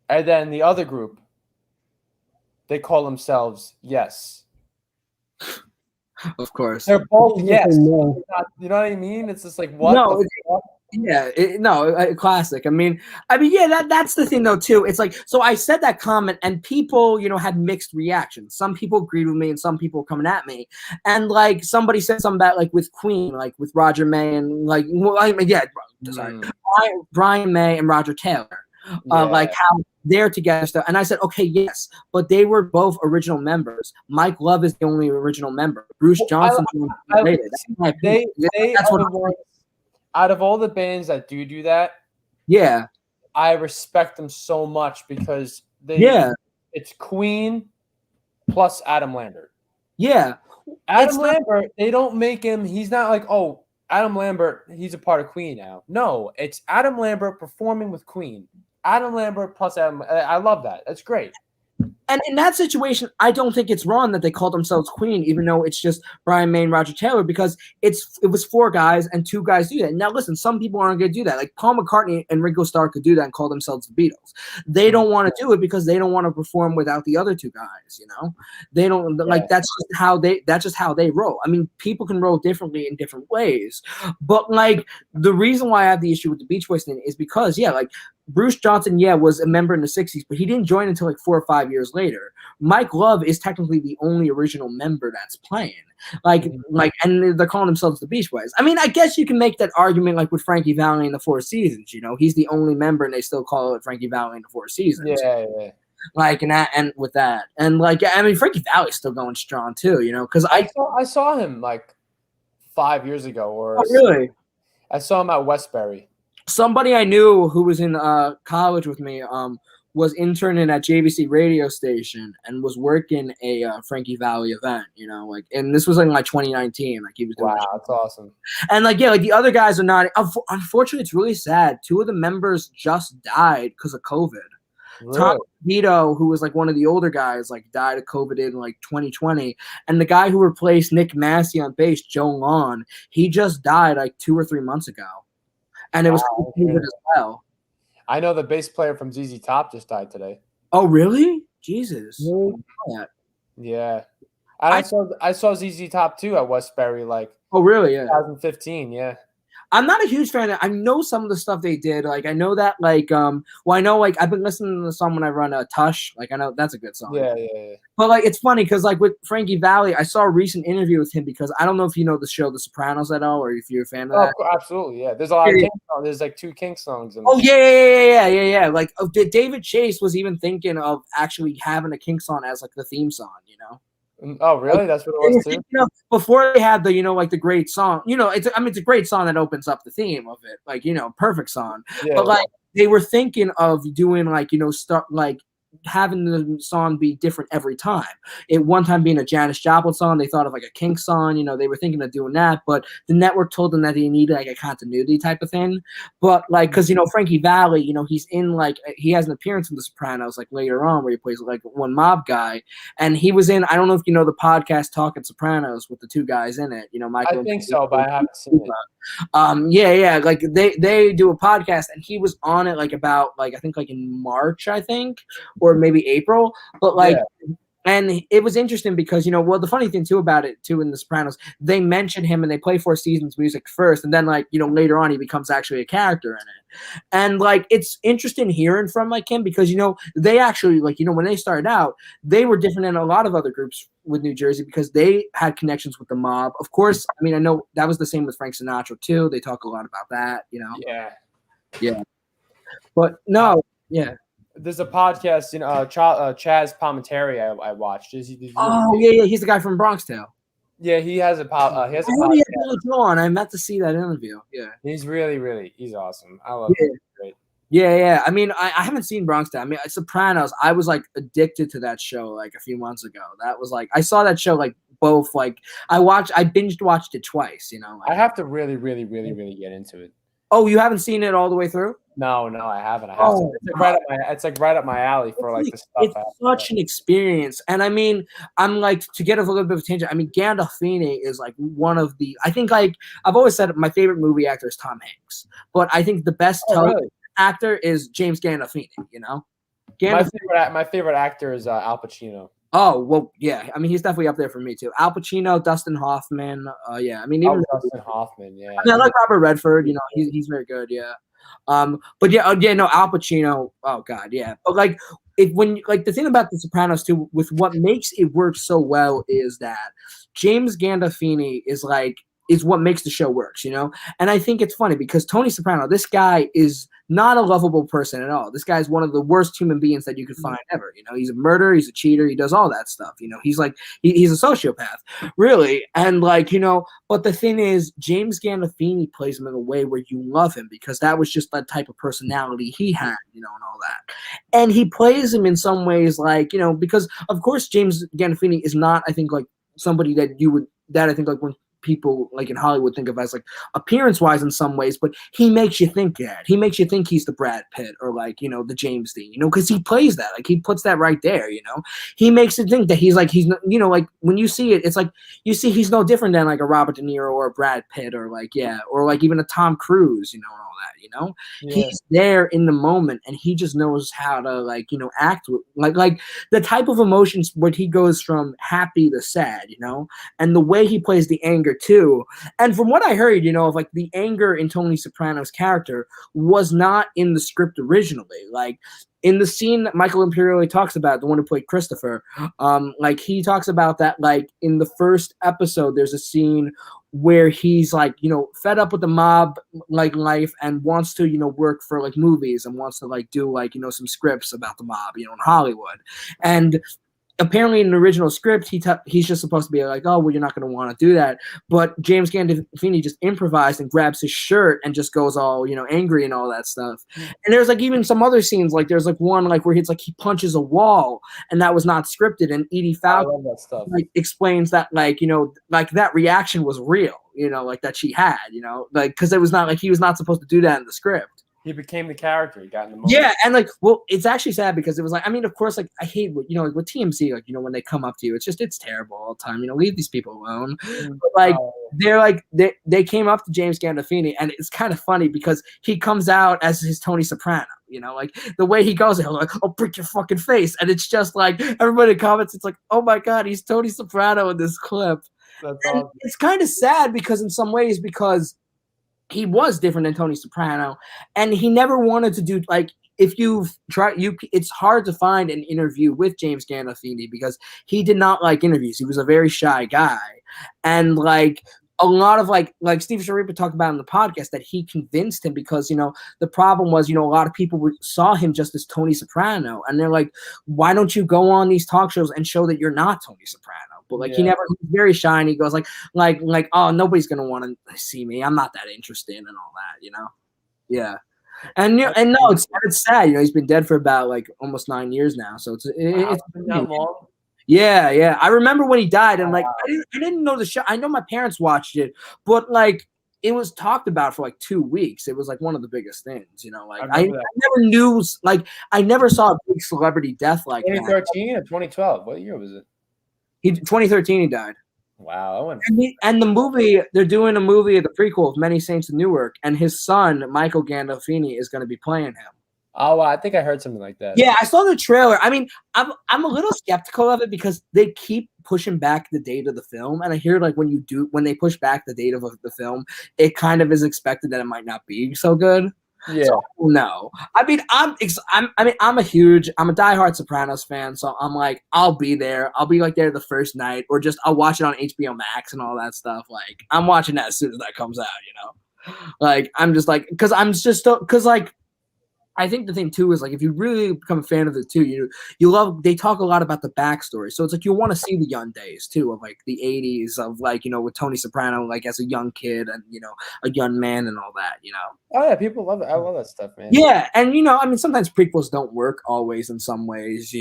and then the other group they call themselves Yes. Of course. They're both Yes. You know what I mean? It's just like, what? No, classic. I mean, yeah, that's the thing though too. It's like, so I said that comment and people, you know, had mixed reactions. Some people agreed with me and some people were coming at me. And like somebody said something about like with Queen, like with Roger May and like, Brian May and Roger Taylor. Like how they're together stuff. And I said, okay, yes, but they were both original members. Mike Love is the only original member. Bruce Johnson out of all the bands that do that, yeah, I respect them so much because it's Queen plus Adam Lambert. Yeah. Adam Lambert, they don't make him, he's not like, oh, Adam Lambert, he's a part of Queen now. No, it's Adam Lambert performing with Queen. Adam Lambert plus Adam. I love that. That's great. And in that situation, I don't think it's wrong that they call themselves Queen, even though it's just Brian May and Roger Taylor, because it was four guys and two guys do that. Now, listen, some people aren't going to do that. Like Paul McCartney and Ringo Starr could do that and call themselves the Beatles. They don't want to do it because they don't want to perform without the other two guys. You know, they don't like that's just how they roll. I mean, people can roll differently in different ways, but like the reason why I have the issue with the Beach Boys thing is because like Bruce Johnson, was a member in the 60s, but he didn't join until like 4 or 5 years later. Mike Love is technically the only original member that's playing. And they're calling themselves the Beach Boys. I mean, I guess you can make that argument like with Frankie Valli and the Four Seasons. You know, he's the only member, and they still call it Frankie Valli and the Four Seasons. Yeah. Like and with that, and like I mean, Frankie Valli's still going strong too. You know, because I saw him like 5 years ago, or really, I saw him at Westbury. Somebody I knew who was in college with me was interning at JVC radio station and was working a Frankie Valli event, you know, like, and this was in like 2019, like he was doing. Wow, that's awesome. And like, yeah, like the other guys are not. Unfortunately, it's really sad. 2 of the members just died because of COVID. Really? Tom Vito, who was like one of the older guys, like died of COVID in like 2020, and the guy who replaced Nick Massey on bass, Joe Lawn, he just died like 2 or 3 months ago, and it was COVID as well. I know the bass player from ZZ Top just died today. Oh, really? Jesus. Really? Yeah. I saw ZZ Top too at Westbury, like. Oh, really? Yeah. 2015. Yeah. I'm not a huge fan. I know some of the stuff they did. Like, I know that, like, well, I know, like, I've been listening to the song when I run Tush. Like, I know that's a good song. Yeah. But, like, it's funny because, like, with Frankie Valli, I saw a recent interview with him because I don't know if you know the show The Sopranos at all or if you're a fan of that. Oh, absolutely. Yeah. There's a lot of King songs. There's like 2 King songs. Oh, yeah. Like, David Chase was even thinking of actually having a King song as, like, the theme song, you know? Oh, really? That's what it was too? You know, before they had the, you know, like the great song, you know, it's a great song that opens up the theme of it. Like, you know, perfect song. Yeah, but like they were thinking of doing like, you know, start like having the song be different every time. It one time being a Janis Joplin song, they thought of like a King song, you know, they were thinking of doing that, but the network told them that they needed like a continuity type of thing. But like, cause you know, Frankie Valli, you know, he's in like, he has an appearance in The Sopranos, like later on where he plays like one mob guy. And he was in, I don't know if you know the podcast Talking Sopranos with the 2 guys in it, you know, Michael. I think so, but I haven't seen it. Yeah, like they do a podcast and he was on it like about like I think like in March, I think, or maybe April. But like and it was interesting because, you know, well, the funny thing too about it too in The Sopranos, they mention him and they play 4 Seasons music first, and then like, you know, later on he becomes actually a character in it. And like it's interesting hearing from like him because, you know, they actually like, you know, when they started out, they were different than a lot of other groups with New Jersey because they had connections with the mob. Of course, I mean, I know that was the same with Frank Sinatra too. They talk a lot about that, you know. Yeah. But no, yeah. There's a podcast, you know, Chaz Palminteri I watched. Did you yeah, he's the guy from Bronx Tale. Yeah, he has a podcast. He had Billy Joel on. I meant to see that interview. Yeah, he's he's awesome. I love him. Great. Yeah. I mean, I haven't seen Bronx Tale. I mean, Sopranos. I was like addicted to that show like a few months ago. That was like I saw that show like both like I binged watched it twice. You know, like, I have to really get into it. Oh, you haven't seen it all the way through? No, I haven't. I have to. It's like right up my alley for like the stuff. It's such an experience, and I mean, I'm like to get a little bit of a tangent. I mean, Gandolfini is like one of the. I think like I've always said, my favorite movie actor is Tom Hanks, but I think the best actor is James Gandolfini. You know, my favorite actor is Al Pacino. Oh, well, yeah. I mean, he's definitely up there for me, too. Al Pacino, Dustin Hoffman. Yeah. I mean, even Dustin Hoffman, yeah. I mean, I like Robert Redford. You know, he's very good, yeah. But yeah, no, Al Pacino. Oh, God, yeah. But, like, the thing about The Sopranos, too, with what makes it work so well is that James Gandolfini is what makes the show works, you know? And I think it's funny because Tony Soprano, this guy is not a lovable person at all. This guy's one of the worst human beings that you could find ever. You know, he's a murderer, he's a cheater, he does all that stuff. You know, he's like, he's a sociopath, really. And like, you know, but the thing is, James Gandolfini plays him in a way where you love him because that was just that type of personality he had, you know, and all that. And he plays him in some ways like, you know, because of course, James Gandolfini is not, I think, like somebody that I think like when people like in Hollywood think of as like appearance wise in some ways, but he makes you think that. He makes you think he's the Brad Pitt or like, you know, the James Dean, you know, because he plays that. Like he puts that right there, you know. He makes it think that he's, you know, like when you see it, it's like you see he's no different than like a Robert De Niro or a Brad Pitt or like, yeah, or like even a Tom Cruise, you know, and all that, you know. Yeah. He's there in the moment and he just knows how to like, you know, act with like the type of emotions where he goes from happy to sad, you know, and the way he plays the anger too. And from what I heard, you know, of like the anger in Tony Soprano's character was not in the script originally. Like in the scene that Michael Imperioli talks about, the one who played Christopher, like he talks about that, like in the first episode, there's a scene where he's like, you know, fed up with the mob like life and wants to, you know, work for like movies and wants to like do like, you know, some scripts about the mob, you know, in Hollywood. And apparently in the original script, he's just supposed to be like, oh, well, you're not going to want to do that. But James Gandolfini just improvised and grabs his shirt and just goes all, angry and all that stuff. And there's like even some other scenes, like there's like one like where he's like he punches a wall and that was not scripted. And Edie Falco like explains that like like that reaction was real, like that she had, like because it was not like he was not supposed to do that in the script. He became the character. He got in the moment. Yeah, and like, well, it's actually sad because it was like, I mean, of course, like I hate what like with TMZ, like when they come up to you, it's terrible all the time. Leave these people alone. But like they're like they came up to James Gandolfini, and it's kind of funny because he comes out as his Tony Soprano. Like the way he goes, he'll like, "I'll break your fucking face," and it's just like everybody comments, it's like, "Oh my god, he's Tony Soprano in this clip." That's awesome. It's kind of sad because in some ways because he was different than Tony Soprano, and he never wanted to do like if you've tried it's hard to find an interview with James Gandolfini because he did not like interviews. He was a very shy guy, and like a lot of like Steve Sharipa talked about in the podcast that he convinced him because the problem was a lot of people saw him just as Tony Soprano, and they're like, why don't you go on these talk shows and show that you're not Tony Soprano? But like he was very shy, and he goes like oh, nobody's gonna want to see me. I'm not that interested and all that, Yeah, and and no, it's sad. He's been dead for about like almost 9 years now, so it's been that long. Yeah. I remember when he died, and like I didn't know the show. I know my parents watched it, but like it was talked about for like 2 weeks. It was like one of the biggest things, Like I never knew, like I never saw a big celebrity death like 2013 or 2012. What year was it? 2013 he died. Wow. And the movie, they're doing a movie, the prequel of Many Saints of Newark, and his son, Michael Gandolfini, is going to be playing him. Oh, I think I heard something like that. Yeah, I saw the trailer. I mean, I'm a little skeptical of it because they keep pushing back the date of the film, and I hear like when they push back the date of the film, it kind of is expected that it might not be so good. Yeah. So, no. I mean, I'm a diehard Sopranos fan, so I'm like, I'll be there. I'll be like there the first night, or just I'll watch it on HBO Max and all that stuff. Like, I'm watching that as soon as that comes out, Like, I'm just like, because like, I think the thing too is like if you really become a fan of the two, you love. They talk a lot about the backstory, so it's like you want to see the young days too of like the '80s of like with Tony Soprano like as a young kid and a young man and all that. Oh yeah, people love it. I love that stuff, man. Yeah, and I mean sometimes prequels don't work always in some ways.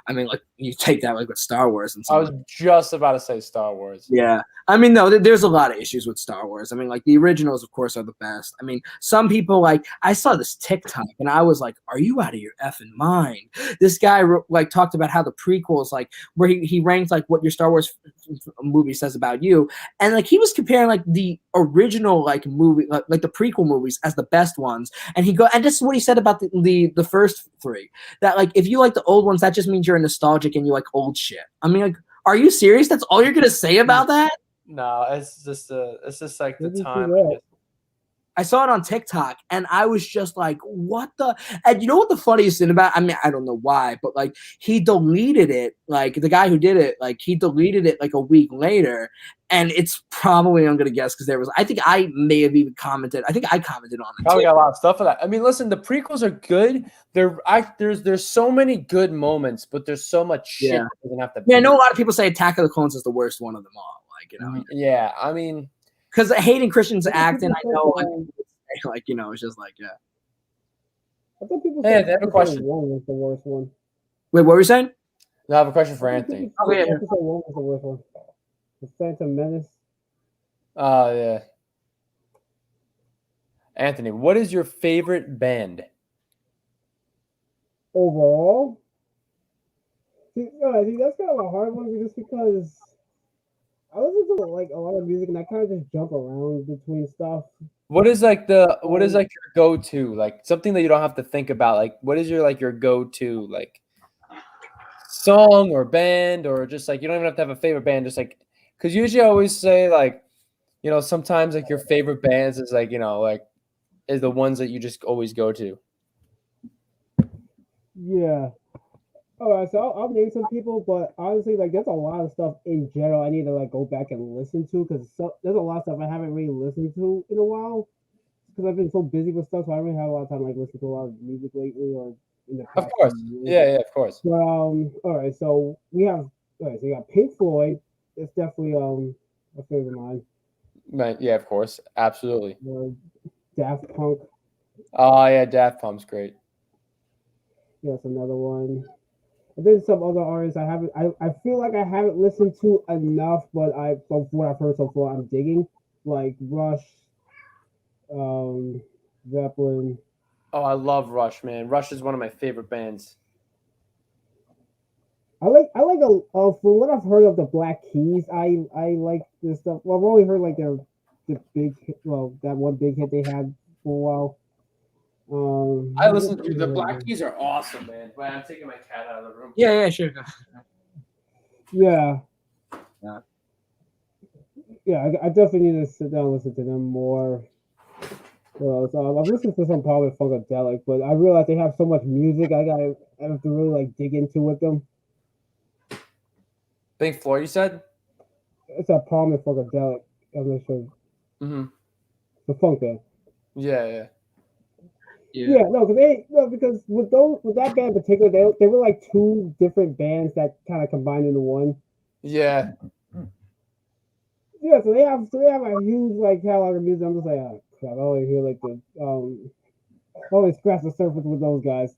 I mean like you take that like with Star Wars and. I was just about to say Star Wars. Yeah. I mean, no, there's a lot of issues with Star Wars. I mean, like the originals, of course, are the best. I mean, some people like I saw this TikTok and I was like, "Are you out of your effing mind?" This guy like talked about how the prequels, like where he ranked like what your Star Wars movie says about you, and like he was comparing like the original like movie, like the prequel movies as the best ones, and this is what he said about the first three, that like if you like the old ones, that just means you're nostalgic and you like old shit. I mean, like, are you serious? That's all you're gonna say about that? No, it's just like the time. I saw it on TikTok and I was just like, what the? And you know what the funniest thing about? I mean, I don't know why, but like he deleted it. Like the guy who did it, like he deleted it like a week later. And it's probably, I'm gonna guess, because I think I may have even commented. I think I commented on it. Probably got a lot of stuff for that. I mean, listen, the prequels are good. There's so many good moments, but there's so much shit that doesn't have to. Yeah, I know a lot of people say Attack of the Clones is the worst one of them all. Like Yeah, I mean, because Hayden Christensen's acting, I know, like it's just like I thought people said they have a question. One was the worst one. Wait, what were you saying? No, I have a question for Anthony. Oh yeah, episode 1 was the worst one. The Phantom Menace. Oh yeah. Anthony, what is your favorite band? Overall? See, that's kind of a hard one just because I listen to like a lot of music and I kind of just jump around between stuff. What is like your go-to, like something that you don't have to think about? Like what is your go-to like song or band, or just like you don't even have to have a favorite band, just like because usually I always say like sometimes like your favorite bands is like like is the ones that you just always go to. Yeah. All right, so I'll name some people, but honestly, like, there's a lot of stuff in general I need to like go back and listen to because there's a lot of stuff I haven't really listened to in a while because I've been so busy with stuff, so I haven't had a lot of time to like listen to a lot of music lately or in the past. Of course. Yeah, of course. But all right, so we have so you got Pink Floyd. It's definitely a favorite of mine. Right, yeah, of course. Absolutely. Daft Punk. Oh yeah, Daft Punk's great. Yeah, that's another one. And then some other artists I feel like I haven't listened to enough, but from what I've heard so far, I'm digging. Like Rush, Zeppelin. Oh, I love Rush, man. Rush is one of my favorite bands. I like from what I've heard of the Black Keys, I like this stuff. Well, I've only heard like the big hit, well, that one big hit they had for a while. I listen to the Black Keys are awesome, man. Wait, I'm taking my cat out of the room. Yeah, sure. Yeah. I definitely need to sit down and listen to them more. So I've listened to some Power Funkadelic, but I realize they have so much music. I have to really like dig into with them. Pink Floyd, you said? It's a Palmer Funkadelic. I'm not sure. Mm-hmm. The funk band. Yeah. Because with that band in particular, they were like two different bands that kind of combined into one. Yeah. Yeah, so they have a huge like catalog of music. I'm just like, oh crap, I only hear like the always scratch the surface with those guys.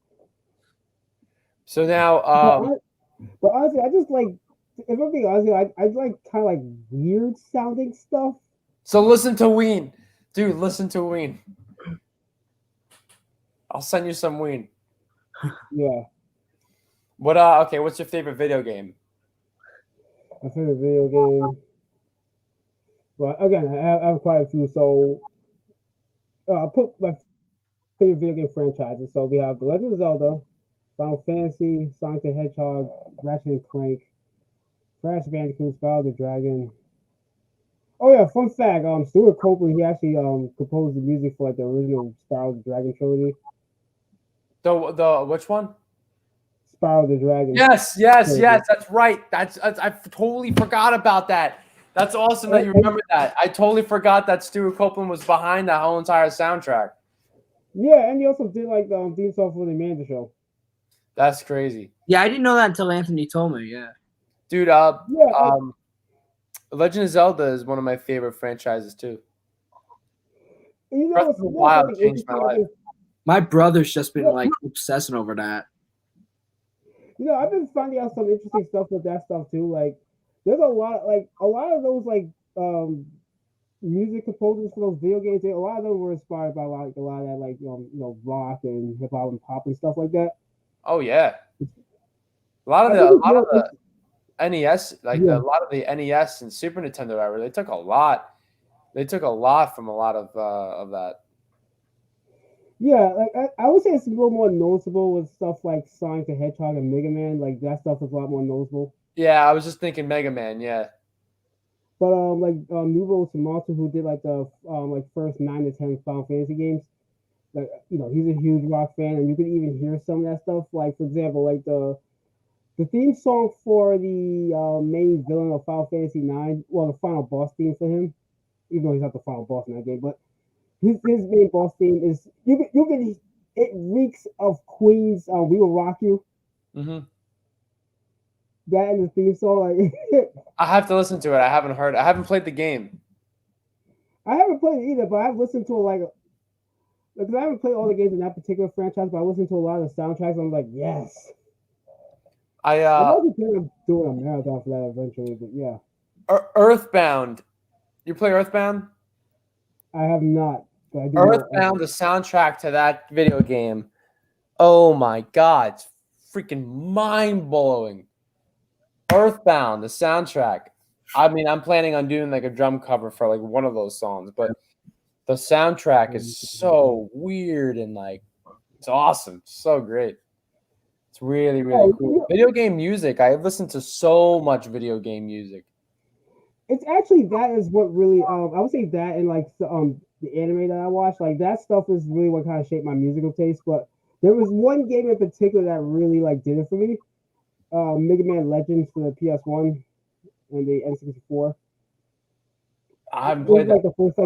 So now but honestly, I just like, if I'm being honest, I like kind of like weird sounding stuff. So listen to Ween. Dude, listen to Ween. I'll send you some Ween. Yeah. Okay, what's your favorite video game? My favorite video game. Well, again, I have quite a few. So I'll put my favorite video game franchises. So we have The Legend of Zelda, Final Fantasy, Sonic the Hedgehog, Ratchet and Clank, Crash Bandicoot, Spyro the Dragon. Oh yeah, fun fact, Stuart Copeland, he actually composed the music for like the original Spyro the Dragon trilogy. The which one? Spyro the Dragon. Yes, that's right. I totally forgot about that. That's awesome that you remember that. I totally forgot that Stuart Copeland was behind that whole entire soundtrack. Yeah, and he also did like the theme song for the Amanda Show. That's crazy. Yeah, I didn't know that until Anthony told me. Yeah, dude. Legend of Zelda is one of my favorite franchises too. You know, Breath of the Wild changed my life. My brother's just been like obsessing over that. You know, I've been finding out some interesting stuff with that stuff too. Like, there's a lot of those like music composers for those video games. A lot of them were inspired by like a lot of that like rock and hip hop and pop and stuff like that. Oh yeah, a lot of the NES, a lot of the NES and Super Nintendo era, they took a lot. They took a lot from a lot of that. Yeah, like I would say it's a little more noticeable with stuff like Sonic the Hedgehog and Mega Man. Like that stuff is a lot more noticeable. Yeah, I was just thinking Mega Man. Yeah. But Nuvo Tomatu, who did like the first 9 to 10 Final Fantasy games, like he's a huge rock fan, and you can even hear some of that stuff. Like for example, like the theme song for the main villain of Final Fantasy 9, well, the final boss theme for him, even though he's not the final boss in that game, but his main boss theme is it reeks of Queen's "We Will Rock You." Mm-hmm. That is the theme song. Like, I have to listen to it. I haven't played the game. I haven't played it either, but I've listened to it because I haven't played all the games in that particular franchise, but I listened to a lot of the soundtracks. I'm like, yes. I'm also planning on doing a marathon for that eventually, but yeah. Earthbound. You play Earthbound? I have not. But I do Earthbound, the soundtrack to that video game. Oh my god, it's freaking mind-blowing. Earthbound, the soundtrack. I mean, I'm planning on doing like a drum cover for like one of those songs, but the soundtrack is so weird and like it's awesome. So great. It's really, really cool. Video game music. I listen to so much video game music. It's actually that is what really I would say that and like the anime that I watch, like that stuff is really what kind of shaped my musical taste. But there was one game in particular that really like did it for me. Mega Man Legends for the PS1 and the N64. I haven't played that. Like the first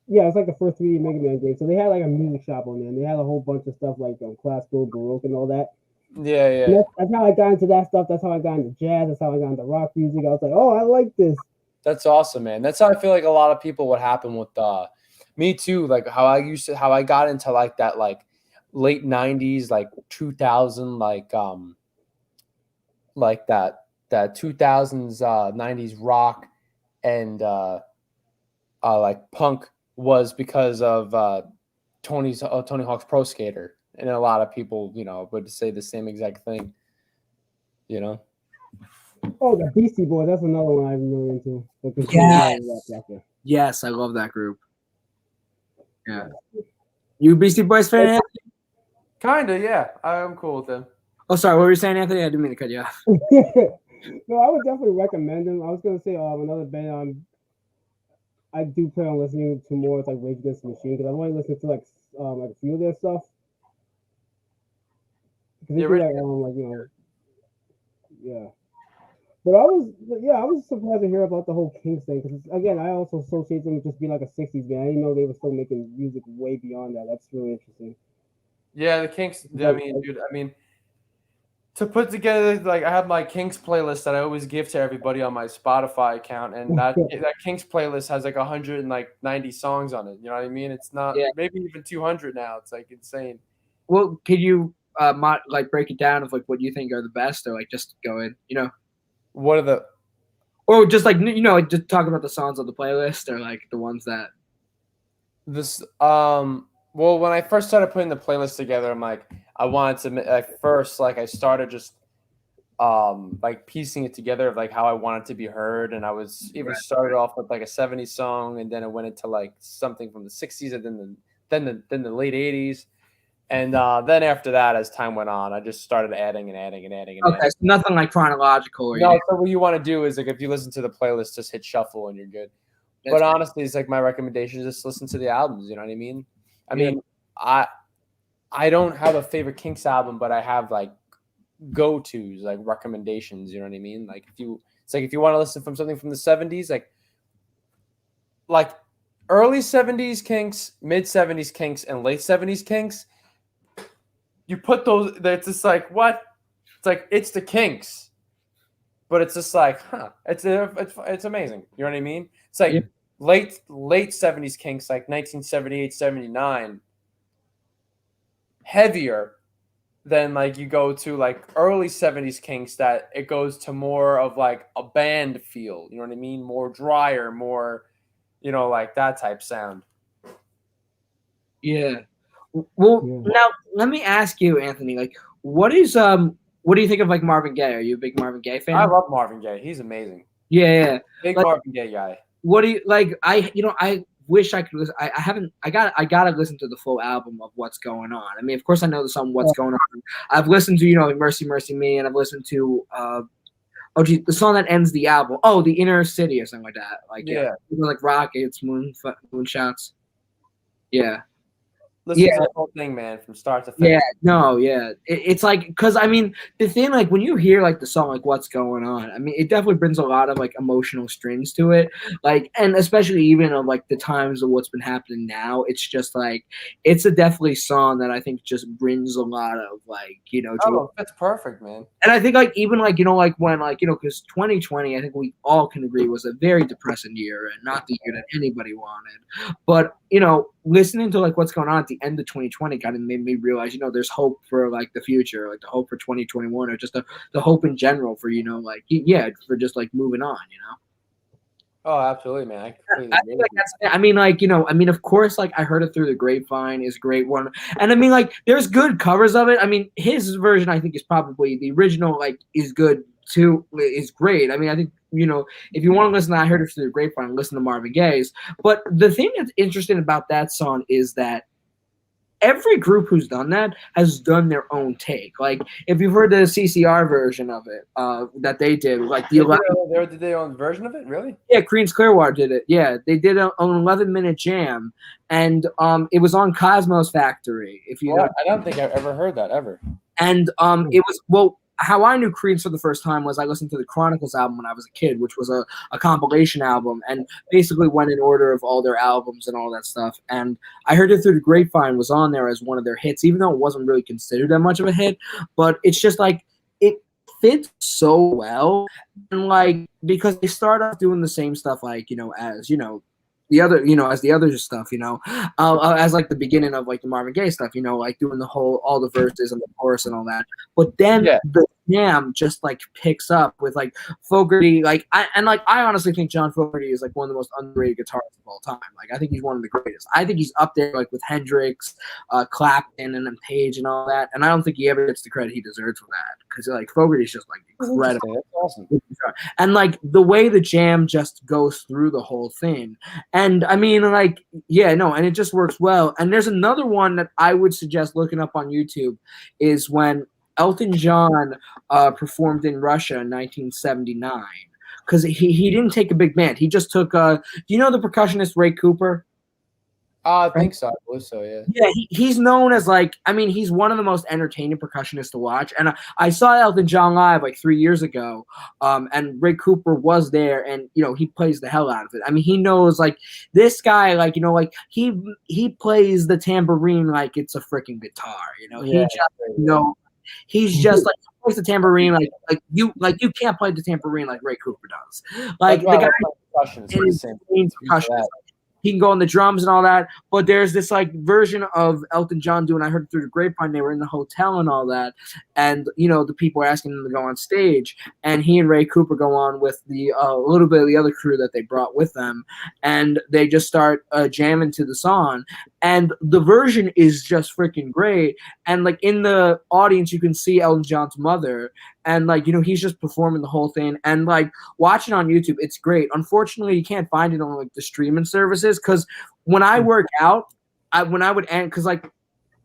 Yeah, it's like the first 3D Mega Man game. So they had like a music shop on there, and they had a whole bunch of stuff like classical, baroque, and all that. Yeah, yeah. And that's how I got into that stuff. That's how I got into jazz. That's how I got into rock music. I was like, oh, I like this. That's awesome, man. That's how I feel like a lot of people would happen with me too. Like how I got into like that like late 90s, like 2000, like that 2000s 90s rock and like punk was because of Tony Hawk's Pro Skater. And a lot of people, would say the same exact thing, Oh, the Beastie Boys. That's another one I'm really into. Yes, I love that group. Yeah. You Beastie Boys fan? Kinda, yeah. I'm cool with them. Oh, sorry. What were you saying, Anthony? I didn't mean to cut you off. No, I would definitely recommend them. I was gonna say another band I do plan on listening to more. It's like Rage Against the Machine because I've only listened to like a few of their stuff. Because they do yeah. But I was surprised to hear about the whole Kinks thing because again, I also associate them with just being like a '60s band. I didn't know they were still making music way beyond that. That's really interesting. Yeah, the Kinks. I mean, to put together, like I have my Kinks playlist that I always give to everybody on my Spotify account, and that Kinks playlist has like 190 songs on it. You know what I mean? It's not maybe even 200 now. It's like insane. Well, could you break it down of like what you think are the best, or like just go in, What are the, or just like like just talk about the songs on the playlist, or like the ones that this Well, when I first started putting the playlist together, I'm like, I wanted to at first, like I started just like piecing it together of like how I wanted to be heard, and I was even started off with like a 70s song, and then it went into like something from the 60s, and then the late 80s, and then after that, as time went on, I just started adding and adding and adding. Okay, so nothing like chronological. No, so what you want to do is like if you listen to the playlist, just hit shuffle and you're good. But honestly, it's like my recommendation is just listen to the albums. You know what I mean? I mean, I don't have a favorite Kinks album, but I have like go-tos, like recommendations. You know what I mean? Like if you want to listen from something from the 70s, like early 70s Kinks, mid 70s Kinks, and late 70s Kinks. You put those. It's just like what? It's like it's the Kinks, but it's just like it's amazing. You know what I mean? It's like late 70s Kinks, like 1978, 79. Heavier than like you go to like early 70s Kinks that it goes to more of like a band feel, you know what I mean? More drier, more, like that type sound. Yeah. Well, now let me ask you, Anthony, like what do you think of like Marvin Gaye? Are you a big Marvin Gaye fan? I love Marvin Gaye. He's amazing. Yeah. Big Marvin Gaye guy. What do you like? I wish I could listen. I haven't. I gotta listen to the full album of What's Going On. I mean, of course, I know the song What's Going On. I've listened to like Mercy Mercy Me, and I've listened to the song that ends the album. Oh, The Inner City or something like that. Like like rockets, moonshots. Yeah. Listen to the whole thing, man, from start to finish. Yeah, no, yeah. It's like, because I mean, the thing, like when you hear like the song, like What's Going On, I mean, it definitely brings a lot of like emotional strings to it. Like, and especially even of like the times of what's been happening now, it's just like, it's a definitely song that I think just brings a lot of like, joy. Oh, that's perfect, man. And I think like, even like, like when like, because 2020, I think we all can agree was a very depressing year and not the year that anybody wanted. But, listening to like What's Going On at the end of 2020 kind of made me realize, there's hope for like the future, like the hope for 2021, or just the hope in general for, for just like moving on, Oh, absolutely, man. I completely agree. Of course, like I heard it through the grapevine is a great one. And I mean, like there's good covers of it. I mean, his version, I think, is probably the original, like is good too, is great. I mean, I think, if you want to listen to I Heard It Through the Grapevine, listen to Marvin Gaye's. But the thing that's interesting about that song is that every group who's done that has done their own take. Like, if you've heard the CCR version of it that they did, like the they did their own version of it, really? Yeah, Creedence Clearwater did it. Yeah, they did an 11-minute jam, and it was on Cosmos Factory. If you know, I don't think I've ever heard that ever. And it was how I knew Creed for the first time was I listened to the Chronicles album when I was a kid, which was a compilation album, and basically went in order of all their albums and all that stuff. And I heard it through the grapevine was on there as one of their hits, even though it wasn't really considered that much of a hit. But it's just like it fits so well, and like because they start off doing the same stuff, like as the other, as the other stuff, as like the beginning of like the Marvin Gaye stuff, like doing all the verses and the chorus and all that. But then the jam just like picks up with like Fogerty, I honestly think John Fogerty is like one of the most underrated guitarists of all time. Like I think he's one of the greatest. I think he's up there like with Hendrix, Clapton, and then Page and all that. And I don't think he ever gets the credit he deserves for that because like Fogerty's just like incredible. That's awesome. And like the way the jam just goes through the whole thing. And I mean, like, and it just works well. And there's another one that I would suggest looking up on YouTube is when Elton John performed in Russia in 1979. Because he didn't take a big band. He just took, do you know the percussionist Ray Cooper? I think so. I believe so, yeah. Yeah, he's known as he's one of the most entertaining percussionists to watch. And I saw Elton John live like 3 years ago, and Ray Cooper was there, and he plays the hell out of it. I mean, he knows like this guy, like he plays the tambourine like it's a freaking guitar. He's just like plays the tambourine like you can't play the tambourine like Ray Cooper does. Like the guy is percussionist. He can go on the drums and all that, but there's this like version of Elton John doing. I heard it through the grapevine. They were in the hotel and all that, and the people were asking him to go on stage, and he and Ray Cooper go on with the a little bit of the other crew that they brought with them, and they just start jamming to the song, and the version is just freaking great. And like in the audience, you can see Elton John's mother. And like he's just performing the whole thing, and like watching on YouTube, it's great. Unfortunately, you can't find it on like the streaming services because when I work out, when I would end, because like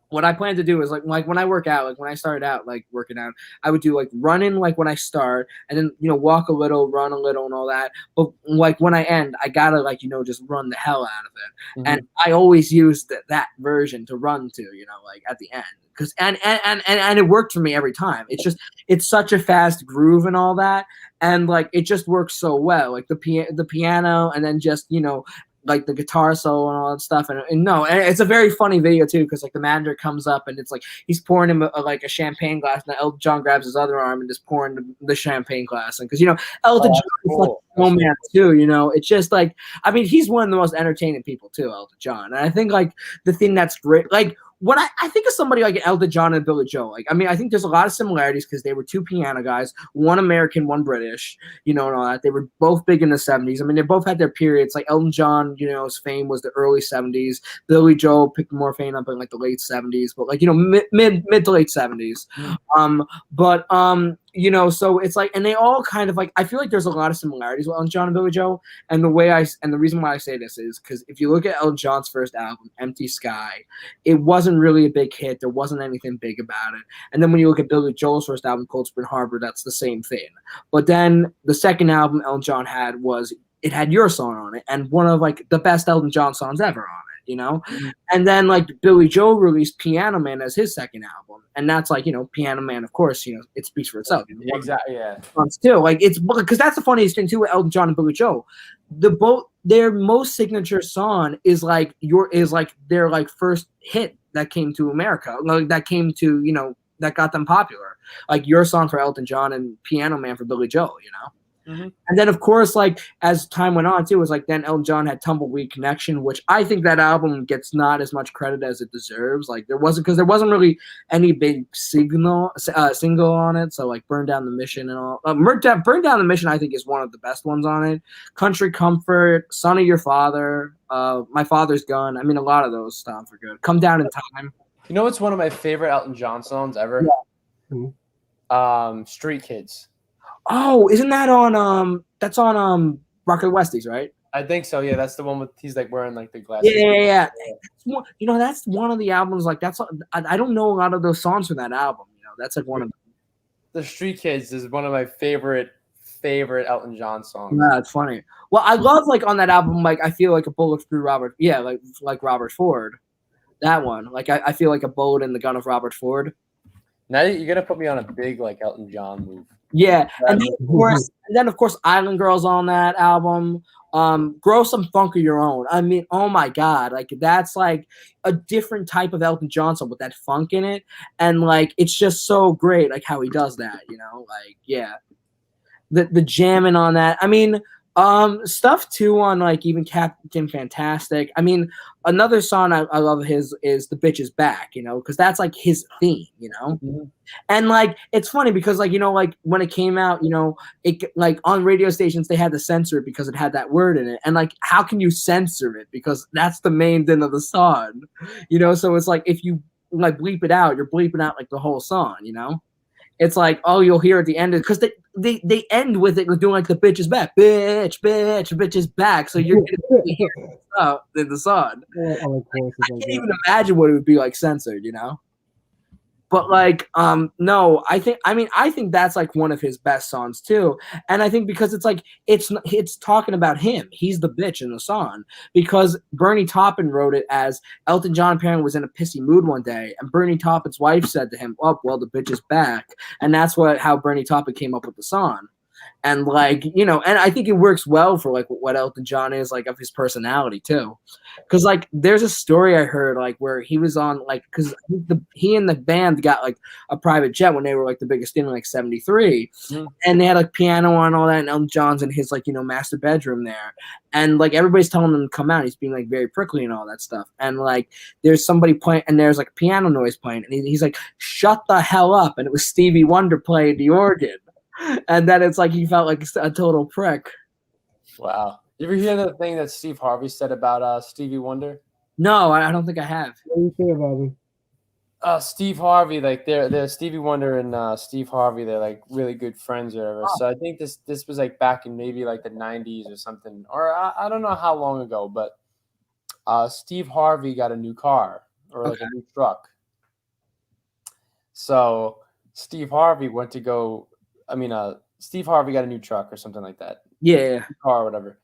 what I plan to do is like when I work out, like when I started out like working out, I would do like running like when I start, and then walk a little, run a little, and all that. But like when I end, I gotta like just run the hell out of it, and I always use that version to run to, like at the end. Because and it worked for me every time. It's such a fast groove and all that, and like it just works so well. Like the piano, and then just like the guitar solo and all that stuff. And it's a very funny video too, because like the manager comes up and it's like he's pouring him a champagne glass, and Elton John grabs his other arm and just pouring the champagne glass. And because Elton John is like a romance too. It's just like he's one of the most entertaining people too, Elton John. And I think like the thing that's great, like. What I think of somebody like Elton John and Billy Joel, like I think there's a lot of similarities because they were two piano guys, one American, one British, and all that. They were both big in the 70s. I mean, they both had their periods. Like Elton John, his fame was the early 70s. Billy Joel picked more fame up in like the late 70s, but like mid to late 70s. So it's like, and they all kind of like, I feel like there's a lot of similarities with Elton John and Billy Joel. And the reason why I say this is because if you look at Elton John's first album, Empty Sky, it wasn't really a big hit. There wasn't anything big about it. And then when you look at Billy Joel's first album, Cold Spring Harbor, that's the same thing. But then the second album Elton John had it had Your Song on it, and one of like the best Elton John songs ever on it. And then like Billy Joel released Piano Man as his second album, and that's like Piano Man, of course, it speaks for itself. Exactly, yeah. Still, like it's because that's the funniest thing too with Elton John and Billy Joel. Their most signature song is their like first hit that came to America, like that came to that got them popular, like Your Song for Elton John and Piano Man for Billy Joel. And then, of course, like as time went on, too, it was like then Elton John had Tumbleweed Connection, which I think that album gets not as much credit as it deserves. Like there wasn't really any big single on it. So like Burn Down the Mission and all. Burn Down the Mission, I think, is one of the best ones on it. Country Comfort, Son of Your Father, My Father's Gun. I mean, a lot of those stuff are good. Come Down in Time. What's one of my favorite Elton John songs ever? Yeah. Street Kids. Oh, isn't that on that's on Rock of the Westies, right? I think so. Yeah, that's the one with he's like wearing like the glasses. Yeah. That's one of the albums. Like I don't know a lot of those songs from that album. That's like one of them. The Street Kids is one of my favorite Elton John songs. Yeah, it's funny. Well, I love like on that album. Like I feel like a bullet through Robert. Yeah, like Robert Ford. That one. Like I feel like a bullet in the gun of Robert Ford. Now you're gonna put me on a big like Elton John move. Yeah, and then of course, Island Girls on that album. Grow Some Funk of Your Own. I mean, oh my God, like that's like a different type of Elton John song with that funk in it, and like it's just so great, like how he does that, you know, like yeah, the jamming on that. I mean, stuff too on like even Captain Fantastic. I mean, another song I love his is "The Bitch Is Back," you know, because that's like his theme, you know. Mm-hmm. And like it's funny because like you know like when it came out, you know, it like on radio stations they had to censor it because it had that word in it. And like how can you censor it because that's the main thing of the song, you know? So it's like if you like bleep it out, you're bleeping out like the whole song, you know? It's like oh you'll hear at the end because they end with it doing like the bitch is back, bitch is back. So you're gonna hear in the song. I can't even imagine what it would be like censored, you know? But like, no, I think that's like one of his best songs too. And I think because it's like it's talking about him. He's the bitch in the song because Bernie Taupin wrote it as Elton John apparently was in a pissy mood one day, and Bernie Taupin's wife said to him, "Oh, well, the bitch is back," and that's how Bernie Taupin came up with the song. And like you know, and I think it works well for like what Elton John is like of his personality too, because like there's a story I heard like where he was on like because he and the band got like a private jet when they were like the biggest thing in like '73, and they had like piano on all that, and Elton John's in his like you know master bedroom there, and like everybody's telling him to come out, he's being like very prickly and all that stuff, and like there's somebody playing and there's like a piano noise playing, and he's like shut the hell up, and it was Stevie Wonder playing the organ. And then it's like he felt like a total prick. Wow. You ever hear the thing that Steve Harvey said about Stevie Wonder? No, I don't think I have. What do you say about him? Steve Harvey, like they're Stevie Wonder and Steve Harvey, they're like really good friends or whatever. Oh. So I think this was like back in maybe like the 90s or something, or I don't know how long ago, but Steve Harvey got a new car or like a new truck. So Steve Harvey went to go. Steve Harvey got a new truck or something like that. Yeah. Car or whatever.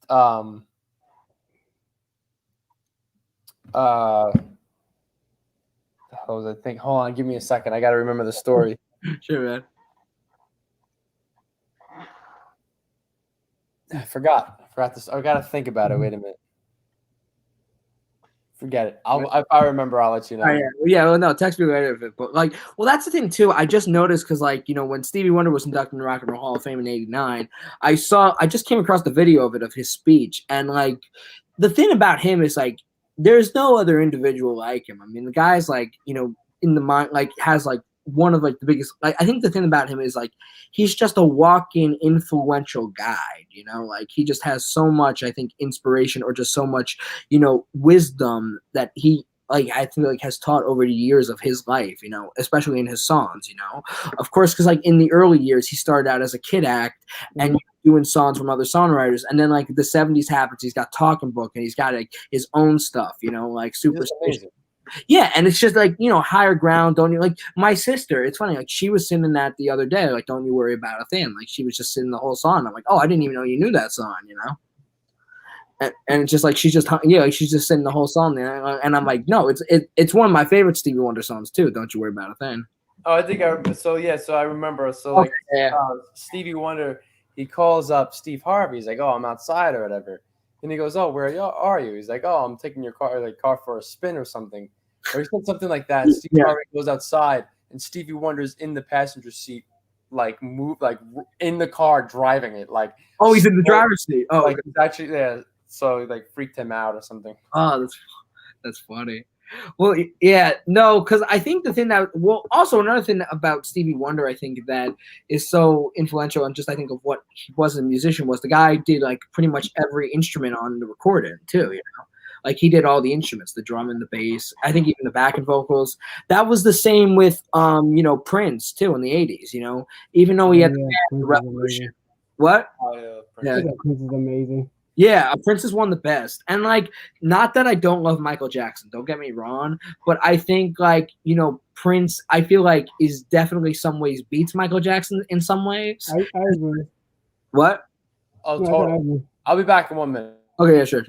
The hell was I think? Hold on, give me a second. I got to remember the story. Sure, man. I forgot this. I got to think about it. Wait a minute. Forget it. If I remember, I'll let you know. Oh, yeah. Well, no, text me later if it. But like, well, that's the thing too. I just noticed because, like, you know, when Stevie Wonder was inducted in the Rock and Roll Hall of Fame in '89, I just came across the video of his speech, and like, the thing about him is like, there's no other individual like him. I mean, the guy's like, you know, in the mind, like, has like one of like the biggest. Like, I think the thing about him is like, he's just a walking influential guide. You know, like he just has so much, I think, inspiration or just so much, you know, wisdom that he like I think like has taught over the years of his life. You know, especially in his songs. You know, of course, because like in the early years he started out as a kid act and doing songs from other songwriters, and then like the '70s happens, he's got Talking Book and he's got like his own stuff. You know, like Superstition. Yeah, and it's just like, you know, higher ground. Don't you like my sister? It's funny, like she was singing that the other day. Like, don't you worry about a thing. Like she was just singing the whole song. I'm like, oh, I didn't even know you knew that song. You know, and it's just like she's just like she's just singing the whole song there. And I'm like, no, it's one of my favorite Stevie Wonder songs too. Don't you worry about a thing. Oh, I think so I remember. So like Stevie Wonder, he calls up Steve Harvey. He's like, oh, I'm outside or whatever. And he goes, oh, where are you? He's like, oh, I'm taking your car for a spin or something. Or he said something like that. Steve Harvey goes outside, and Stevie Wonder's in the passenger seat, like in the car driving it. Like, oh, he's in the driver's seat. Oh, like he's actually so like freaked him out or something. Oh, that's funny. Well, yeah, no, because I think the thing that also another thing about Stevie Wonder, I think that is so influential and just I think of what he was as a musician was the guy did like pretty much every instrument on the recording too, you know. Like he did all the instruments, the drum and the bass. I think even the backing vocals. That was the same with you know, Prince too in the '80s. You know, even though he had the Revolution. What? Oh, yeah, Prince is amazing. Yeah, Prince is one of the best. And like, not that I don't love Michael Jackson. Don't get me wrong, but I think like you know, Prince. I feel like is definitely some ways beats Michael Jackson in some ways. I agree. What? Oh, totally. I'll be back in 1 minute. Okay, yeah, sure.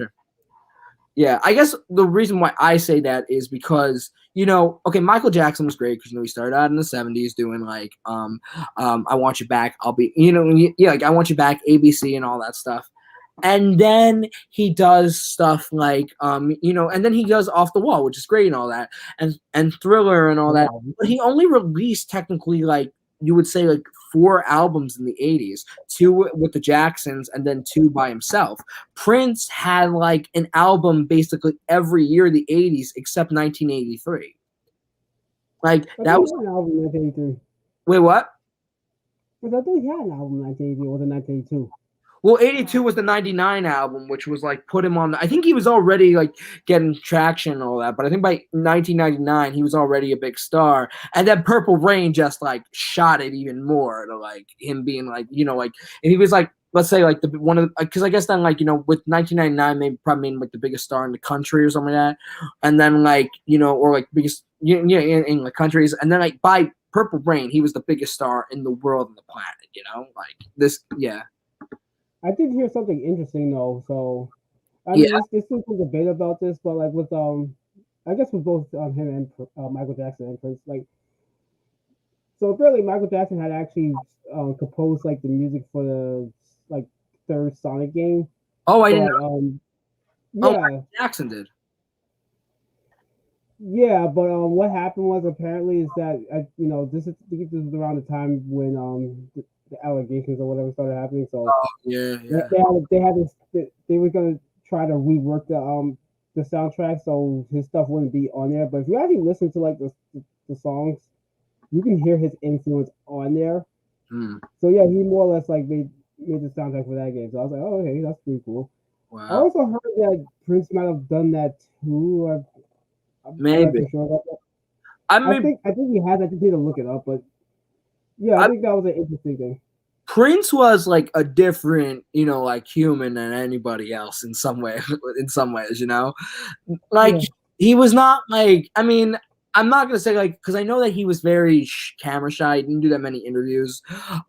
Yeah, I guess the reason why I say that is because, you know, okay, Michael Jackson was great because, you know, he started out in the 70s doing like I Want You Back, I'll Be, you know, yeah, like I Want You Back, ABC and all that stuff. And then he does stuff like you know, and then he does Off the Wall, which is great and all that, and Thriller and all that. But he only released technically like you would say like 4 albums in the 80s, 2 with the Jacksons and then 2 by himself. Prince had like an album basically every year in the 80s except 1983. Like that was an album in 1983. Wait, what? But I think he had an album in 1983 or the 1982. Well, 82 was the 99 album, which was like put him on. I think he was already like getting traction and all that, but I think by 1999 he was already a big star. And then Purple Rain just like shot it even more to like him being like, you know, like, and he was like, let's say like the one of because I guess then like, you know, with 1999 maybe probably made like the biggest star in the country or something like that, and then like, you know, or like biggest in the countries, and then like by Purple Rain he was the biggest star in the world and the planet, you know, like this, yeah. I did hear something interesting though. So, I mean, there's still some debate about this, but like with I guess with both him and Michael Jackson and Prince, like, so apparently Michael Jackson had actually composed like the music for the like 3rd Sonic game. Oh, I didn't know. Yeah, Michael Jackson did. Yeah, but what happened was apparently is that you know this is around the time when the allegations or whatever started happening. So they were gonna try to rework the soundtrack so his stuff wouldn't be on there. But if you actually listen to like the songs, you can hear his influence on there. So yeah, he more or less like made the soundtrack for that game. So I was like, oh, okay, that's pretty cool. Wow. I also heard that Prince might have done that too. Maybe. Sure about that. I think he has. I just need to look it up, but yeah, I think that was an interesting thing. Prince was like a different, you know, like human than anybody else in some way, you know, like he was not like, I mean, I'm not gonna say like because I know that he was very camera shy. He didn't do that many interviews.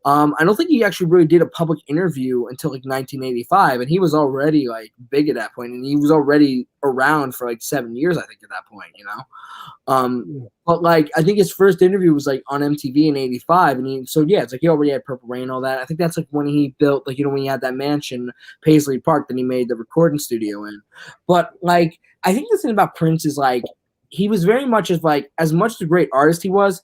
I don't think he actually really did a public interview until like 1985, and he was already like big at that point, and he was already around for like 7 years, I think, at that point, you know. But like I think his first interview was like on MTV in '85, and it's like he already had Purple Rain and all that. I think that's like when he built like, you know, when he had that mansion, Paisley Park, that he made the recording studio in. But like I think the thing about Prince is like, he was very much as much a great artist he was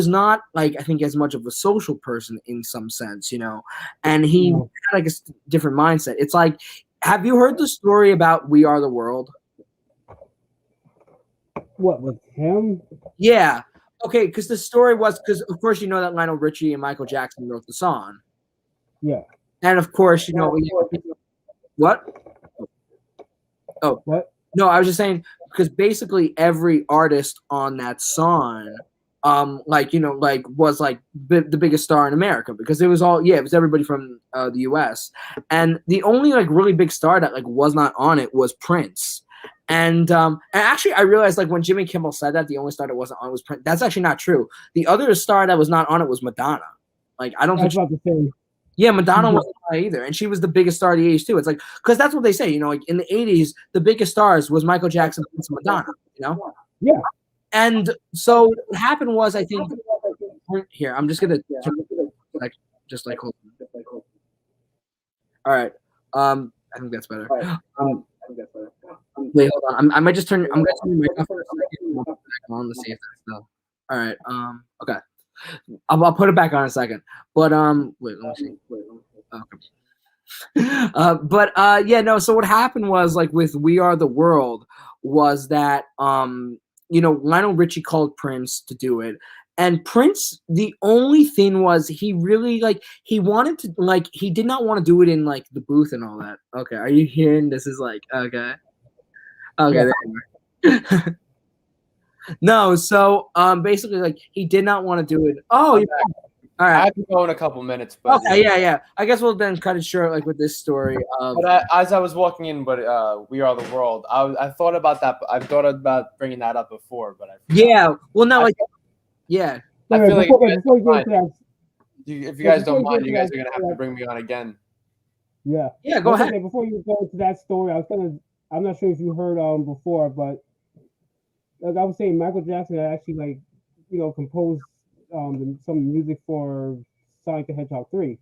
not like, I think, as much of a social person in some sense, you know, and he had like a different mindset. It's like, have you heard the story about We Are the World? What, with him? Yeah. Okay, because the story was, because of course you know that Lionel Richie and Michael Jackson wrote the song. Yeah. And of course, you know, what? Oh. What? No, I was just saying, because basically every artist on that song, like, you know, like was like the biggest star in America, because it was everybody from the US, and the only like really big star that like was not on it was Prince. And actually I realized like when Jimmy Kimmel said that the only star that wasn't on was Prince, that's actually not true. The other star that was not on it was Madonna. Like I don't think yeah, Madonna wasn't either, and she was the biggest star of the 80s too. It's like, because that's what they say, you know, like in the 80s, the biggest stars was Michael Jackson, Prince, and Madonna, you know? Yeah. And so what happened was, I think, here, I'm just gonna hold on. All right, I think that's better. Wait, hold on. I might just turn. I'm gonna turn the mic off for a second. On to see if that's still. All right. Okay. I'll put it back on in a second. But wait, let me see. Okay. Yeah, no. So what happened was, like, with We Are the World, was that you know, Lionel Richie called Prince to do it. And Prince, the only thing was he really he wanted to he did not want to do it in like the booth and all that. Okay, are you hearing? This is like okay. Yeah. No, so basically like he did not want to do it. Oh, yeah. All right. I have to go in a couple minutes. But okay, yeah. I guess we'll then cut it short, like with this story. But as I was walking in, We Are the World, I thought about that. I've thought about bringing that up before, but yeah. Well, no, like yeah. I feel like if you guys don't mind, you guys are gonna have to bring me on again. Yeah. Yeah, go ahead. Before you go to that story, I was gonna I'm not sure if you heard before, but like I was saying, Michael Jackson had actually composed some music for Sonic the Hedgehog 3.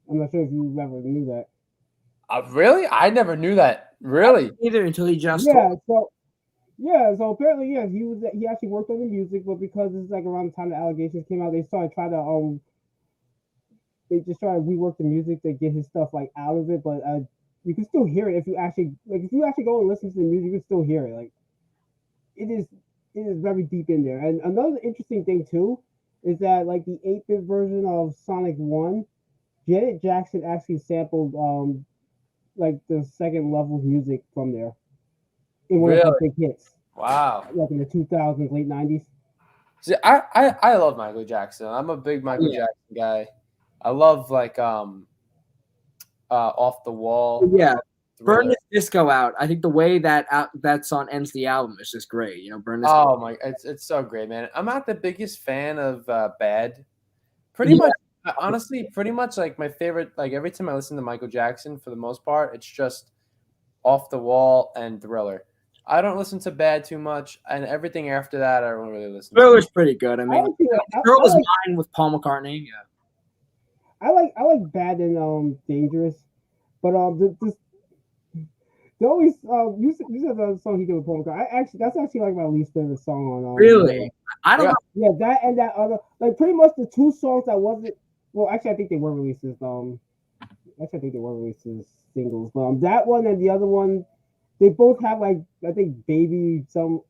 I'm not sure if you ever knew that. Really? I never knew that. Really? Either until he just so apparently he actually worked on the music, but because it's like around the time the allegations came out, they just tried to rework the music to get his stuff like out of it, but you can still hear it if you actually go and listen to the music, you can still hear it. Like it is very deep in there. And another interesting thing too is that like the 8-bit version of Sonic 1, Janet Jackson actually sampled like the second level music from there in one of her big hits. Wow. Like in the 2000s, late 90s. See, I love Michael Jackson. I'm a big Michael Jackson guy. I love like Off the Wall. Yeah. Burn This Disco Out. I think the way that song ends the album is just great. You know, Burn This. Oh my, it's so great, man. I'm not the biggest fan of Bad. Pretty much, honestly, pretty much like my favorite. Like every time I listen to Michael Jackson, for the most part, it's just Off the Wall and Thriller. I don't listen to Bad too much, and everything after that, I don't really listen. Thriller's pretty good. I mean, Girl Was Mine with Paul McCartney. Yeah. I like Bad and Dangerous, but the always you said the song he did with Paul McCartney. That's actually like my least favorite song on. Really, I don't know. Yeah, that and that other like pretty much the two songs that wasn't. Well, actually, I think they were releases. Actually, I think they were releases singles. But that one and the other one, they both have like I think Baby some.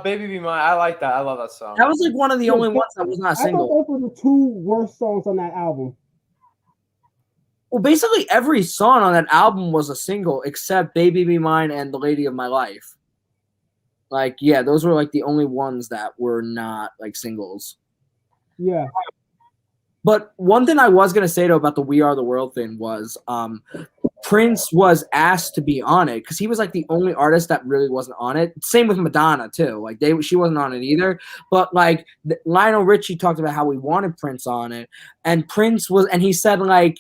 Baby Be Mine. I like that. I love that song. That was like one of the only ones that was not a single. I thought those were the two worst songs on that album. Well, basically every song on that album was a single except Baby Be Mine and The Lady of My Life. Like, yeah, those were like the only ones that were not like singles. Yeah. But one thing I was going to say though about the We Are the World thing was Prince was asked to be on it because he was like the only artist that really wasn't on it. Same with Madonna too. Like she wasn't on it either. But like Lionel Richie talked about how we wanted Prince on it, and Prince was, and he said like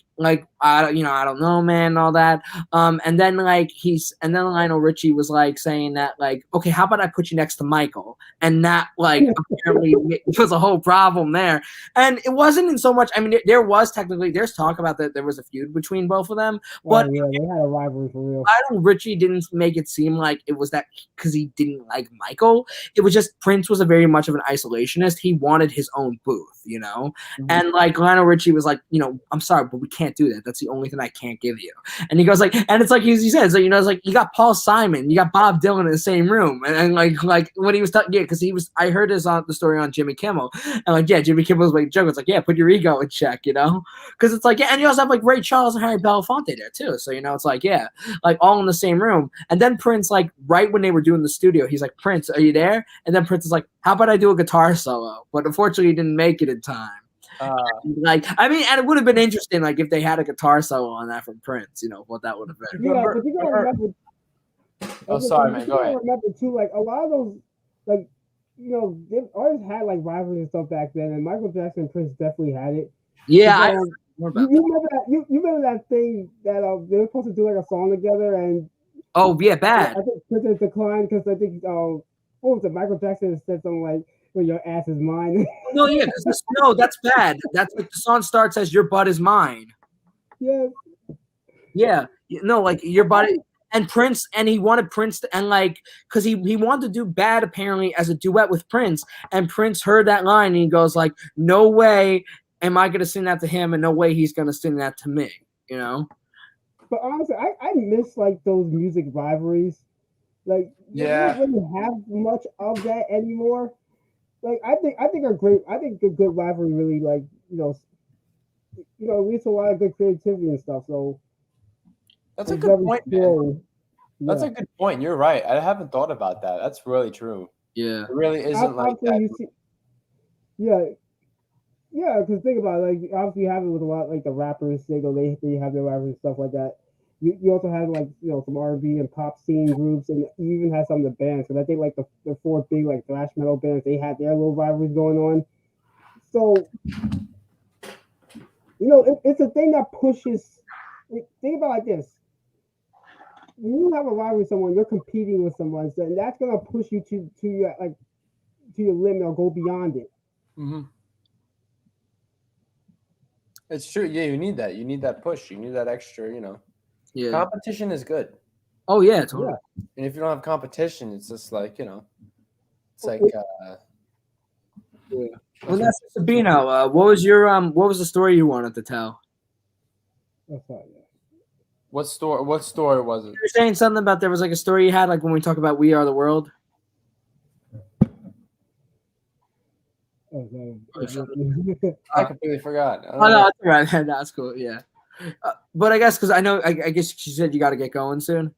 I don't know, man, and all that. And then Lionel Richie was like saying that like, okay, how about I put you next to Michael? And that like apparently was a whole problem there. And it wasn't in so much. I mean, there's talk about that there was a feud between both of them, but yeah, they had a rivalry for real. Lionel Richie didn't make it seem like it was that because he didn't like Michael. It was just Prince was a very much of an isolationist. He wanted his own booth, you know? Mm-hmm. And like Lionel Richie was like, you know, I'm sorry, but we can't do that. That's the only thing I can't give you. And he goes like, and it's like he says, like, you know, it's like you got Paul Simon, you got Bob Dylan in the same room. And like when he was talking, yeah, because I heard the story on Jimmy Kimmel. And like, yeah, Jimmy Kimmel was like joke. It's like, yeah, put your ego in check, you know? Because it's like, yeah, and you also have like Ray Charles and Harry Belafonte there too. So, you know, it's like, yeah, like all in the same room. And then Prince, like right when they were doing the studio, he's like, Prince, are you there? And then Prince is like, how about I do a guitar solo? But unfortunately, he didn't make it in time. Like, I mean, and it would have been interesting, like if they had a guitar solo on that from Prince, you know, what that would have been. Yeah, but you gotta remember. Oh, sorry, man. Go ahead. Remember too, like a lot of those, like you know, they always had like rivalries and stuff back then, and Michael Jackson and Prince definitely had it. Yeah, you remember that? You remember that thing that they were supposed to do like a song together, and Bad. I think Prince declined because I think what was it? Michael Jackson said something like, "Well, your ass is mine." No, yeah, no, that's bad. That's like the song starts as "Your butt is mine." Yes. Yeah, no, like your body. And Prince, and he wanted Prince to, and like, because he wanted to do Bad apparently as a duet with Prince, and Prince heard that line and he goes like, no way am I going to sing that to him, and no way he's going to sing that to me, you know? But honestly, I miss like those music rivalries. Like, yeah, we don't really have much of that anymore. Like, I think a good rivalry really like, leads to a lot of good creativity and stuff. So. That's a good point, man. That's a good point. You're right. I haven't thought about that. That's really true. Yeah. It really isn't like that. Yeah, because think about it, like obviously you have it with a lot like the rappers, they have their rappers and stuff like that. You also have like some R&B and pop scene groups, and you even have some of the bands. Because I think like the four big like thrash metal bands, they had their little rivalries going on. So it's a thing that pushes. Think about it like this. you have a rivalry with someone, you're competing with someone, so, and that's gonna push you to your to your limit or go beyond it. Mm-hmm. It's true. Yeah, you need that. You need that push. You need that extra. Yeah. Competition is good. Oh yeah, totally. Yeah. And if you don't have competition, it's just like it's like. Yeah. Well, that's Sabino. What was the story you wanted to tell? That's right, yeah. What story was it? You were saying something about there was like a story you had, like when we talk about We Are the World. I completely forgot. Oh no, that's right. That's cool. Yeah, but I guess because I know, I guess she said you got to get going soon.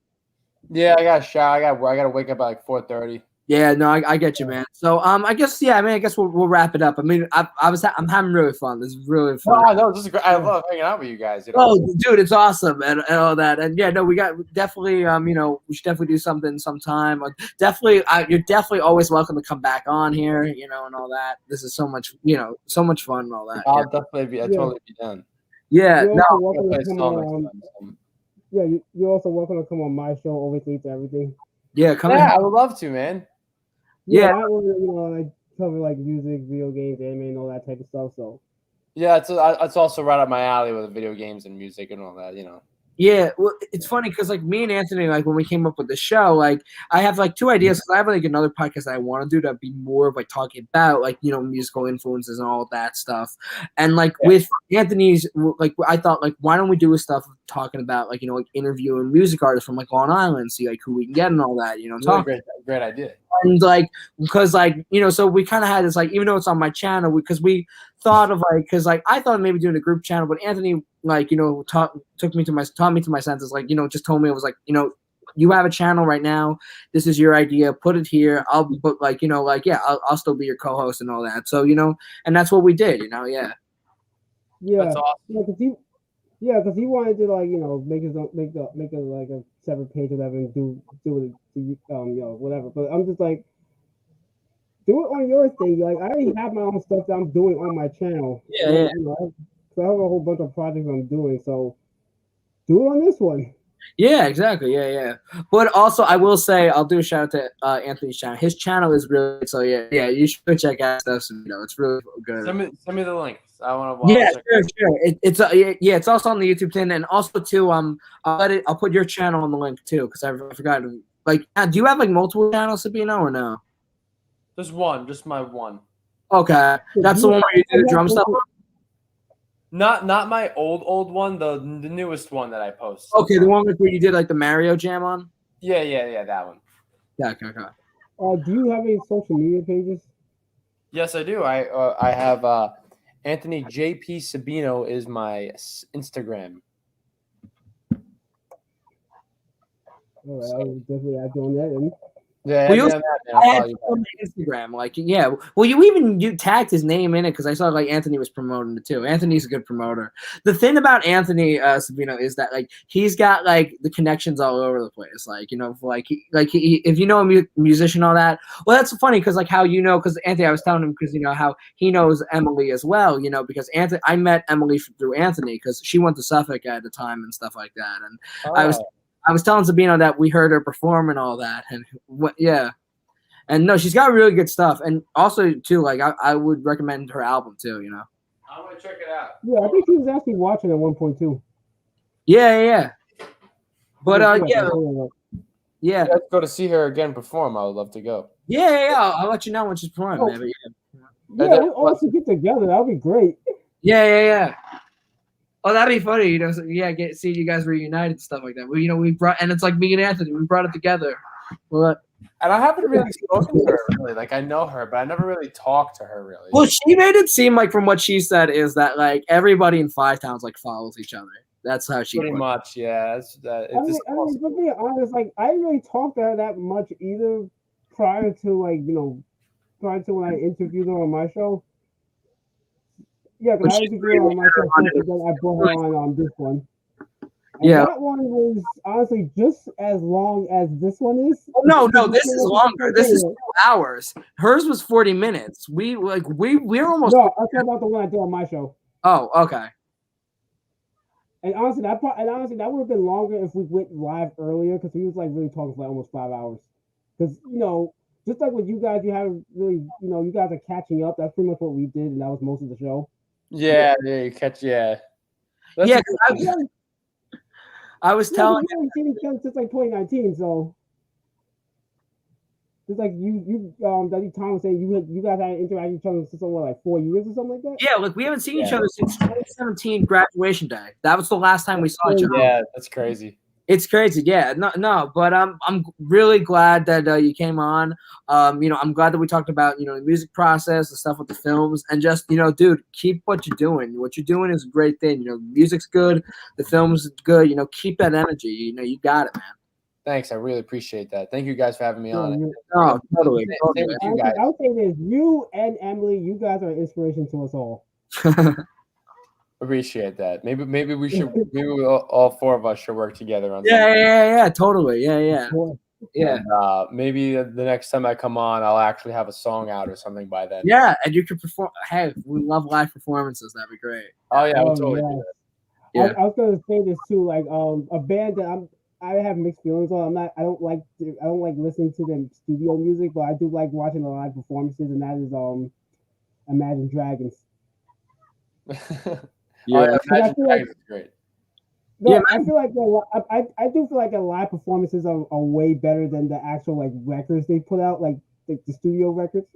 Yeah, I got a shower. I got to wake up at like 4:30. Yeah, no, I get you, man. So I guess I guess we'll wrap it up. I mean, I'm having really fun. This is really fun. Oh, no, this is great. I love hanging out with you guys. Oh, dude, it's awesome and all that. And yeah, no, we definitely we should definitely do something sometime. Definitely, you're definitely always welcome to come back on here, and all that. This is so much fun and all that. I'll definitely be. Totally be done. Yeah, you're also welcome to come on my show. Always leads to everything. Yeah, come I would love to, man. Yeah, I cover like music, video games, anime, and all that type of stuff. So yeah, it's also right up my alley with video games and music and all that. Yeah, well, it's funny because like me and Anthony, like when we came up with the show, like I have like two ideas because I have like another podcast that I want to do that'd be more of like talking about like musical influences and all that stuff, and like with Anthony's, like I thought like why don't we do a stuff talking about like like interviewing music artists from like Long Island, see like who we can get and all that, talk. Great idea. And like because like so we kind of had this like even though it's on my channel because we thought of like because like I thought maybe doing a group channel, but Anthony like taught me to my senses, like just told me it was like you have a channel right now, this is your idea, put it here, I'll but like I'll still be your co-host and all that, so and that's what we did. Yeah, that's awesome. Because he wanted to like make it like a separate page or whatever and do it whatever, but I'm just like, do it on your thing. Like I already have my own stuff that I'm doing on my channel. Yeah. So I have a whole bunch of projects I'm doing. So do it on this one. Yeah, exactly. Yeah. But also, I will say, I'll do a shout out to Anthony's channel. His channel is really so. Yeah. You should check out stuff. So, it's really good. Send me the links. I want to. Yeah, sure. It's also on the YouTube thing, and also too. I'll put your channel on the link too because I forgot. Like, do you have like multiple channels, Sabino, or no? Just one, just my one. Okay, that's the one where you do the drum stuff. Not my old one, the newest one that I post. Okay, the one where you did like the Mario Jam on. Yeah, that one. Yeah, okay. Do you have any social media pages? Yes, I do. I have Anthony JP Sabino is my Instagram. All right, I will definitely add you on that. And Yeah, I had on Instagram, like, yeah. Well, you tagged his name in it because I saw like Anthony was promoting it too. Anthony's a good promoter. The thing about Anthony Sabino is that like he's got like the connections all over the place. Like if you know a musician, all that. Well, that's funny because like how because Anthony, I was telling him because how he knows Emily as well. Because I met Emily through Anthony because she went to Suffolk at the time and stuff like that, and I was telling Sabino that we heard her perform and all that, and and no, she's got really good stuff, and also too, like I would recommend her album too. I'm gonna check it out. Yeah, I think she was actually watching at 1.2. Yeah. But yeah. Let's go to see her again perform. I would love to go. Yeah. I'll let you know when she's performing. Maybe. Yeah, we all should get together. That'll be great. Yeah. Oh, that'd be funny, see you guys reunited and stuff like that. We brought, and it's like me and Anthony, we brought it together. Well, and I haven't really spoken to her, really. Like, I know her, but I never really talked to her, really. Well, she made it seem like, from what she said, is that, like, everybody in Five Towns, like, follows each other. That's how she pretty much, yeah. To be honest, like, I didn't really talk to her that much either prior to, like, when I interviewed her on my show. Yeah, because I interviewed her on my show first, and then I brought her on this one. And that one was honestly just as long as this one is. Oh, no, this is longer. This is 2 hours. Hers was 40 minutes. We're almost. No, I'm talking about the one I did on my show. Oh, okay. And honestly, that would have been longer if we went live earlier because we was like really talking for like almost 5 hours. Because just like with you guys, you have really you guys are catching up. That's pretty much what we did, and that was most of the show. Yeah, you catch. Yeah, yeah. I was telling you haven't seen each other since like 2019, so. Just like that Tom was saying, you guys had interacted with each other since like 4 years or something like that. Yeah, like we haven't seen each other since 2017 graduation day. That was the last time we saw each other. Yeah, that's crazy. It's crazy. Yeah, no, but I'm really glad that you came on. I'm glad that we talked about the music process, the stuff with the films, and just dude, keep what you're doing. What you're doing is a great thing. Music's good, the film's good. Keep that energy. You got it, man. Thanks, I really appreciate that. Thank you guys for having me on. Oh, totally. Same with you guys. I would say this: you and Emily, you guys are an inspiration to us all. Appreciate that. Maybe we should. Maybe all four of us should work together on. Yeah. Totally. Yeah. And, maybe the next time I come on, I'll actually have a song out or something by then. Yeah, and you can perform. Hey, we love live performances. That'd be great. Oh yeah, I would totally do that. Yeah. I was going to say this too. Like a band that I have mixed feelings on. I don't like listening to the studio music, but I do like watching the live performances, and that is Imagine Dragons. Yeah, Imagine Dragons is great. No, yeah, I feel like I do feel like the live performances are way better than the actual like records they put out, like the studio records.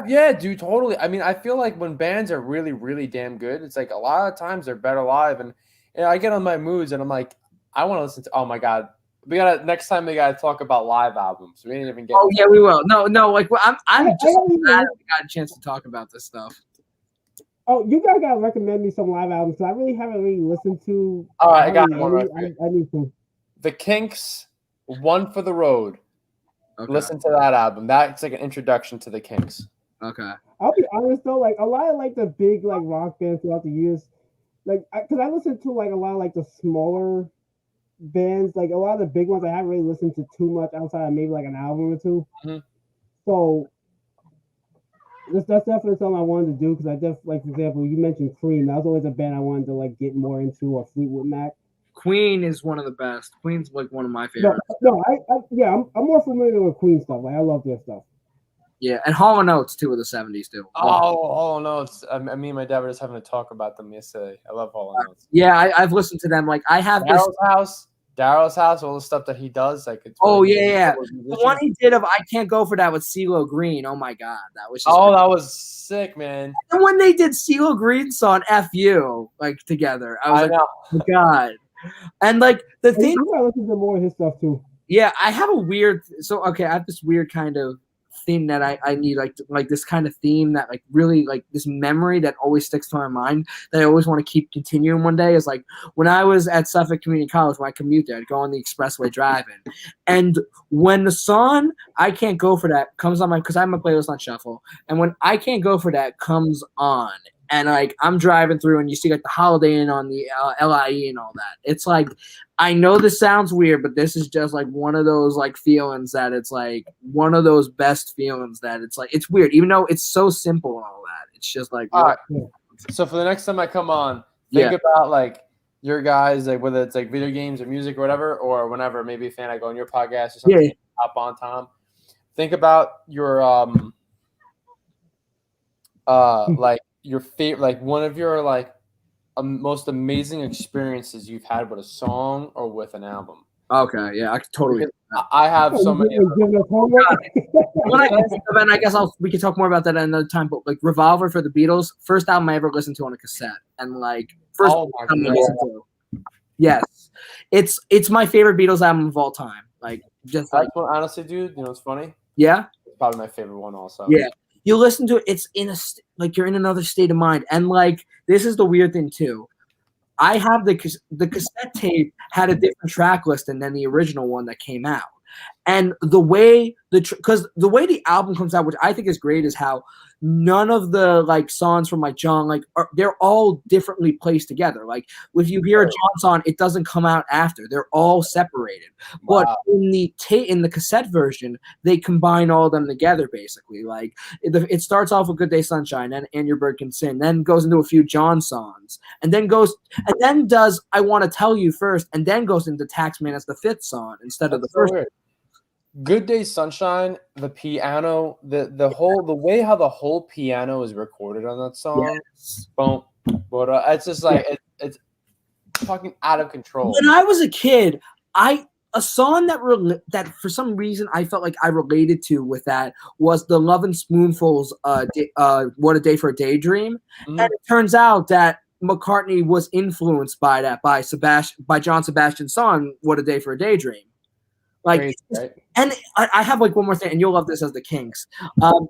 Yeah, dude, totally. I mean, I feel like when bands are really, really damn good, it's like a lot of times they're better live, and I get on my moods, and I'm like, I want to listen to. Oh my god, next time we gotta talk about live albums. We didn't even get. Oh yeah, we will. No. Like I'm just glad we got a chance to talk about this stuff. Oh, you guys gotta recommend me some live albums. So I really haven't really listened to. All right, I got one. Right I need to. The Kinks, One for the Road. Okay. Listen to that album. That's like an introduction to the Kinks. Okay. I'll be honest though, like a lot of like the big like rock bands throughout the years, like because I listened to like a lot of like the smaller bands, like a lot of the big ones I haven't really listened to too much outside of maybe like an album or two. Mm-hmm. So that's definitely something I wanted to do because I just like, for example, you mentioned Cream. That was always a band I wanted to like get more into, or Fleetwood Mac. Queen is one of the best. Queen's like one of my favorites. No, I'm more familiar with Queen stuff. Like I love their stuff. Yeah, and Hall & Oates too of the 70s too. Hall & Oates. I mean, and my dad were just having to talk about them yesterday. I love Hall & Oates. Yeah, I've listened to them. Like I have Daryl's house, all the stuff that he does, like it's. Really yeah. The one he did of I Can't Go For That with CeeLo Green. Oh my god, that was. Just that was sick, man. And when they did CeeLo Green's song "F.U." like together, I was oh my god. And like the thing, I listen to more of his stuff too. Yeah, I have a weird. So okay, I have this weird kind of theme that I need, like this kind of theme that like really like this memory that always sticks to my mind that I always want to keep continuing one day is like when I was at Suffolk Community College, when I commute there, I'd go on the expressway driving, and when the song "I Can't Go For That" comes on because I have my playlist on shuffle, and when "I Can't Go For That" comes on. And like I'm driving through, and you see like the Holiday Inn on the LIE and all that. It's like I know this sounds weird, but this is just like one of those like feelings that it's like one of those best feelings that it's like it's weird, even though it's so simple and all that. It's just like. All right. So for the next time I come on, think about like your guys, like whether it's like video games or music or whatever, or whenever maybe a fan I go on your podcast or something. Yeah. Hop on, Tom. Think about your like. Your favorite, like one of your like most amazing experiences you've had with a song or with an album. Okay, yeah, I totally. I have so many. When I think of it, I guess we can talk more about that at another time. But like Revolver for the Beatles, first album I ever listened to on a cassette, and like first album I listened to. Yes, it's my favorite Beatles album of all time. Like just like honestly, dude, you know it's funny. Yeah, it's probably my favorite one also. Yeah. You listen to it, it's in like you're in another state of mind. And like this is the weird thing too. I have the cassette tape had a different track listing than the original one that came out. And the way because the way the album comes out, which I think is great, is how none of the like songs from like John they're all differently placed together. Like if you hear a John song, it doesn't come out after. They're all separated. Wow. But in the cassette version, they combine all of them together basically. Like it starts off with Good Day Sunshine and Your Bird Can Sing, then goes into a few John songs, and then does I Want to Tell You first, and then goes into Taxman as the 5th song instead of the first. Weird. Good Day Sunshine, the piano, the way how the whole piano is recorded on that song, boom, but it's just like it's fucking out of control. When I was a kid, a song that for some reason I felt like I related to with that was the Lovin' Spoonfuls, What a Day for a Daydream, and it turns out that McCartney was influenced by that by John Sebastian's song What a Day for a Daydream. Like, crazy, right? And I have like one more thing, and you'll love this as the Kinks.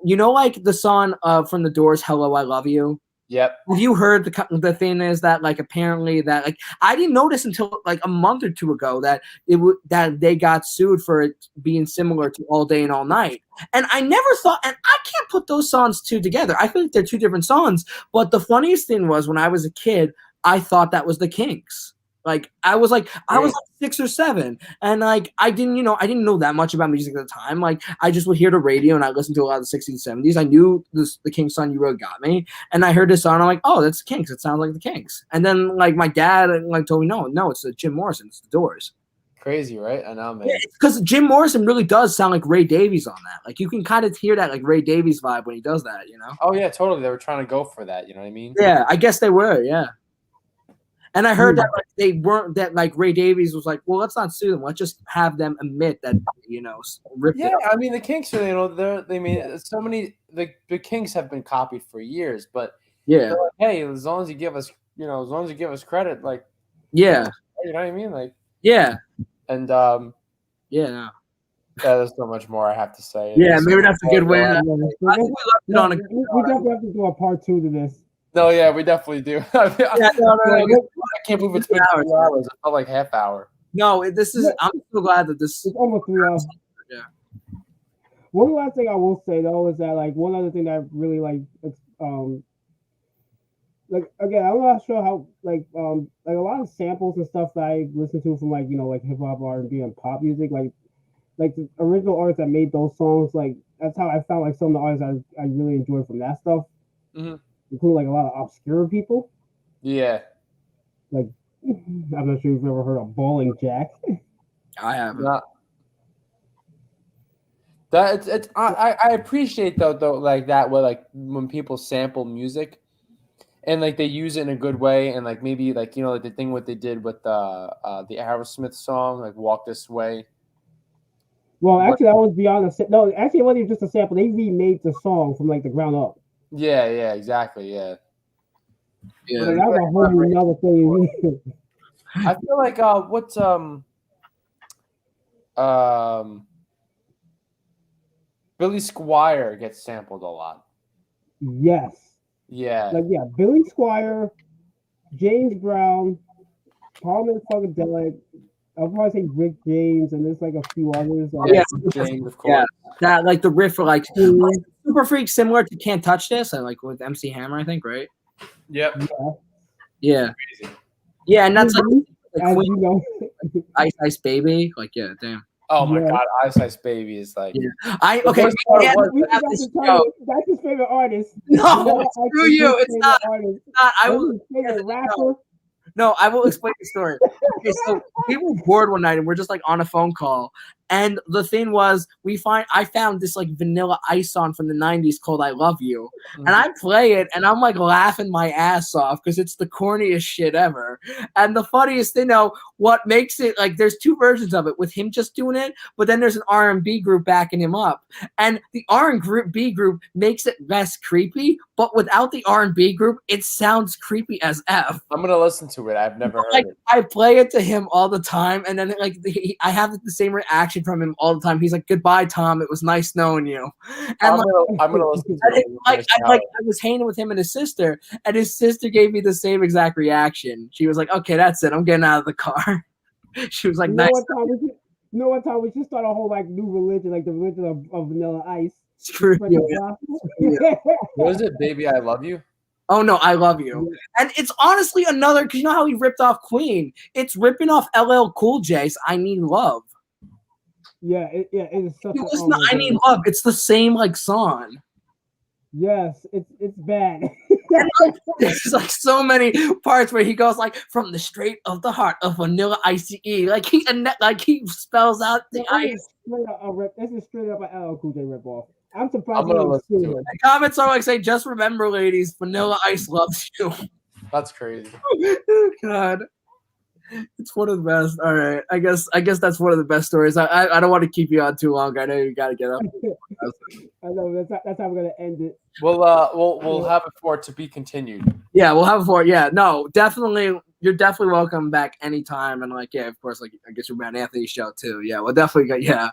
You know, like the song from the Doors, "Hello, I Love You." Yep. Have you heard the thing is that like apparently that like I didn't notice until like a month or two ago that that they got sued for it being similar to All Day and All Night, and I never thought, and I can't put those songs two together. I feel like they're two different songs. But the funniest thing was when I was a kid, I thought that was the Kinks. Like I was like 6 or 7, and like I didn't know that much about music at the time. Like I just would hear the radio and I listened to a lot of the 60s, 70s. I knew the Kinks song "You Really Got Me," and I heard this song. I'm like, oh, that's the Kinks. It sounds like the Kinks. And then like my dad like told me, no, it's Jim Morrison. It's the Doors. Crazy, right? I know, man. Because Jim Morrison really does sound like Ray Davies on that. Like you can kind of hear that like Ray Davies vibe when he does that. You know? Oh yeah, totally. They were trying to go for that. You know what I mean? Yeah, I guess they were. Yeah. And I heard that like they weren't that like Ray Davies was like, well, let's not sue them. Let's just have them admit that ripped it up. I mean the Kinks, so many the Kinks have been copied for years, but yeah, like, hey, as long as you give us, credit, like yeah, you know what I mean, like yeah, and yeah. There's so much more I have to say. Yeah, maybe that's a good way. I think we definitely have to do a part 2 to this. No, yeah, we definitely do. I can't believe it's been 2 hours. It felt like half hour. No, this is. I'm so glad that this. It's almost 3 hours. Yeah. One last thing I will say though is that like one other thing that I really like again, I'm not sure how like a lot of samples and stuff that I listen to from like like hip hop, R&B, and pop music, like the original artists that made those songs, like that's how I found like some of the artists I really enjoyed from that stuff. Mm-hmm. Include like a lot of obscure people. Yeah. Like I'm not sure if you've ever heard of Bowling Jack. I haven't. I appreciate though like that way, like when people sample music and like they use it in a good way, and like maybe like like the thing what they did with the Aerosmith song like "Walk This Way." Well, actually, that was beyond no. Actually, it wasn't even just a sample. They remade the song from like the ground up. Yeah, exactly. Yeah. That's a whole another thing. I feel like what's Billy Squier gets sampled a lot. Yes. Yeah. Like Billy Squier, James Brown, Parliament Funkadelic. I'll probably say Rick James, and there's like a few others. James, of course. Yeah, that like the riff for like Super Freak, similar to Can't Touch This, and like with MC Hammer, I think, right? Yep. Yeah. Yeah, and that's like Queen, Ice Baby, like damn. Oh my God, Ice Baby is like. Yeah. That's his favorite artist. No, screw you. It's not. I will. Favorite rapper. No, I will explain the story. Okay, so we were bored one night and we're just like on a phone call. And the thing was, I found this like Vanilla Ice song from the 90s called "I Love You." Mm-hmm. And I play it and I'm like laughing my ass off because it's the corniest shit ever. And the funniest thing, what makes it like there's 2 versions of it with him just doing it, but then there's an R&B group backing him up. And the R&B group makes it less creepy, but without the R&B group, it sounds creepy as F. I'm gonna listen to it. I've never heard it. I play it to him all the time, and then like I have the same reaction from him all the time. He's like, "Goodbye, Tom. It was nice knowing you." And I'm gonna listen to it. I was hanging with him and his sister, and his sister gave me the same exact reaction. She was like, "Okay, that's it. I'm getting out of the car." She was like, "Nice." You know what, Tom? We should start a whole like new religion, like the religion of Vanilla Ice. Screw Spread you. the gospel. Yeah. What is it, baby? I love you. Oh no, I love you. And it's honestly another, because you know how he ripped off Queen? It's ripping off LL Cool J's I Need Love. Yeah, it is such You a listen to I Need Love, it's the same like song. Yes, it's bad. There's like so many parts where he goes like from the straight of the heart of Vanilla Ice, like he spells out the ice. This is straight up an LL Cool J ripoff. I'm surprised I'm you gonna didn't listen sue to him. it. The comments are like saying, "Just remember, ladies, Vanilla Ice loves you." That's crazy. God, it's one of the best. All right, I guess that's one of the best stories. I don't want to keep you on too long. I know you got to get up. I know that's how we're gonna end it. We'll have it for it to be continued. Yeah, we'll have it for. Yeah, no, definitely. You're definitely welcome back anytime. And like, yeah, of course, like I guess you're on Anthony's show too. Yeah, we'll definitely go. Yeah.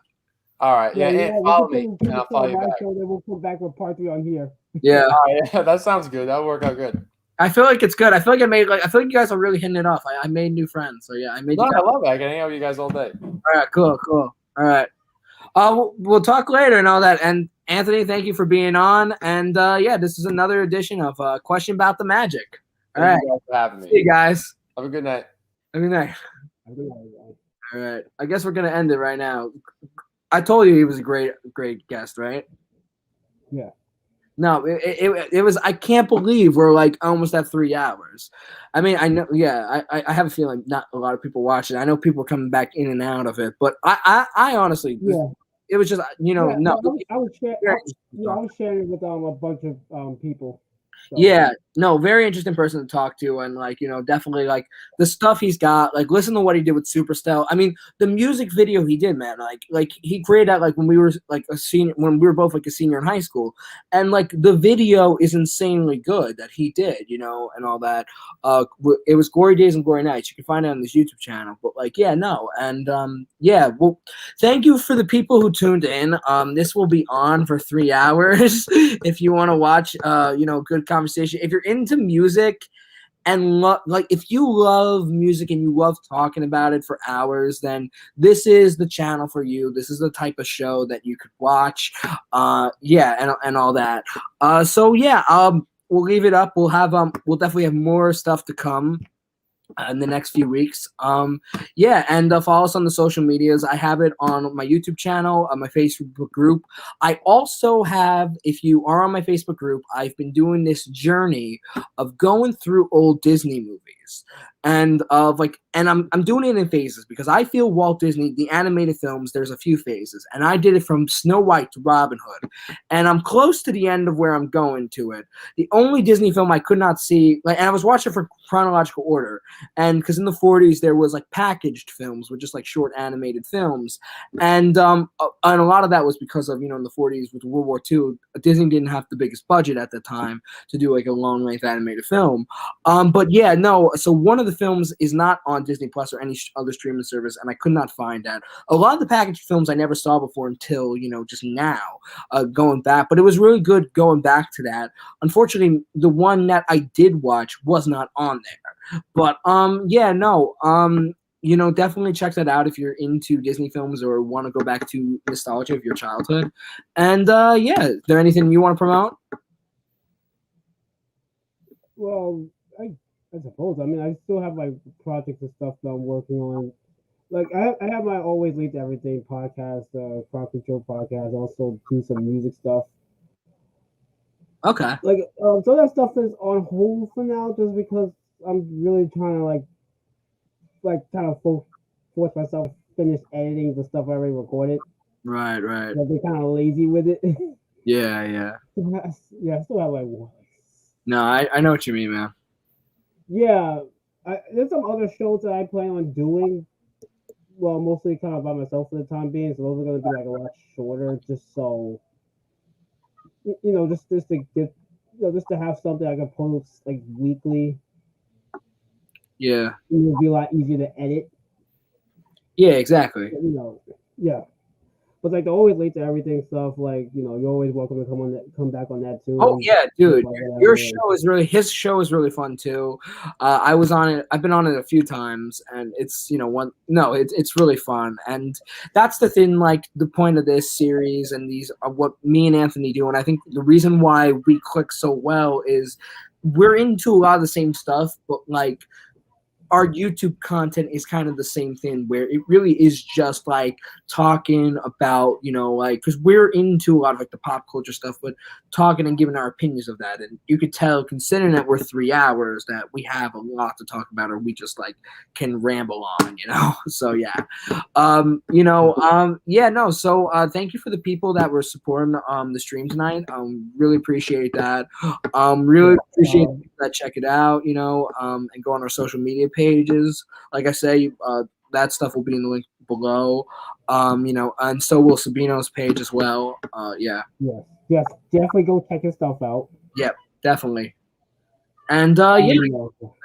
All right. Yeah, follow me, and I'll follow you back. Show, then we'll come back with part 3 on here. Yeah. Yeah, that sounds good. That'll work out good. I feel like it's good. I feel like I feel like you guys are really hitting it off. I made new friends. So yeah, I made. No, I love it. I can hang out with you guys all day. All right, cool. All right. We'll talk later and all that. And Anthony, thank you for being on. And yeah, this is another edition of Question About the Magic. All right. Thank you guys for having me. See you guys. Have a good night. Have a good night. All right. I guess we're gonna end it right now. I told you he was a great guest, right? Yeah. No, it was. I can't believe we're like almost at 3 hours. I mean, I know. Yeah, I have a feeling not a lot of people watch it. I know people are coming back in and out of it, but I honestly, it was just no. I was sharing it with a bunch of people. So. Yeah, no, very interesting person to talk to, and like definitely like the stuff he's got. Like, listen to what he did with Superstar. I mean, the music video he did, man. Like he created that like when we were like a senior, when we were both like a senior in high school, and like the video is insanely good that he did, and all that. It was Glory Days and Glory Nights. You can find it on this YouTube channel. But like, yeah, no, and yeah. Well, thank you for the people who tuned in. This will be on for 3 hours if you want to watch. Good conversation. If you're into music and like if you love music and you love talking about it for hours, then this is the channel for you. This is the type of show that you could watch. Yeah, and all that. So yeah, we'll leave it up. We'll definitely have more stuff to come in the next few weeks. Yeah, and follow us on the social medias. I have it on my YouTube channel, on my Facebook group. I also have, if you are on my Facebook group, I've been doing this journey of going through old Disney movies. And I'm doing it in phases because I feel Walt Disney, the animated films, there's a few phases. And I did it from Snow White to Robin Hood. And I'm close to the end of where I'm going to it. The only Disney film I could not see, and I was watching for chronological order. And because in the 40s there was like packaged films with just like short animated films. And a lot of that was because of, in the 40s with World War II, Disney didn't have the biggest budget at the time to do like a long length animated film. But yeah, no, so one of the films is not on Disney Plus or any other streaming service, and I could not find that. A lot of the packaged films I never saw before until, just now, going back. But it was really good going back to that. Unfortunately, the one that I did watch was not on there. But yeah, no, definitely check that out if you're into Disney films or want to go back to nostalgia of your childhood. And yeah, is there anything you want to promote? Well, I suppose. I mean, I still have like projects and stuff that I'm working on. Like I have my Always Late to Everything podcast, Crowd Control podcast. I also do some music stuff. Okay. Like so that stuff is on hold for now, just because I'm really trying to like kind of force myself to finish editing the stuff I already recorded. Right. But they're kind of lazy with it. Yeah. Yeah, I still have like one. No, I know what you mean, man. Yeah, there's some other shows that I plan on doing. Well, mostly kind of by myself for the time being, so those are going to be like a lot shorter, just so just to get, just to have something I can post like weekly. Yeah, it'll be a lot easier to edit. Yeah, exactly. Yeah. But like, they're always late to everything stuff. Like, you know, you're always welcome to come back on that too. Oh yeah, dude. Like Your show is really his show is really fun too. I was on it. I've been on it a few times, and it's it's really fun. And that's the thing. Like the point of this series and these what me and Anthony do, and I think the reason why we click so well is we're into a lot of the same stuff, but like our YouTube content is kind of the same thing where it really is just like talking about, like, because we're into a lot of like the pop culture stuff, but talking and giving our opinions of that. And you could tell, considering that we're 3 hours, that we have a lot to talk about, or we just like can ramble on, So yeah. So thank you for the people that were supporting the stream tonight. Really appreciate that. Really appreciate that. Check it out, and go on our social media pages. Like I say, that stuff will be in the link below. And so will Sabino's page as well. Yeah. Yes, definitely go check his stuff out. Yep, definitely. And I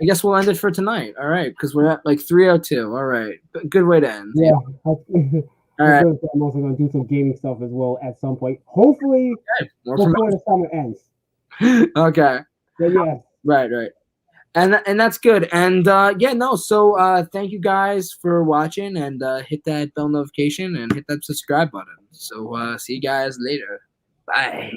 guess we'll end it for tonight. All right, because we're at like 3:02. All right, good way to end. Yeah. All right. I'm also going to do some gaming stuff as well at some point. Hopefully, before the summer ends. Okay. But yeah. Right. And that's good. And so thank you guys for watching, and hit that bell notification and hit that subscribe button. So see you guys later. Bye.